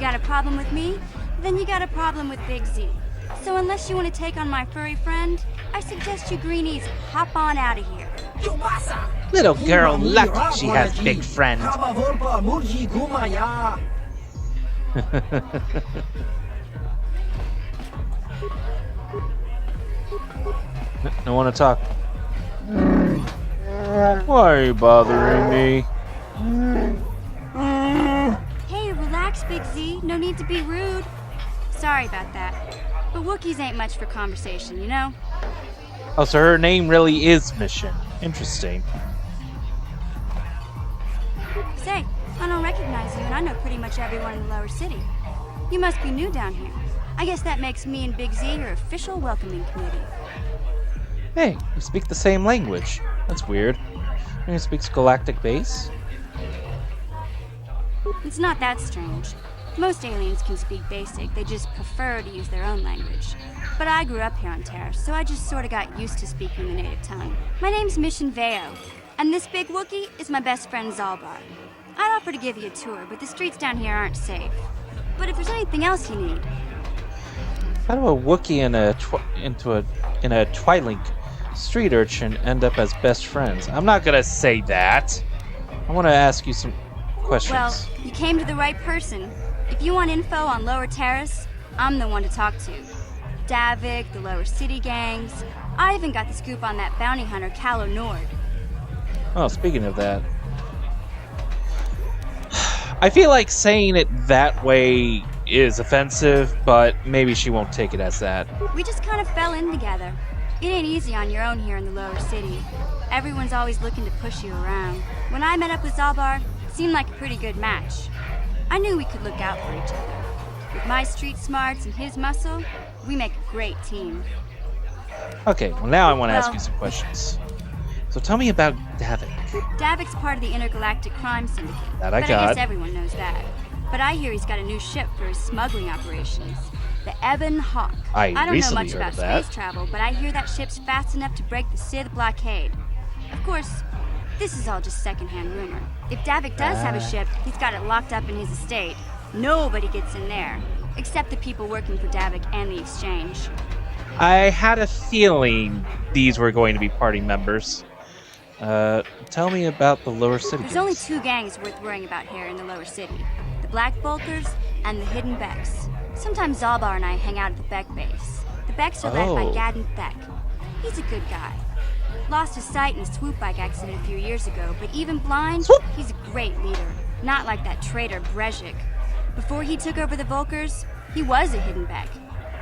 got a problem with me? Then you got a problem with Big Z. So unless you want to take on my furry friend, I suggest you greenies hop on out of here. Little girl lucky she has big friend. I want to talk. Why are you bothering me? Hey, relax, Big Z. No need to be rude. Sorry about that. But Wookiees ain't much for conversation, you know? Oh, so her name really is Mission. Interesting. Say, I don't recognize you, and I know pretty much everyone in the lower city. You must be new down here. I guess that makes me and Big Z your official welcoming committee. Hey, we speak the same language. That's weird. Who speaks Galactic Base? It's not that strange. Most aliens can speak basic, they just prefer to use their own language. But I grew up here on Taris, so I just sorta got used to speaking the native tongue. My name's Mission Veo, and this big Wookiee is my best friend Zalbar. I'd offer to give you a tour, but the streets down here aren't safe. But if there's anything else you need... How do a Wookiee and a Twilink street urchin end up as best friends? I'm not gonna say that. I want to ask you some questions. Well, you came to the right person. If you want info on Lower Terrace, I'm the one to talk to. Davik, the Lower City gangs. I even got the scoop on that bounty hunter, Callow Nord. Oh, speaking of that. I feel like saying it that way is offensive, but maybe she won't take it as that. We just kind of fell in together. It ain't easy on your own here in the lower city. Everyone's always looking to push you around. When I met up with Zalbar, it seemed like a pretty good match. I knew we could look out for each other. With my street smarts and his muscle, we make a great team. Okay, well now I want to ask you some questions. So tell me about Davik. Davik's part of the Intergalactic Crime Syndicate. That I but got. I guess everyone knows that. But I hear he's got a new ship for his smuggling operations. The Ebon Hawk. I don't know recently much heard about of that. space travel, but I hear that ship's fast enough to break the Sith blockade. Of course, this is all just secondhand rumor. If Davik does have a ship, he's got it locked up in his estate. Nobody gets in there, except the people working for Davik and the Exchange. I had a feeling these were going to be party members. Tell me about the lower city. There's only two gangs worth worrying about here in the lower city. The Black Volkers and the Hidden Becks. Sometimes Zalbar and I hang out at the Beck base. The Becks are led by Gadden Beck. He's a good guy. Lost his sight in a swoop bike accident a few years ago, but even blind, he's a great leader. Not like that traitor Brezhik. Before he took over the Volkers, he was a Hidden Beck.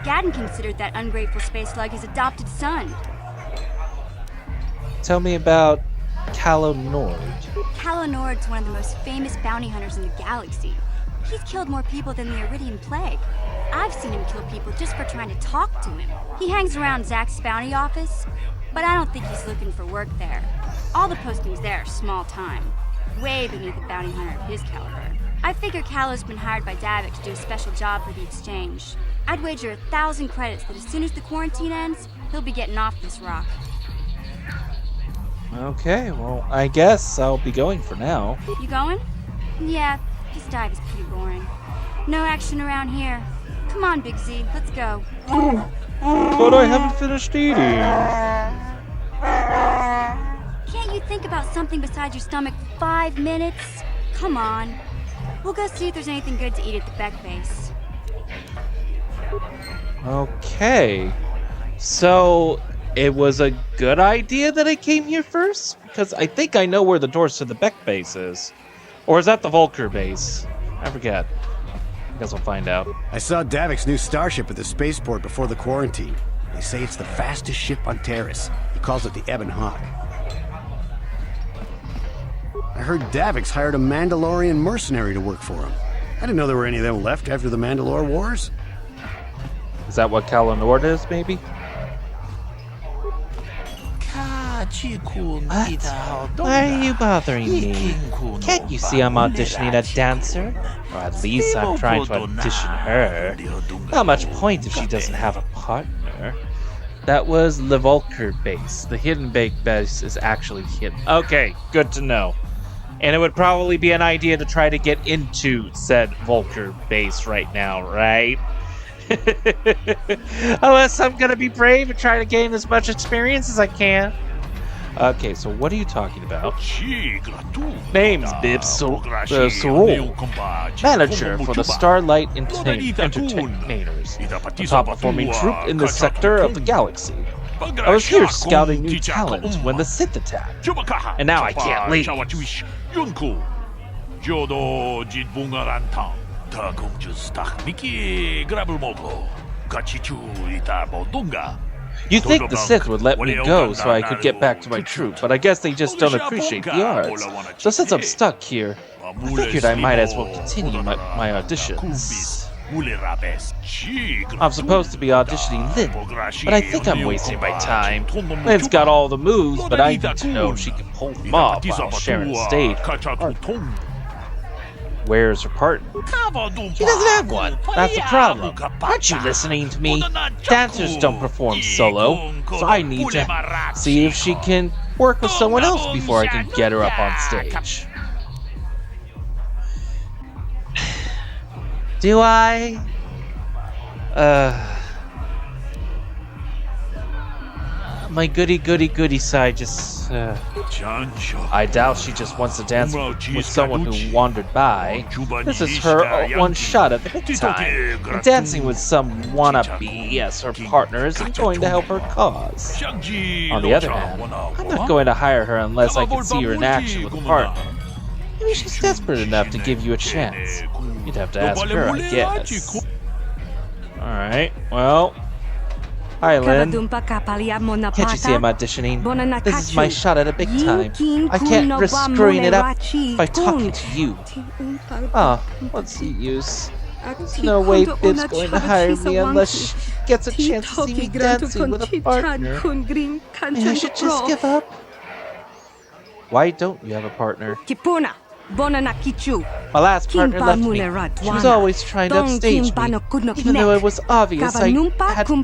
Gadden considered that ungrateful space slug his adopted son. Tell me about Calo Nord. Calo Nord's one of the most famous bounty hunters in the galaxy. He's killed more people than the Iridian Plague. I've seen him kill people just for trying to talk to him. He hangs around Zack's bounty office, but I don't think he's looking for work there. All the postings there are small time, way beneath a bounty hunter of his caliber. I figure Calo's been hired by Davik to do a special job for the Exchange. I'd wager 1,000 credits that as soon as the quarantine ends, he'll be getting off this rock. Okay, well, I guess I'll be going for now. You going? Yeah, this dive is pretty boring. No action around here. Come on, Big Z, let's go. But I haven't finished eating. Can't you think about something besides your stomach for 5 minutes? Come on. We'll go see if there's anything good to eat at the Beck base. Okay. So, it was a good idea that I came here first? Because I think I know where the doors to the Beck base is. Or is that the Volker base? I forget. I guess I'll find out. I saw Davik's new starship at the spaceport before the quarantine. They say it's the fastest ship on Taris. He calls it the Ebon Hawk. I heard Davik's hired a Mandalorian mercenary to work for him. I didn't know there were any of them left after the Mandalore Wars. Is that what Calo Nord is, maybe? What? Why are you bothering me? Can't you see I'm auditioning a dancer? Or at least I'm trying to audition her. Not much point if she doesn't have a partner. That was the Volker base. The Hidden base is actually hidden. Okay, good to know. And it would probably be an idea to try to get into said Volker base right now, right? Unless I'm gonna be brave and try to gain as much experience as I can. Okay, so what are you talking about? Name's Bib Sorrel, manager for the Starlight Entertainers, a top-performing troupe in this sector of the galaxy. I was here scouting new talent when the Sith attacked, and now I can't leave. You'd think the Sith would let me go so I could get back to my troop, but I guess they just don't appreciate the arts. So since I'm stuck here, I figured I might as well continue my auditions. I'm supposed to be auditioning Lynn, but I think I'm wasting my time. Lynn's got all the moves, but I need to know if she can pull them off while sharing the stage. Where's her partner? She doesn't have one. That's the problem. Aren't you listening to me? Dancers don't perform solo, so I need to see if she can work with someone else before I can get her up on stage. Do I? My goody side just... I doubt she just wants to dance with someone who wandered by. This is her one shot at the big time. And dancing with some wannabe as her partner isn't going to help her cause. On the other hand, I'm not going to hire her unless I can see her in action with a partner. Maybe she's desperate enough to give you a chance. You'd have to ask her, I guess. Alright, well. Hi, Lynn. Can't you see I'm auditioning? This is my shot at a big time. I can't risk screwing it up by talking to you. Oh, what's the use? There's no way Bib's going to hire me unless she gets a chance to see me dancing with a partner. Maybe I should just give up. Why don't you have a partner? My last partner left me. She was always trying to upstage me, even though it was obvious I had 10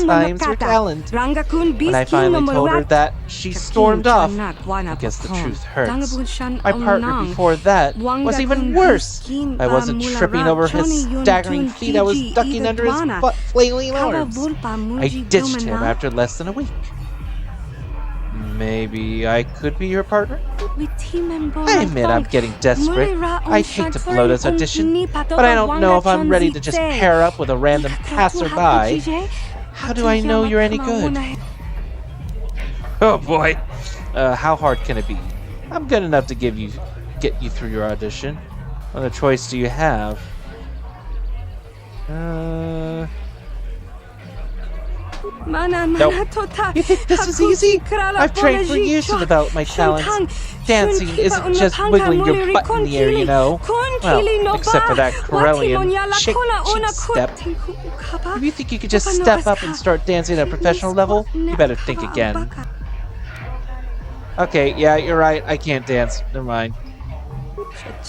times her talent. When I finally told her that, she stormed off. I guess the truth hurts. My partner before that was even worse. I wasn't tripping over his staggering feet, I was ducking under his flailing arms. I ditched him after less than a week. Maybe I could be your partner? I admit I'm getting desperate. I'd hate to blow this audition, but I don't know if I'm ready to just pair up with a random passerby. How do I know you're any good? Oh boy. How hard can it be? I'm good enough to get you through your audition. What other choice do you have? Nope. You think this is easy? I've trained for years to develop my talents. Dancing isn't just wiggling your butt in the air, you know. Well, except for that Corellian chick step. If you think you could just step up and start dancing at a professional level, you better think again. Okay, yeah, you're right. I can't dance. Never mind.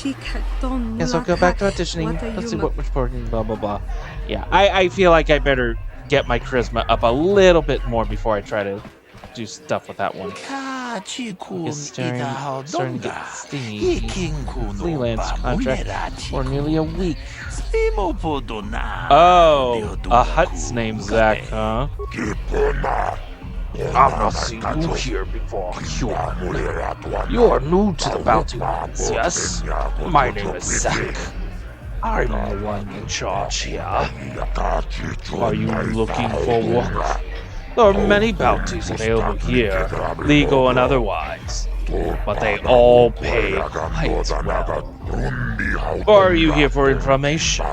Guess I'll go back to auditioning. Let's see what much important, blah, blah, blah. Yeah, I feel like I better get my charisma up a little bit more before I try to do stuff with that one. It's starting to get stingy. Freelance contract for nearly a week. Oh, a Hutt's named Zach, huh? I've not seen you here before, human. You are new to the bounty lands, yes? My name is Zach. I'm the one in charge here. Are you looking for work? There are many bounties available here, legal and otherwise, but they all pay quite well. Or are you here for information?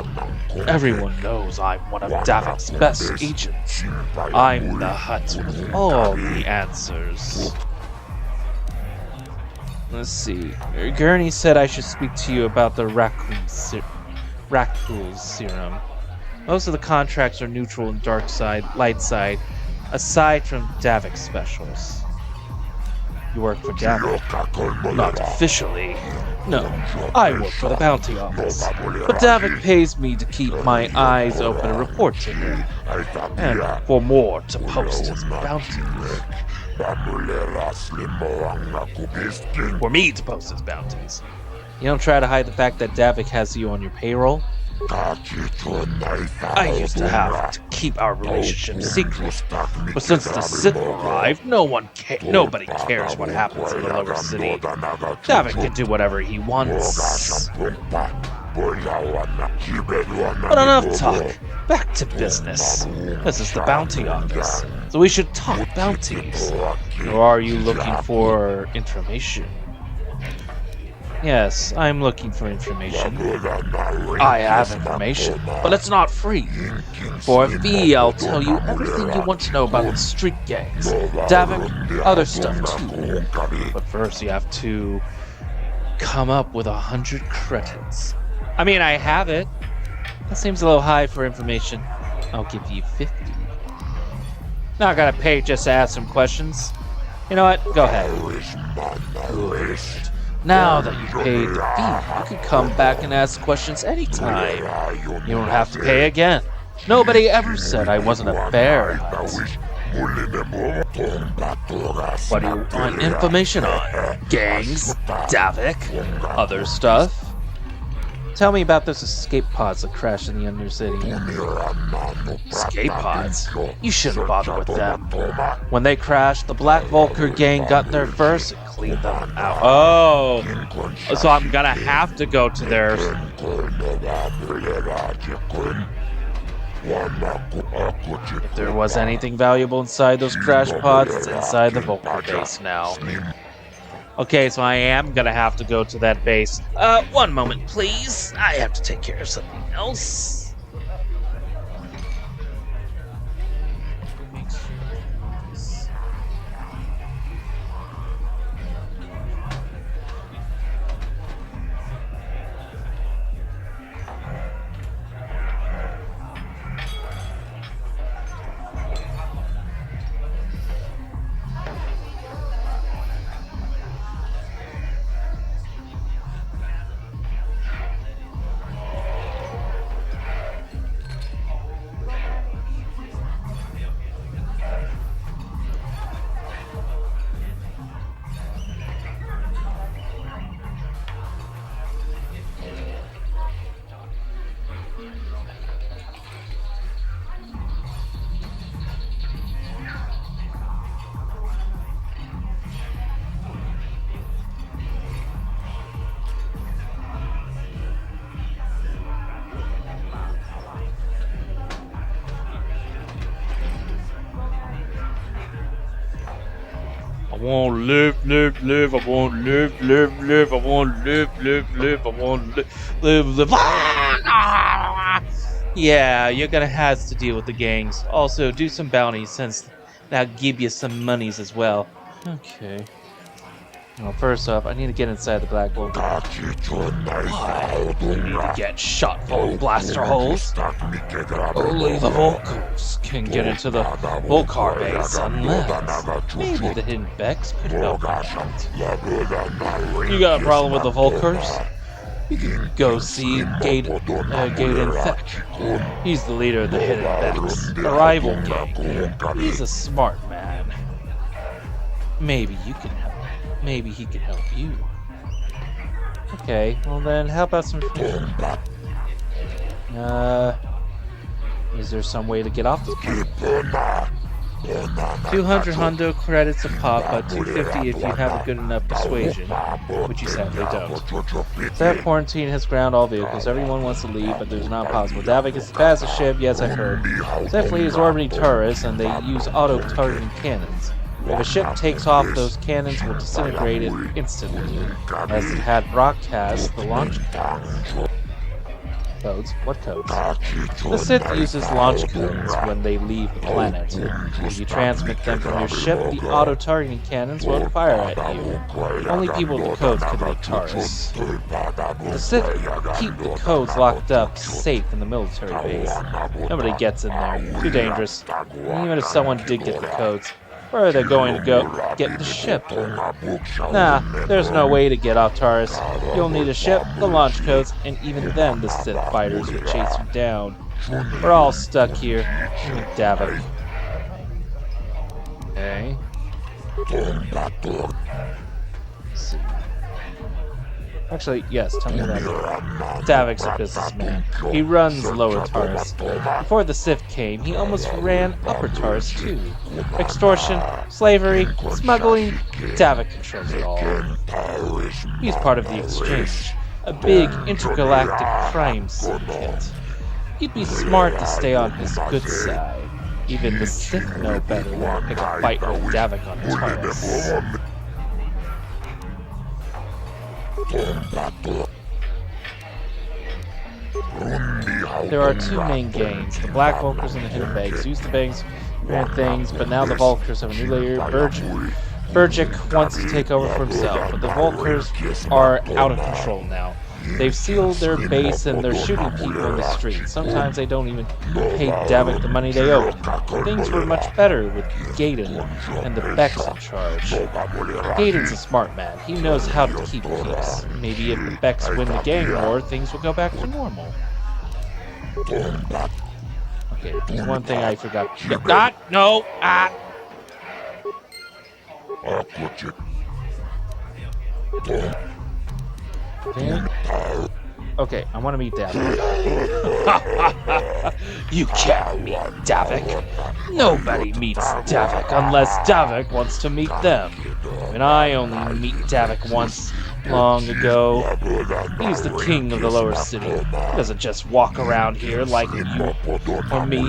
Everyone knows I'm one of Davik's best agents. I'm the Hutt with all the answers. Let's see. Gurney said I should speak to you about the Rakul serum. Most of the contracts are neutral and dark side, light side, aside from Davik specials. You work for Davik? Not officially. No, I work for the bounty office. But Davik pays me to keep my eyes open and report to him. And for more to post his bounty. For me to post his bounties. You don't try to hide the fact that Davik has you on your payroll? I used to have to keep our relationship secret, but since the Sith arrived, nobody cares what happens in the lower city. Davik can do whatever he wants. But enough talk. Back to business. This is the bounty office, so we should talk bounties. Or are you looking for information? Yes, I'm looking for information. I have information, but it's not free. For a fee, I'll tell you everything you want to know about the street gangs, Davik, other stuff too. But first you have to come up with 100 credits. I mean, I have it. That seems a little high for information. I'll give you 50. Not gonna pay just to ask some questions. You know what? Go ahead. Good. Now that you've paid the fee, you can come back and ask questions anytime. You don't have to pay again. Nobody ever said I wasn't a bear hunt. What do you want information on? Gangs? Davik? Other stuff? Tell me about those escape pods that crashed in the Undercity. Escape pods? You shouldn't bother with them. When they crashed, the Black Vulture gang got there first and cleaned them out. Oh! So I'm gonna have to go to their... If there was anything valuable inside those crash pods, it's inside the Vulture base now. Okay, so I am gonna have to go to that base. One moment, please. I have to take care of something else. I want to live. I want to live. I want to live. I want to live. Ah! Yeah, you're gonna have to deal with the gangs. Also, do some bounties since that'll give you some monies as well. Okay. Well, first off, I need to get inside the Black Wolf. Why? You need to get shot full of blaster holes. Only the Volkers can get into the Volkar base unless maybe the hidden Vex could help out. You got a problem with the Volkers? You can go see Gaiden Thek. He's the leader of the hidden Vex, the rival gang. He's a smart man. Maybe you can help. Maybe he could help you. Okay, well then, how about some... is there some way to get off this planet? 200 hundo credits a pop, but 250 if you have a good enough persuasion, which you sadly don't. That quarantine has ground all vehicles. Everyone wants to leave, but there's not possible. Davik is the fastest ship, yes I've heard. That fleet is orbiting Taris, and they use auto-targeting cannons. If a ship takes off, those cannons will disintegrate it instantly. As it had broadcast, the launch codes. What codes? The Sith uses launch codes when they leave the planet. If you transmit them from your ship, the auto-targeting cannons won't fire at you. Only people with the codes can leave Taris. The Sith keep the codes locked up safe in the military base. Nobody gets in there. Too dangerous. And even if someone did get the codes, where are they going to go get the ship? Nah, there's no way to get off Taris. You'll need a ship, the launch codes, and even then the Sith fighters will chase you down. We're all stuck here. Davik. Okay. Let's see. Actually, yes, tell me about it. Davik's a businessman. He runs Lower Taris. Before the Sith came, he almost ran Upper Taris too. Extortion, slavery, smuggling, Davik controls it all. He's part of the Exchange, a big intergalactic crime syndicate. He'd be smart to stay on his good side. Even the Sith know better than to pick a fight with Davik on Taris. There are two main gangs. The Black Volkers and the Hidden Vex use the banks grant things, but now the Volkers have a new leader. Burgic wants to take over for himself, but the Volkers are out of control now. They've sealed their base and they're shooting people in the streets. Sometimes they don't even pay Davik the money they owed. Things were much better with Gaiden and the Vex in charge. Gaiden's a smart man. He knows how to keep peace. Maybe if the Vex win the gang war, things will go back to normal. Okay, there's one thing I forgot. No! Okay, I want to meet Davik. You can't meet Davik. Nobody meets Davik unless Davik wants to meet them. And I only meet Davik once, long ago. He's the king of the lower city. He doesn't just walk around here like you or me.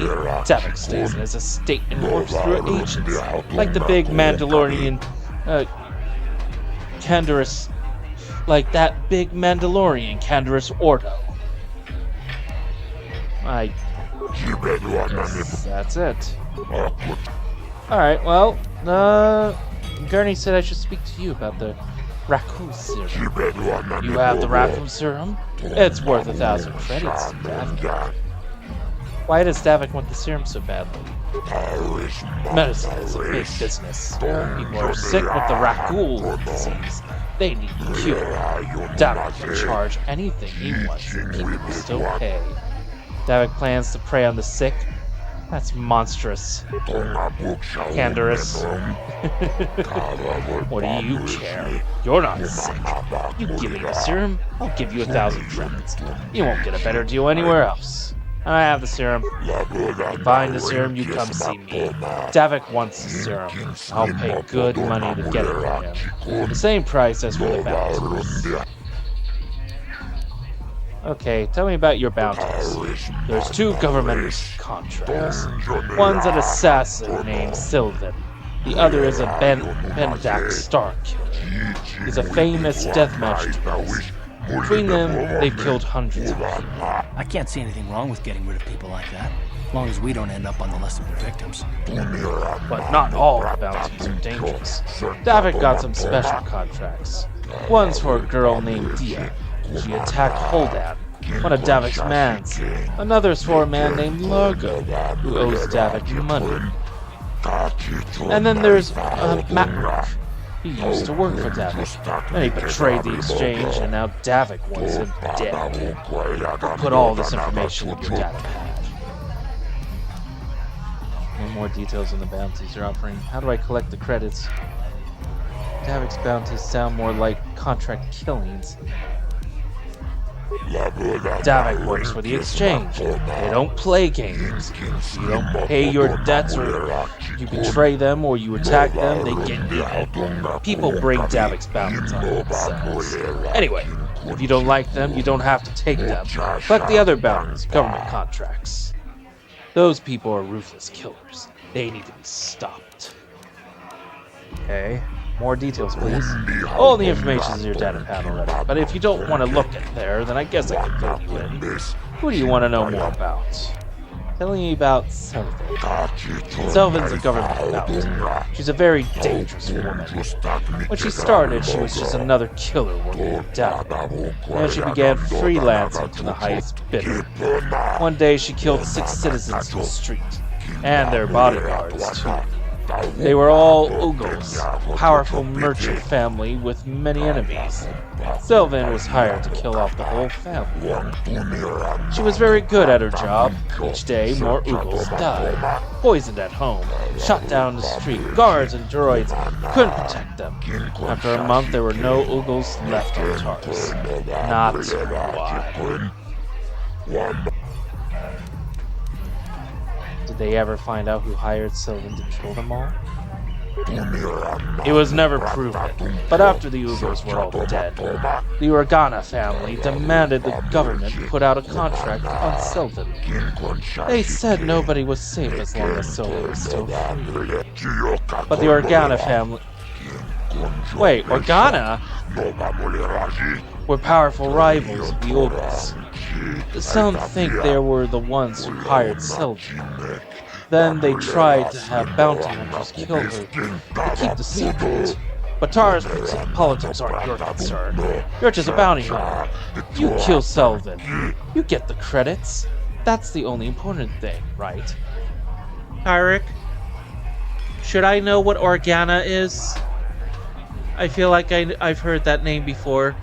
Davik stays in his estate and works through agents, like the big Mandalorian Canderous, like that big Mandalorian Canderous Ordo. That's it. Alright, well, Gurney said I should speak to you about the raccoon serum. You have the raccoon serum? It's worth 1,000 credits, Davik. Why does Davik want the serum so badly? Medicine is a big business. People are sick with the raccoon disease. They need the cure. Davik can charge anything he wants and people still pay. Davik plans to prey on the sick. That's monstrous. Canderous. What do you care? You're not sick. You give me the serum, I'll give you 1,000 credits. You won't get a better deal anywhere else. I have the serum. Find the serum, you come see me. Davik wants the serum. I'll pay good money to get it from him. The same price as for the bounties. Okay, tell me about your bounties. There's 2 government contracts. One's an assassin named Sylvan. The other is a Bendak Star Killer. He's a famous deathmatch artist. Between them, they've killed hundreds of people. I can't see anything wrong with getting rid of people like that, as long as we don't end up on the list of the victims. But not all bounties are dangerous. Davik got some special contracts. One's for a girl named Dia. She attacked Holdan, one of Davik's mans. Another's for a man named Largo, who owes Davik money. And then there's Matlock. He used to work for Davik. Then he betrayed the exchange, and now Davik wants him dead. Put all this information in your data pad. No more details on the bounties you're offering. How do I collect the credits? Davik's bounties sound more like contract killings. Davik works for the exchange. They don't play games. You don't pay your debts, or you betray them, or you attack them, they get you. People bring Davik's bounties on themselves. Anyway, if you don't like them, you don't have to take them. Collect the other bounties, government contracts. Those people are ruthless killers. They need to be stopped. Okay. More details, please. All the information is in your data pad already, but if you don't want to look at there, then I guess I can fill you in. Who do you want to know more about? Telling me about Selvin. Selvin's a government bounty. She's a very dangerous woman. When she started, she was just another killer working for Davik. Then she began freelancing to the highest bidder. One day, she killed 6 citizens in the street, and their bodyguards, too. They were all Ugos, a powerful merchant family with many enemies. Sylvan was hired to kill off the whole family. She was very good at her job. Each day, more Ugos died. Poisoned at home, shot down the street. Guards and droids couldn't protect them. After a month, there were no Ugos left on Taris. Not why. Did they ever find out who hired Sylvan to kill them all? It was never proven, but after the Ugos were all dead, the Organa family demanded the government put out a contract on Sylvan. They said nobody was safe as long as Sylvan was still free. But the Organa family... Wait, Organa? Were powerful rivals of the Ugos. Some think they were the ones who hired Sylvan. Then they tried to have bounty hunters kill her to keep the secret. But Taris politics aren't your concern. You're just a bounty hunter. You kill Sylvan. You get the credits. That's the only important thing, right? Tyric, should I know what Organa is? I feel like I've heard that name before.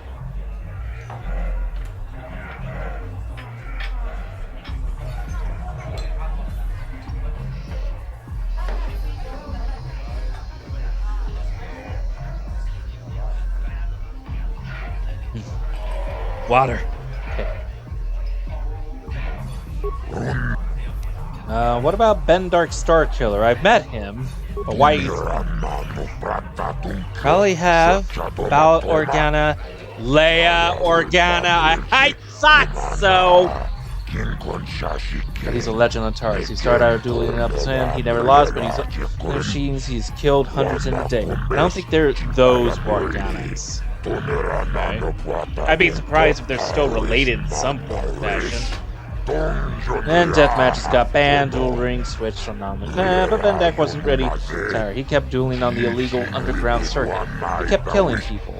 Water. Okay. What about Bendark Starkiller? I've met him, but why? Probably have. About Organa. Leia Organa. I thought so! But he's a legend on Taris. He started out dueling up to him. He never lost, but he's killed hundreds in a day. I don't think they're those organics. Okay. I'd be surprised if they're still related in some form or fashion. Then deathmatches got banned, duel rings switched from but Bendak wasn't ready. Sorry, he kept dueling on the illegal underground circuit. He kept killing people.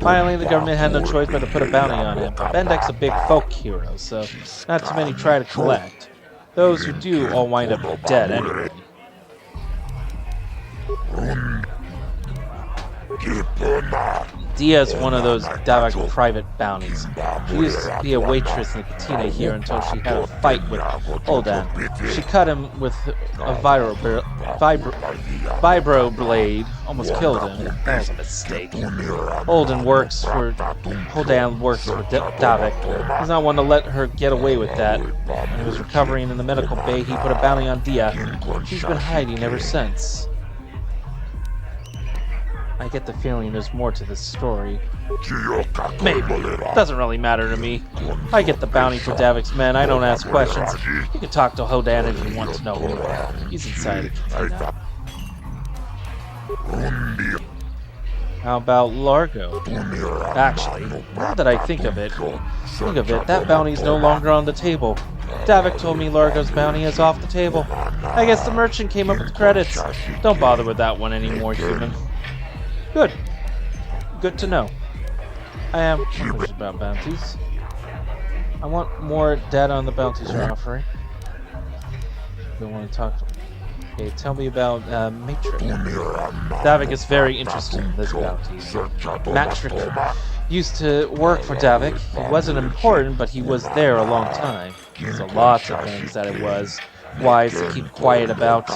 Finally, the government had no choice but to put a bounty on him. Bendak's a big folk hero, so not too many try to collect. Those who do all wind up dead anyway. Dia's one of those Davik private bounties. She used to be a waitress in the cantina here until she had a fight with Holden. She cut him with a vibro blade, almost killed him. That was a mistake. Holden works for Davik. He's not one to let her get away with that. When he was recovering in the medical bay, he put a bounty on Dia. She's been hiding ever since. I get the feeling there's more to this story. Maybe. Doesn't really matter to me. I get the bounty for Davik's men. I don't ask questions. You can talk to Hodan if you want to know more. He's inside the cantina. How about Largo? Actually, now that I think of it, that bounty's no longer on the table. Davik told me Largo's bounty is off the table. I guess the merchant came up with the credits. Don't bother with that one anymore, human. Good. Good to know. I am curious about bounties. I want more data on the bounties you're offering. Don't want to talk to me. Okay, tell me about Matrix. Davik is very interested in this bounty. Matrix used to work for Davik. He wasn't important, but he was there a long time. There's a lot of things that it was wise to keep quiet about.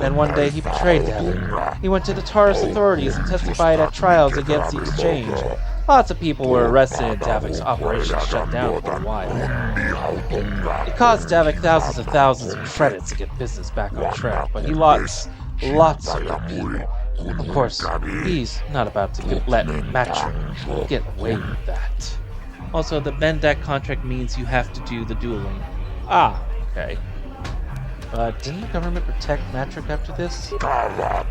Then one day he betrayed Davik. He went to the Taris authorities and testified at trials against the exchange. Lots of people were arrested and Davik's operation shut down for a while. It cost Davik thousands of credits to get business back on track, but he lost lots of good people. Of course, he's not about to let Matrix get away with that. Also, the Bendak contract means you have to do the dueling. Ah, okay. Didn't the government protect Matrix after this?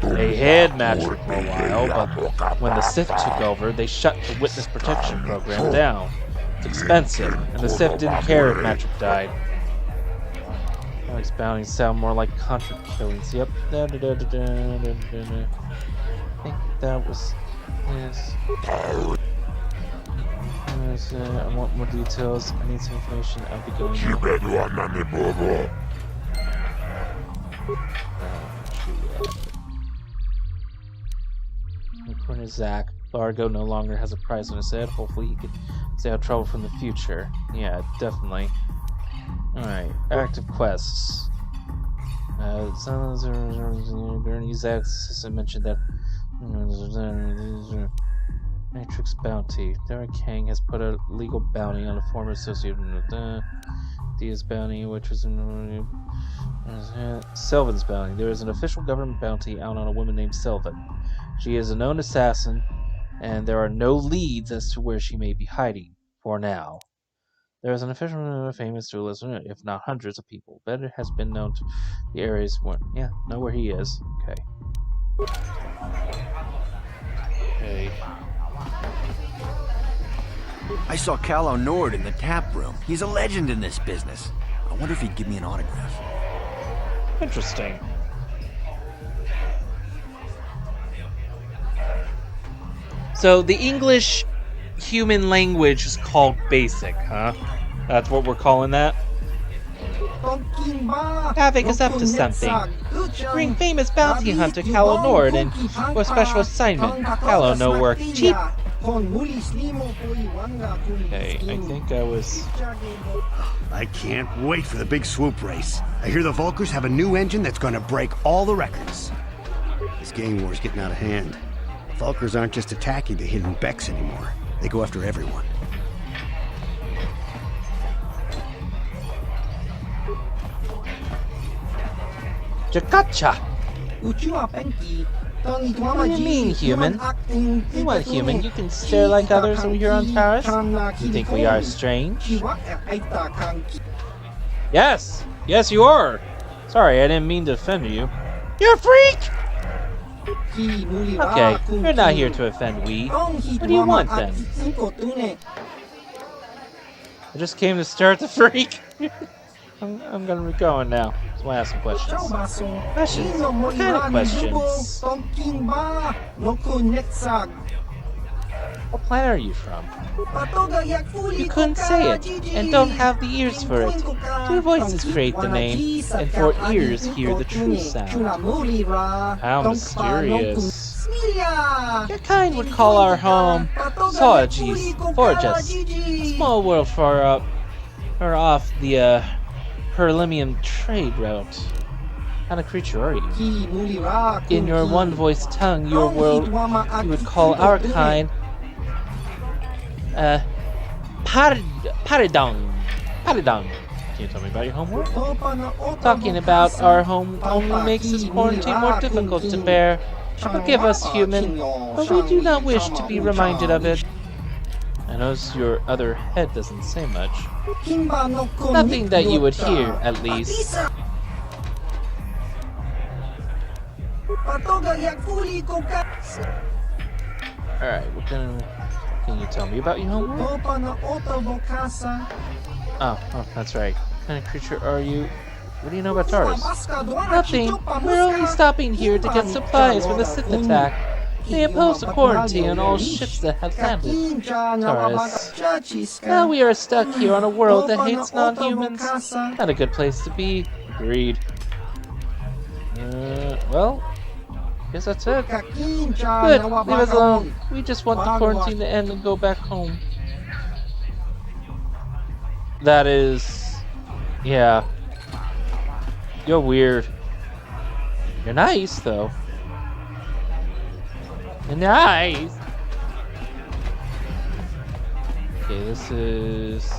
They hid Matrix for a while, but when the Sith took over, they shut the witness protection program down. It's expensive, and the Sith didn't care if Matrix died. Alex bounties sound more like contract killings. Yep. I think that was... Yes. I want more details. I need some information. I'll be going now. According to Zach, Largo no longer has a price on his head. Hopefully he can stay out of trouble from the future. Yeah, definitely. Alright, active quests. Zach's assistant mentioned that Matrix bounty. Derek Kang has put a legal bounty on a former associate with Dia's bounty, which was Sylvan's bounty. There is an official government bounty out on a woman named Sylvan. She is a known assassin, and there are no leads as to where she may be hiding, for now. There is an official famous duelist, if not hundreds of people. Better has been known to the areas where... Yeah, know where he is. Okay. Okay. I saw Calo Nord in the tap room. He's a legend in this business. I wonder if he'd give me an autograph. Interesting. So the English human language is called Basic, huh? That's what we're calling that? Davik is up to something. Bring famous bounty hunter Calo Nord in for a special assignment. Calo no work cheap. Okay, I think I was... I can't wait for the big swoop race. I hear the Vulkars have a new engine that's gonna break all the records. This gang war's getting out of hand. Vulkars aren't just attacking the hidden Becks anymore. They go after everyone. Jakacha! What do you mean, human? We want human. You can stare like others over here on Taris? You think we are strange? Yes! Yes, you are! Sorry, I didn't mean to offend you. You're a freak! Okay, you're not here to offend we. What do you want, then? I just came to stare at the freak. I'm gonna be going now. So I ask some questions. Questions? What kind of questions? What planet are you from? You couldn't say it, and don't have the ears for it. Two voices create the name, and 4 ears hear the true sound. How mysterious. Your kind would call our home Forges, a small world far up, or off the Perlimium trade route. What kind of creature are you? In your one-voiced tongue, your world, you would call our kind Paridong. Paridong. Can you tell me about your homeworld? Talking about our home only makes this quarantine more difficult to bear. Forgive us, human, but we do not wish to be reminded of it. I notice your other head doesn't say much. Nothing that you would hear, at least. Alright, what can you tell me about your homeworld? Oh, that's right. What kind of creature are you? What do you know about Taris? Nothing. We're only stopping here to get supplies for the Sith attack. They imposed a quarantine on all ships that have landed. Taris. Now we are stuck here on a world that hates non-humans. Not a good place to be. Agreed. Well, guess that's it. Good, leave us alone. We just want the quarantine to end and go back home. That is... yeah. You're weird. You're nice, though. You're nice! Okay, this is...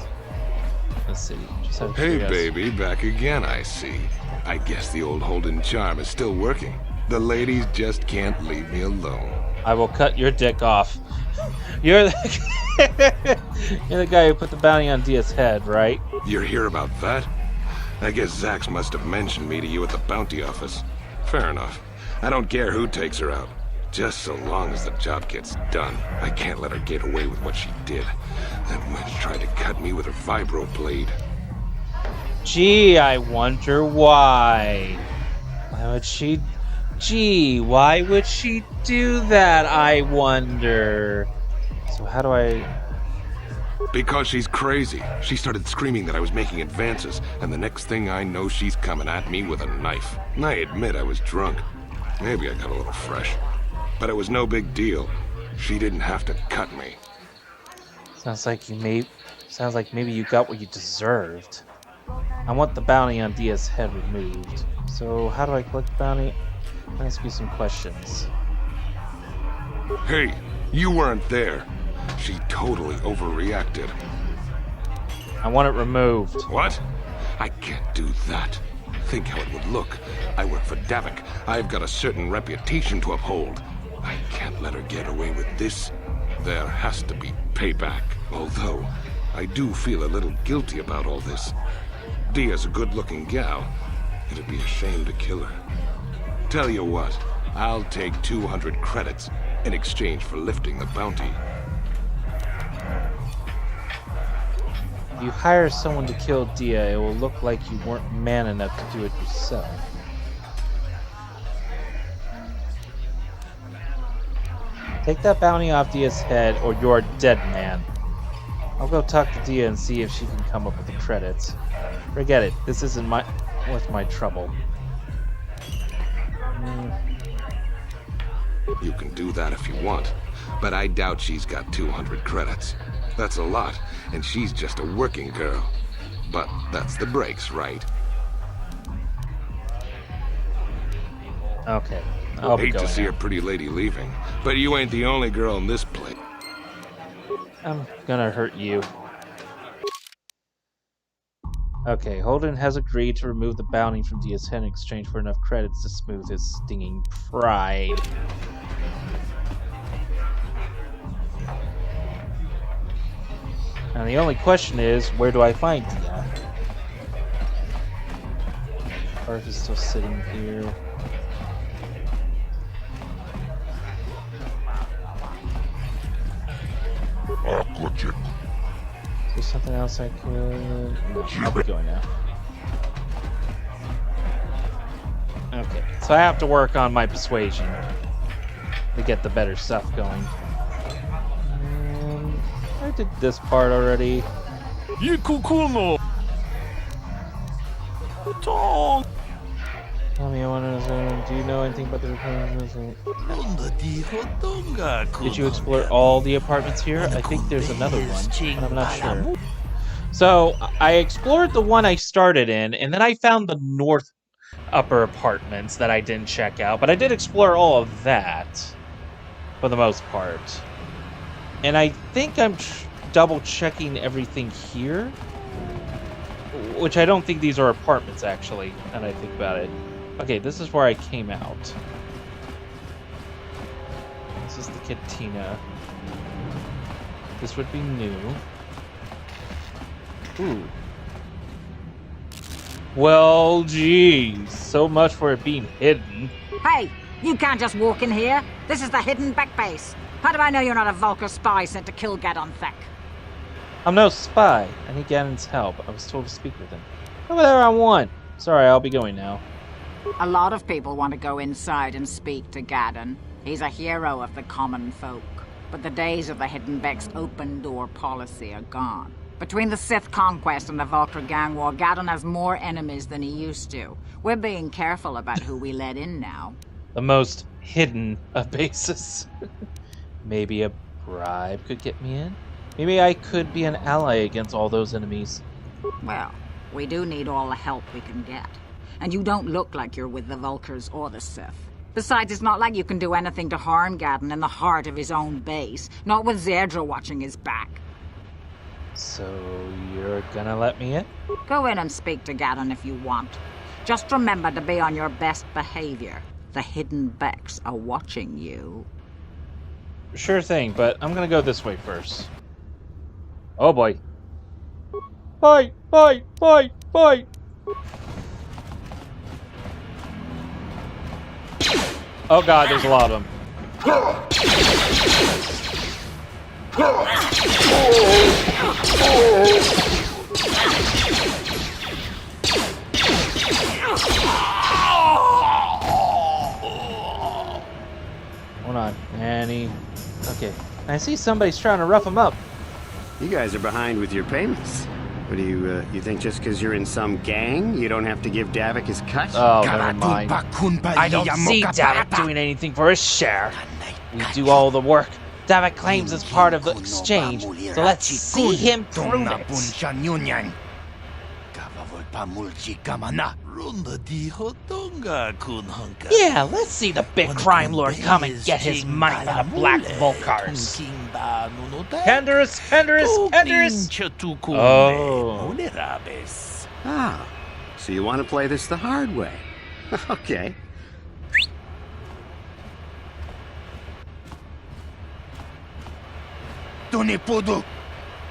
let's see. Just have Hey, baby, back again, I see. I guess the old Holden charm is still working. The ladies just can't leave me alone. I will cut your dick off. You're the... you're the guy who put the bounty on Dia's head, right? You're here about that? I guess Zax must have mentioned me to you at the bounty office. Fair enough. I don't care who takes her out. Just so long as the job gets done. I can't let her get away with what she did. That witch tried to cut me with her vibro blade. Gee, I wonder why. Why would she... gee, why would she do that, I wonder? So how do I... Because she's crazy. She started screaming that I was making advances, and the next thing I know, she's coming at me with a knife. I admit I was drunk. Maybe I got a little fresh. But it was no big deal. She didn't have to cut me. Sounds like maybe you got what you deserved. I want the bounty on Dia's head removed. So how do I collect the bounty? I'll ask you some questions. Hey, you weren't there. She totally overreacted. I want it removed. What? I can't do that. Think how it would look. I work for Davik. I've got a certain reputation to uphold. I can't let her get away with this. There has to be payback. Although, I do feel a little guilty about all this. Dia's a good-looking gal. It'd be a shame to kill her. Tell you what, I'll take 200 credits in exchange for lifting the bounty. If you hire someone to kill Dia, it will look like you weren't man enough to do it yourself. Take that bounty off Dia's head, or you're a dead man. I'll go talk to Dia and see if she can come up with the credits. Forget it. This isn't worth my trouble. You can do that if you want, but I doubt she's got 200 credits. That's a lot, and she's just a working girl. But that's the breaks, right? Okay. I'll be hate going to see now. a pretty lady leaving, but you ain't the only girl in this place. I'm gonna hurt you. Okay, Holden has agreed to remove the bounty from Diaz head in exchange for enough credits to smooth his stinging pride. And the only question is, where do I find Dia? Earth is still sitting here. Is there something else I could... No, I'll be going now. Okay, so I have to work on my persuasion to get the better stuff going. I did this part already. Tell me, I want to know, do you know anything about the apartments? Did you explore all the apartments here? I think there's another one, but I'm not sure. So, I explored the one I started in, and then I found the north upper apartments that I didn't check out, but I did explore all of that, for the most part. And I think I'm double checking everything here, which I don't think these are apartments, actually, now that I think about it. Okay, this is where I came out. This is the cantina. This would be new. Ooh. Well, geez. So much for it being hidden. Hey, you can't just walk in here. This is the hidden back base. How do I know you're not a Vulcar spy sent to kill Gadon Thek? I'm no spy. I need Gadon's help. I was told to speak with him. Over there on one. Sorry, I'll be going now. A lot of people want to go inside and speak to Gadon. He's a hero of the common folk. But the days of the Hidden Beck's open door policy are gone. Between the Sith conquest and the Vulcar gang war, Gadon has more enemies than he used to. We're being careful about who we let in now. The most hidden of bases. Maybe a bribe could get me in? Maybe I could be an ally against all those enemies. Well, we do need all the help we can get. And you don't look like you're with the Vulcars or the Sith. Besides, it's not like you can do anything to harm Gadon in the heart of his own base. Not with Zedra watching his back. So, you're gonna let me in? Go in and speak to Gadon if you want. Just remember to be on your best behavior. The Hidden Becks are watching you. Sure thing, but I'm gonna go this way first. Oh boy. Fight! Fight! Fight! Fight! Oh god, there's a lot of them. Hold on, Annie. Okay, I see somebody's trying to rough them up. You guys are behind with your payments. What do you think just because you're in some gang, you don't have to give Davik his cut? Oh, never mind. I don't see Davik doing anything for his share. We do all the work. Davik claims it's part of the exchange, so let's see him prove it. Yeah, let's see the big crime lord come and get his money from the Black Vulcars. Canderous, Canderous, Canderous! Oh. Ah, so you want to play this the hard way. Okay.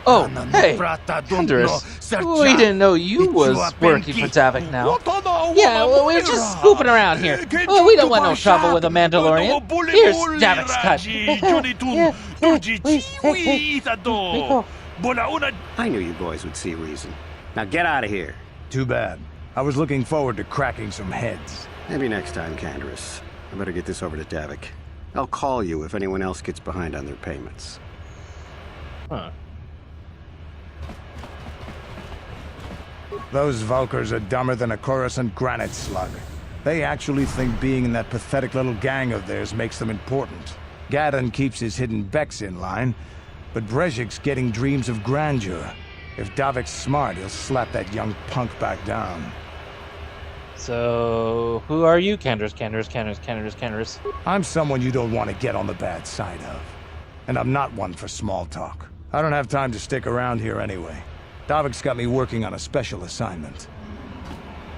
Oh, hey, Canderous. We didn't know you was working for Davik now. Yeah, well, we're just scooping around here. Well, we don't want no trouble with the Mandalorian. Here's Davik's cut. I knew you boys would see reason. Now get out of here. Too bad. I was looking forward to cracking some heads. Maybe next time, Canderous. I better get this over to Davik. I'll call you if anyone else gets behind on their payments. Huh. Those Vulcars are dumber than a Coruscant granite slug. They actually think being in that pathetic little gang of theirs makes them important. Gadon keeps his hidden Becks in line, but Brezhik's getting dreams of grandeur. If Davik's smart, he'll slap that young punk back down. So, who are you, Canderous, Canderous, Canderous, Canderous, Canderous? I'm someone you don't want to get on the bad side of. And I'm not one for small talk. I don't have time to stick around here anyway. Davik's got me working on a special assignment.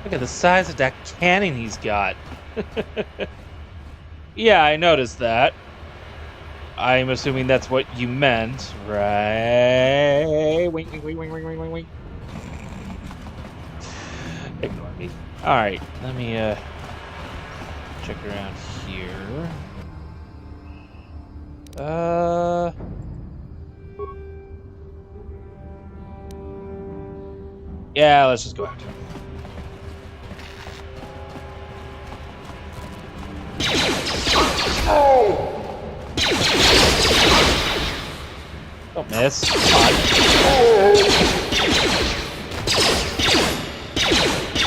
Look at the size of that cannon he's got. Yeah, I noticed that. I'm assuming that's what you meant, right? Wink, wink, wink, wink, wink, wink, wink. Ignore me. Alright, let me check around here. Yeah, let's just go after him. Don't miss.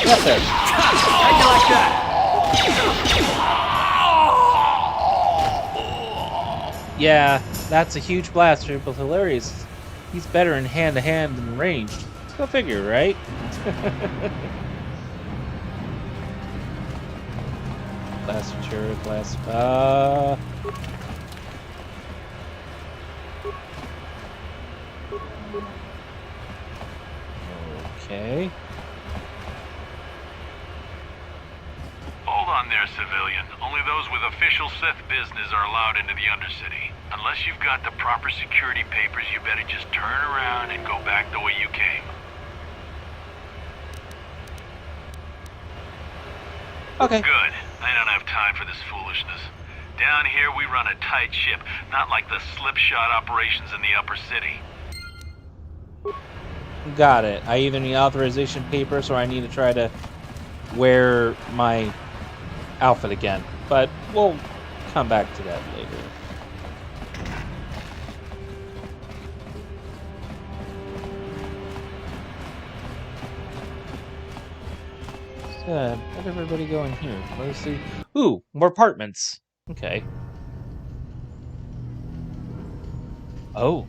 That's it. How'd you like that? Yeah, that's a huge blaster, but hilarious. He's better in hand-to-hand than ranged. Go figure, right? Blaster turret, blast. Okay. Hold on there, civilian. Only those with official Sith business are allowed into the Undercity. Unless you've got the proper security papers, you better just turn around and go back the way you came. Okay. Good. I don't have time for this foolishness. Down here, we run a tight ship, not like the slipshod operations in the upper city. Got it. I either need authorization papers or I need to try to wear my outfit again. But we'll come back to that later. Let everybody go in here. Let's see. Ooh, more apartments. Okay. Oh.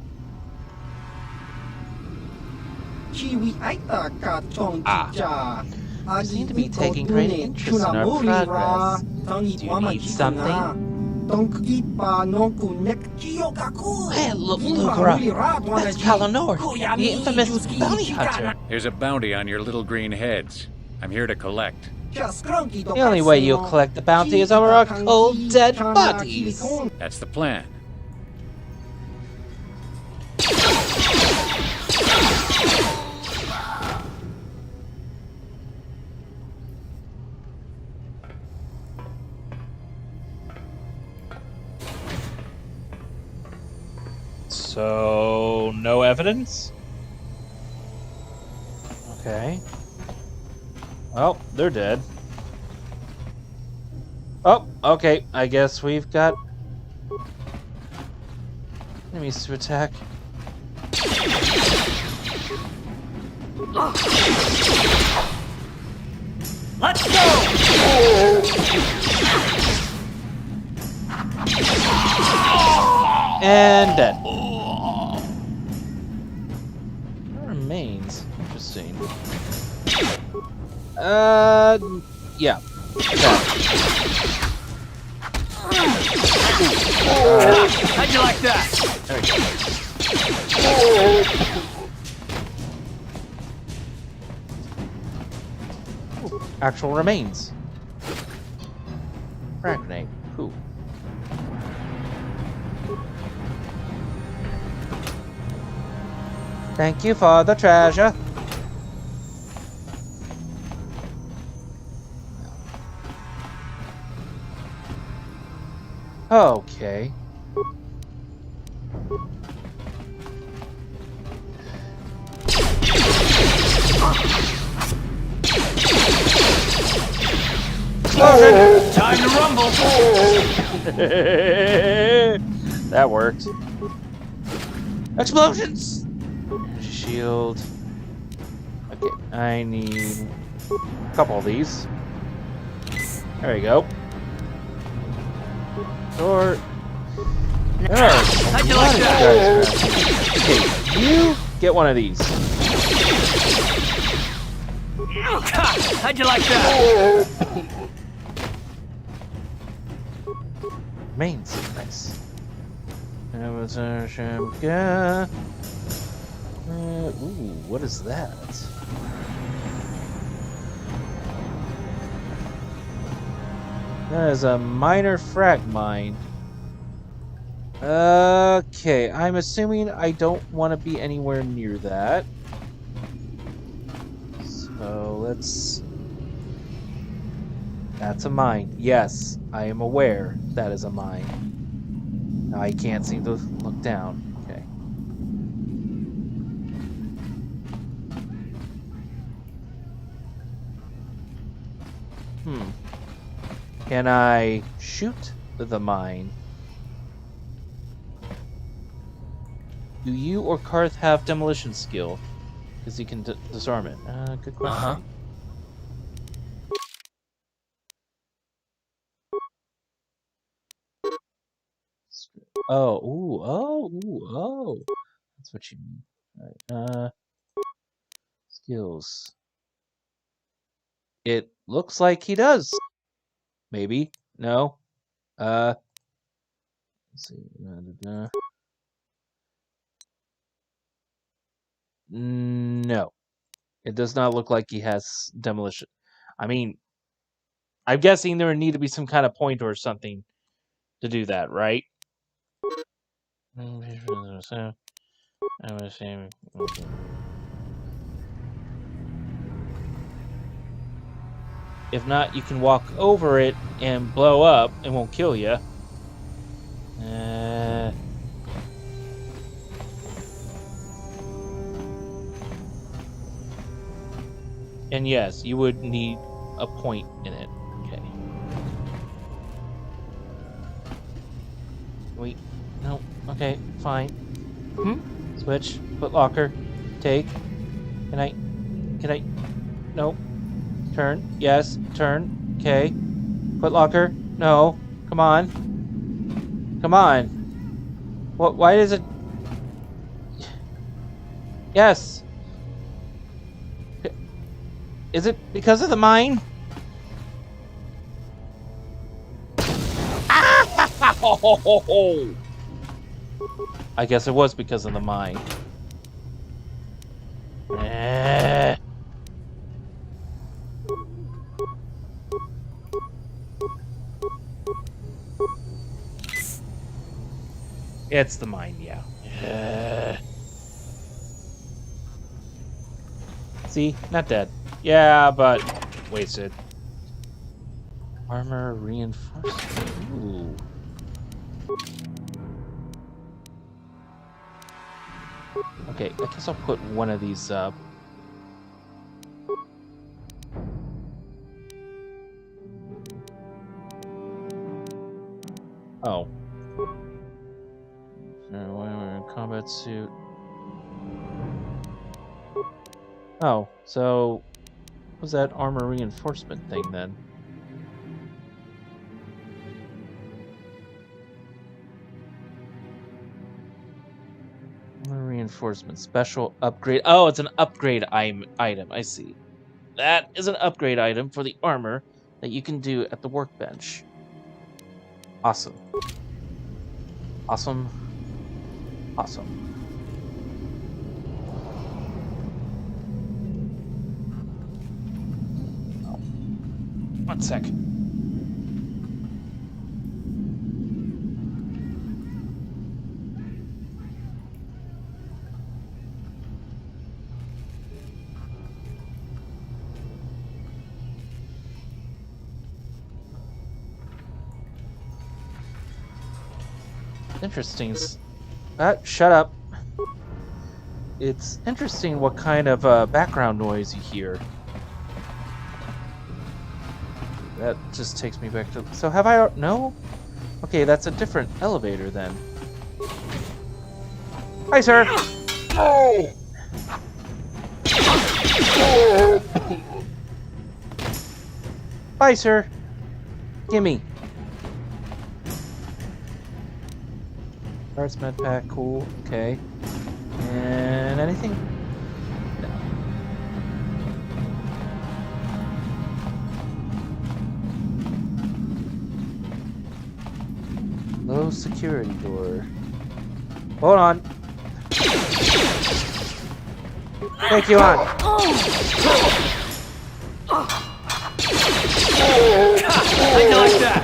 You seem to be taking great interest in our progress. Do you need something? Hey, look, that's KOTOR, the infamous bounty hunter. Here's a bounty on your little green heads. I'm here to collect. The only way you'll collect the bounty is over our cold, dead bodies. That's the plan. So, no evidence? Okay. Well, they're dead. Oh, okay. I guess we've got enemies to attack. Let's go! And dead. That remains. Interesting. Yeah. How'd you like that? There we go. Ooh, actual remains. Frag grenade. Cool. Thank you for the treasure. Okay. Time to rumble. That worked. Explosions! Energy shield. Okay, I need a couple of these. There we go. Or How'd you like that? Okay, you get one of these. How'd you like that? Mains, nice. That was a sham. Yeah. Ooh, what is that? That is a minor frag mine. Okay, I'm assuming I don't want to be anywhere near that. So let's... That's a mine. Yes, I am aware that is a mine. I can't seem to look down. Okay. Can I shoot the mine? Do you or Karth have demolition skill? Because he can disarm it. Good question. Oh. That's what you mean. Alright, skills. It looks like he does. Maybe. No. Let's see. No. It does not look like he has demolition. I mean, I'm guessing there would need to be some kind of point or something to do that, right? If not, you can walk over it and blow up. It won't kill you. And yes, you would need a point in it. Okay. Wait. No. Okay, fine. Switch. Foot locker. Take. Can I? No. Turn. Yes. Turn. Okay. Foot locker. No. Come on. What? Why is it? Yes. Is it because of the mine? I guess it was because of the mine. It's the mine, yeah. See? Not dead. Yeah, but wasted. Armor reinforcement. Ooh. Okay, I guess I'll put one of these up. Oh. Combat suit. Oh, so what was that armor reinforcement thing then? Armor reinforcement, special upgrade. Oh, it's an upgrade item. I see. That is an upgrade item for the armor that you can do at the workbench. Awesome. Awesome. Awesome. One sec. Interesting. Shut up. It's interesting what kind of background noise you hear. That just takes me back to... So have I... No? Okay, that's a different elevator then. Hi, sir! Oh! Bye, sir. Gimme. Parts med pack, cool. Okay. And anything? No. Low security door. Hold on. Take you on. How you like that?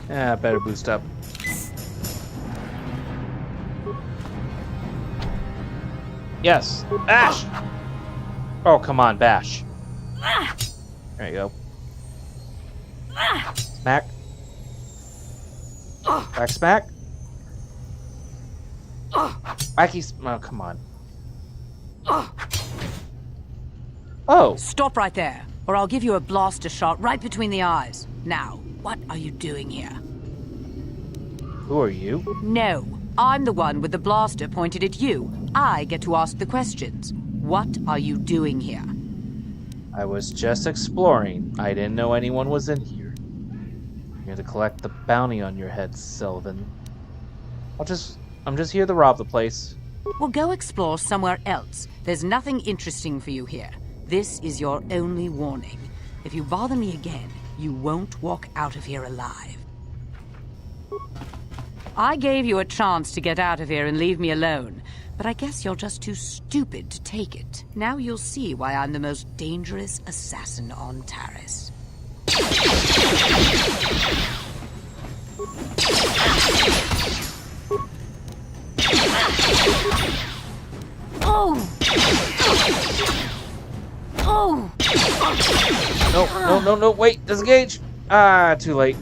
Yeah, better boost up. Yes, bash! Oh, come on, bash. There you go. Smack. Back smack. Wacky. Oh, come on. Oh! Stop right there, or I'll give you a blaster shot right between the eyes. Now, what are you doing here? Who are you? No, I'm the one with the blaster pointed at you. I get to ask the questions. What are you doing here? I was just exploring. I didn't know anyone was in here. I'm here to collect the bounty on your head, Sylvan. I'm just here to rob the place. Well, go explore somewhere else. There's nothing interesting for you here. This is your only warning. If you bother me again, you won't walk out of here alive. I gave you a chance to get out of here and leave me alone, but I guess you're just too stupid to take it. Now you'll see why I'm the most dangerous assassin on Taris. Oh! Oh! No, wait, disengage! Ah, too late.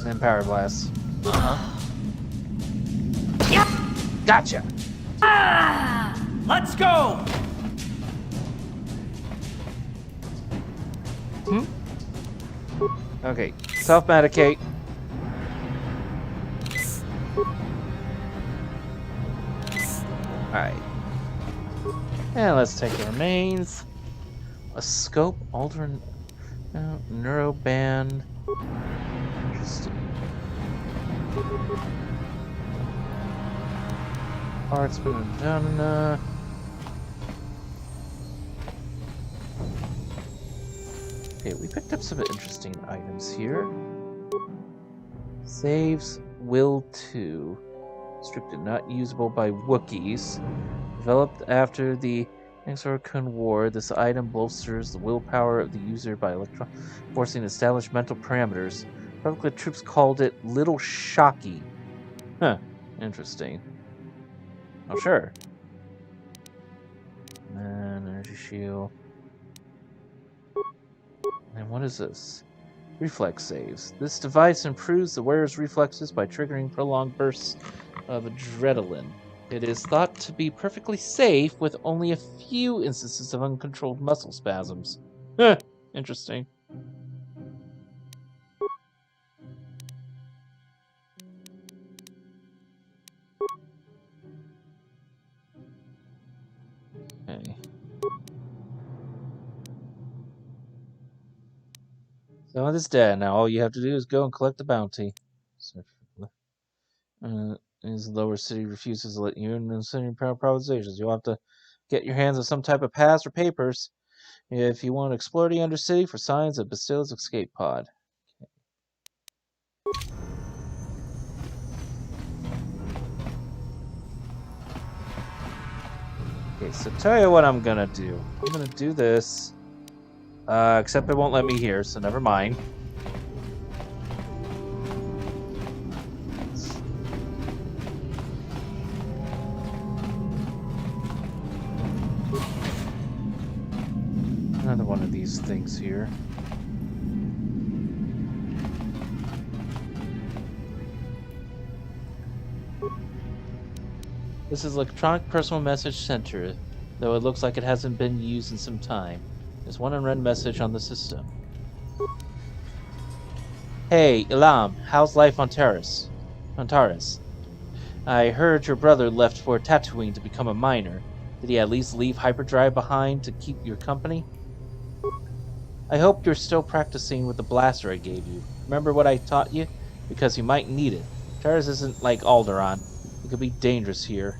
And power blast. Yep. Gotcha. Let's go. Okay, self-medicate. Alright. And let's take the remains. A scope, alternate neuroband. Interesting. Parts been done. Okay, we picked up some interesting items here. Saves Will 2. Restricted, not usable by Wookiees. Developed after the Exorcun War, this item bolsters the willpower of the user by forcing established mental parameters. Publicly, troops called it Little Shocky. Huh, interesting. Oh, sure. And energy shield. And what is this? Reflex saves. This device improves the wearer's reflexes by triggering prolonged bursts of adrenaline. It is thought to be perfectly safe with only a few instances of uncontrolled muscle spasms. Huh, interesting. Okay. Someone is dead. Now all you have to do is go and collect the bounty. As the lower city refuses to let you in and sending propositions, you'll have to get your hands on some type of pass or papers if you want to explore the Undercity for signs of Bastilla's escape pod. Okay, so tell you what I'm gonna do. I'm gonna do this. Except it won't let me here, so never mind. Another one of these things here. This is electronic personal message center, though it looks like it hasn't been used in some time. There's one unread message on the system. Hey, Ilham, how's life on Taris? I heard your brother left for Tatooine to become a miner. Did he at least leave hyperdrive behind to keep your company? I hope you're still practicing with the blaster I gave you. Remember what I taught you? Because you might need it. Taris isn't like Alderaan. It could be dangerous here.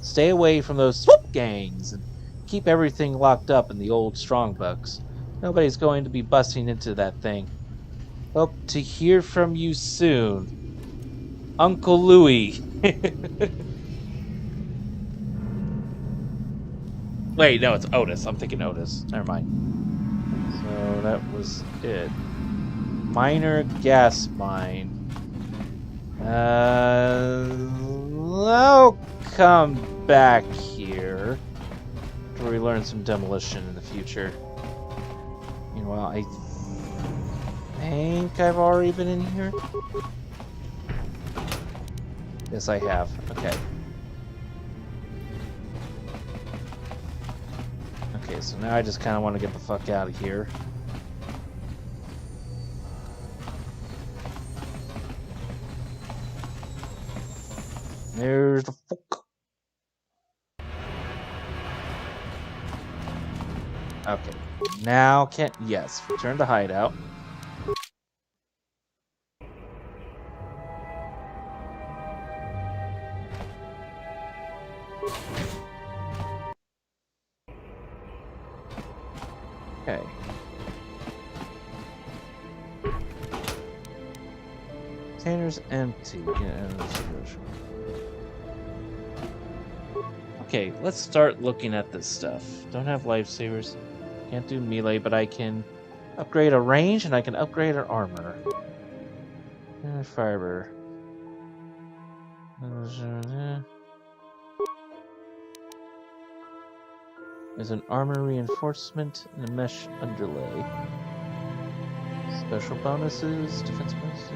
Stay away from those swoop gangs and keep everything locked up in the old strongbox. Nobody's going to be busting into that thing. Hope to hear from you soon. Uncle Louie. Wait, no, it's Otis. I'm thinking Otis. Never mind. So that was it. Minor gas mine. I'll come back here after we learn some demolition in the future. Meanwhile, I think I've already been in here. Yes, I have. Okay. Okay, so now I just kind of want to get the fuck out of here. There's the fuck. Okay. Now can yes, return to hideout. Okay. Container's empty. Okay, let's start looking at this stuff. Don't have lifesavers. Can't do melee, but I can upgrade a range and I can upgrade our armor. Fiber. There's an armor reinforcement and a mesh underlay. Special bonuses, defense bonuses.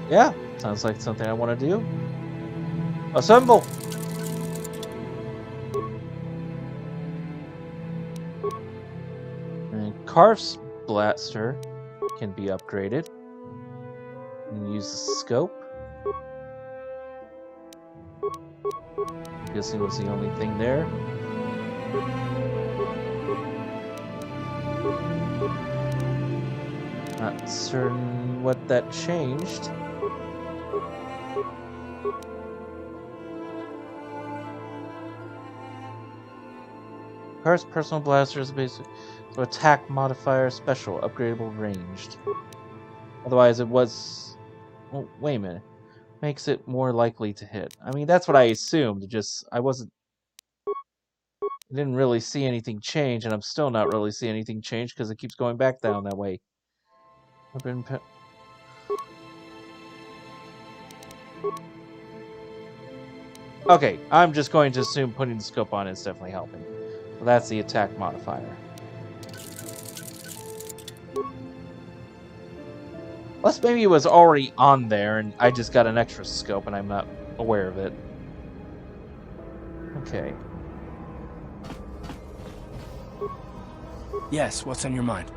Yeah, sounds like something I want to do. Assemble! And Karf's blaster can be upgraded. And use the scope. I'm guessing was the only thing there. Not certain what that changed. Karf's personal blaster is basic, so attack modifier special, upgradable ranged. Otherwise, it was. Oh, wait a minute. Makes it more likely to hit. I mean, that's what I assumed. Just I didn't really see anything change, and I'm still not really seeing anything change because it keeps going back down that way. Okay, I'm just going to assume putting the scope on is definitely helping. So that's the attack modifier. Unless maybe it was already on there and I just got an extra scope and I'm not aware of it. Okay. Yes, what's on your mind?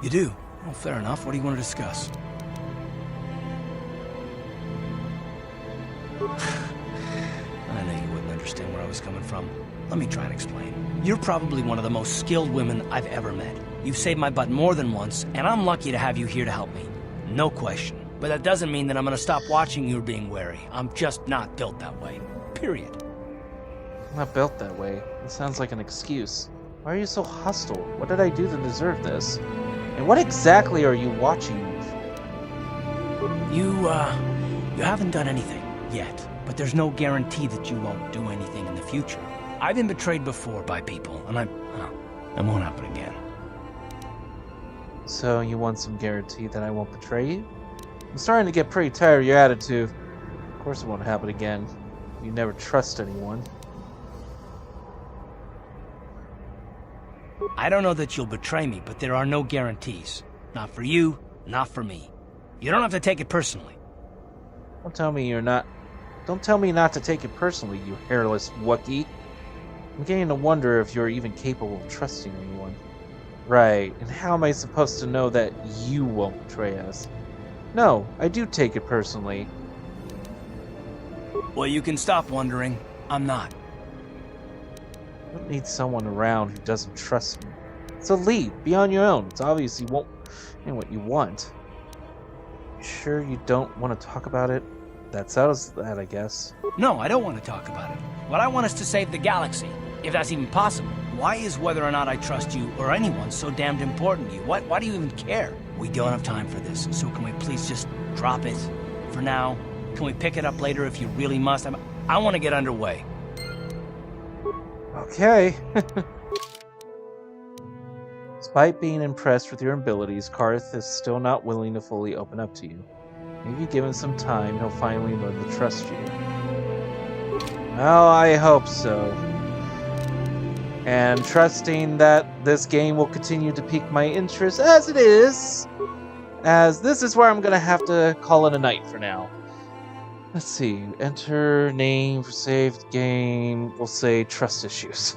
You do? Well, fair enough. What do you want to discuss? I knew you wouldn't understand where I was coming from. Let me try and explain. You're probably one of the most skilled women I've ever met. You've saved my butt more than once, and I'm lucky to have you here to help me. No question. But that doesn't mean that I'm gonna stop watching you being wary. I'm just not built that way. Period. I'm not built that way. It sounds like an excuse. Why are you so hostile? What did I do to deserve this? And what exactly are you watching? You haven't done anything yet, but there's no guarantee that you won't do anything in the future. I've been betrayed before by people, and it won't happen again. So you want some guarantee that I won't betray you? I'm starting to get pretty tired of your attitude. Of course it won't happen again. You never trust anyone. I don't know that you'll betray me, but there are no guarantees. Not for you, not for me. You don't have to take it personally. Don't tell me not to take it personally, you hairless Wookiee. I'm beginning to wonder if you're even capable of trusting anyone. Right, and how am I supposed to know that you won't betray us? No, I do take it personally. Well, you can stop wondering. I'm not. I don't need someone around who doesn't trust me. So leave, be on your own. It's obvious you won't know what you want. You sure you don't want to talk about it? That settles that, I guess. No, I don't want to talk about it. What I want is to save the galaxy. If that's even possible. Why is whether or not I trust you or anyone so damned important to you? Why do you even care? We don't have time for this, so can we please just drop it for now? Can we pick it up later if you really must? I want to get underway. Okay. Despite being impressed with your abilities, Karth is still not willing to fully open up to you. Maybe given some time, he'll finally learn to trust you. Well, I hope so. And trusting that this game will continue to pique my interest as it is, as this is where I'm going to have to call it a night for now. Let's see. Enter name for saved game. We'll say trust issues.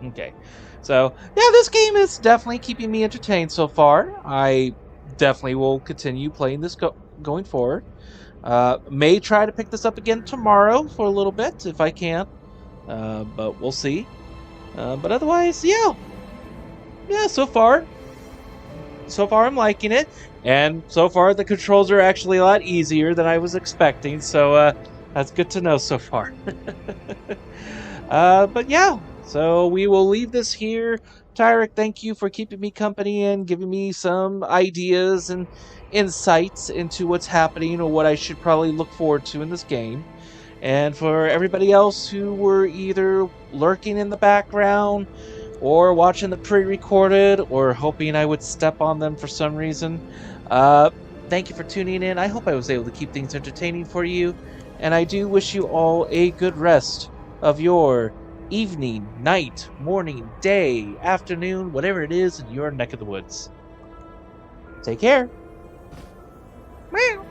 Okay. So, yeah, this game is definitely keeping me entertained so far. I definitely will continue playing this going forward. May try to pick this up again tomorrow for a little bit, if I can. But we'll see. But otherwise, yeah. Yeah, so far I'm liking it. And so far, the controls are actually a lot easier than I was expecting. So, that's good to know so far. But yeah. So we will leave this here. Tyrek, thank you for keeping me company and giving me some ideas and insights into what's happening or what I should probably look forward to in this game. And for everybody else who were either lurking in the background or watching the pre-recorded or hoping I would step on them for some reason, thank you for tuning in. I hope I was able to keep things entertaining for you. And I do wish you all a good rest of your evening, night, morning, day, afternoon, whatever it is in your neck of the woods. Take care. Meow.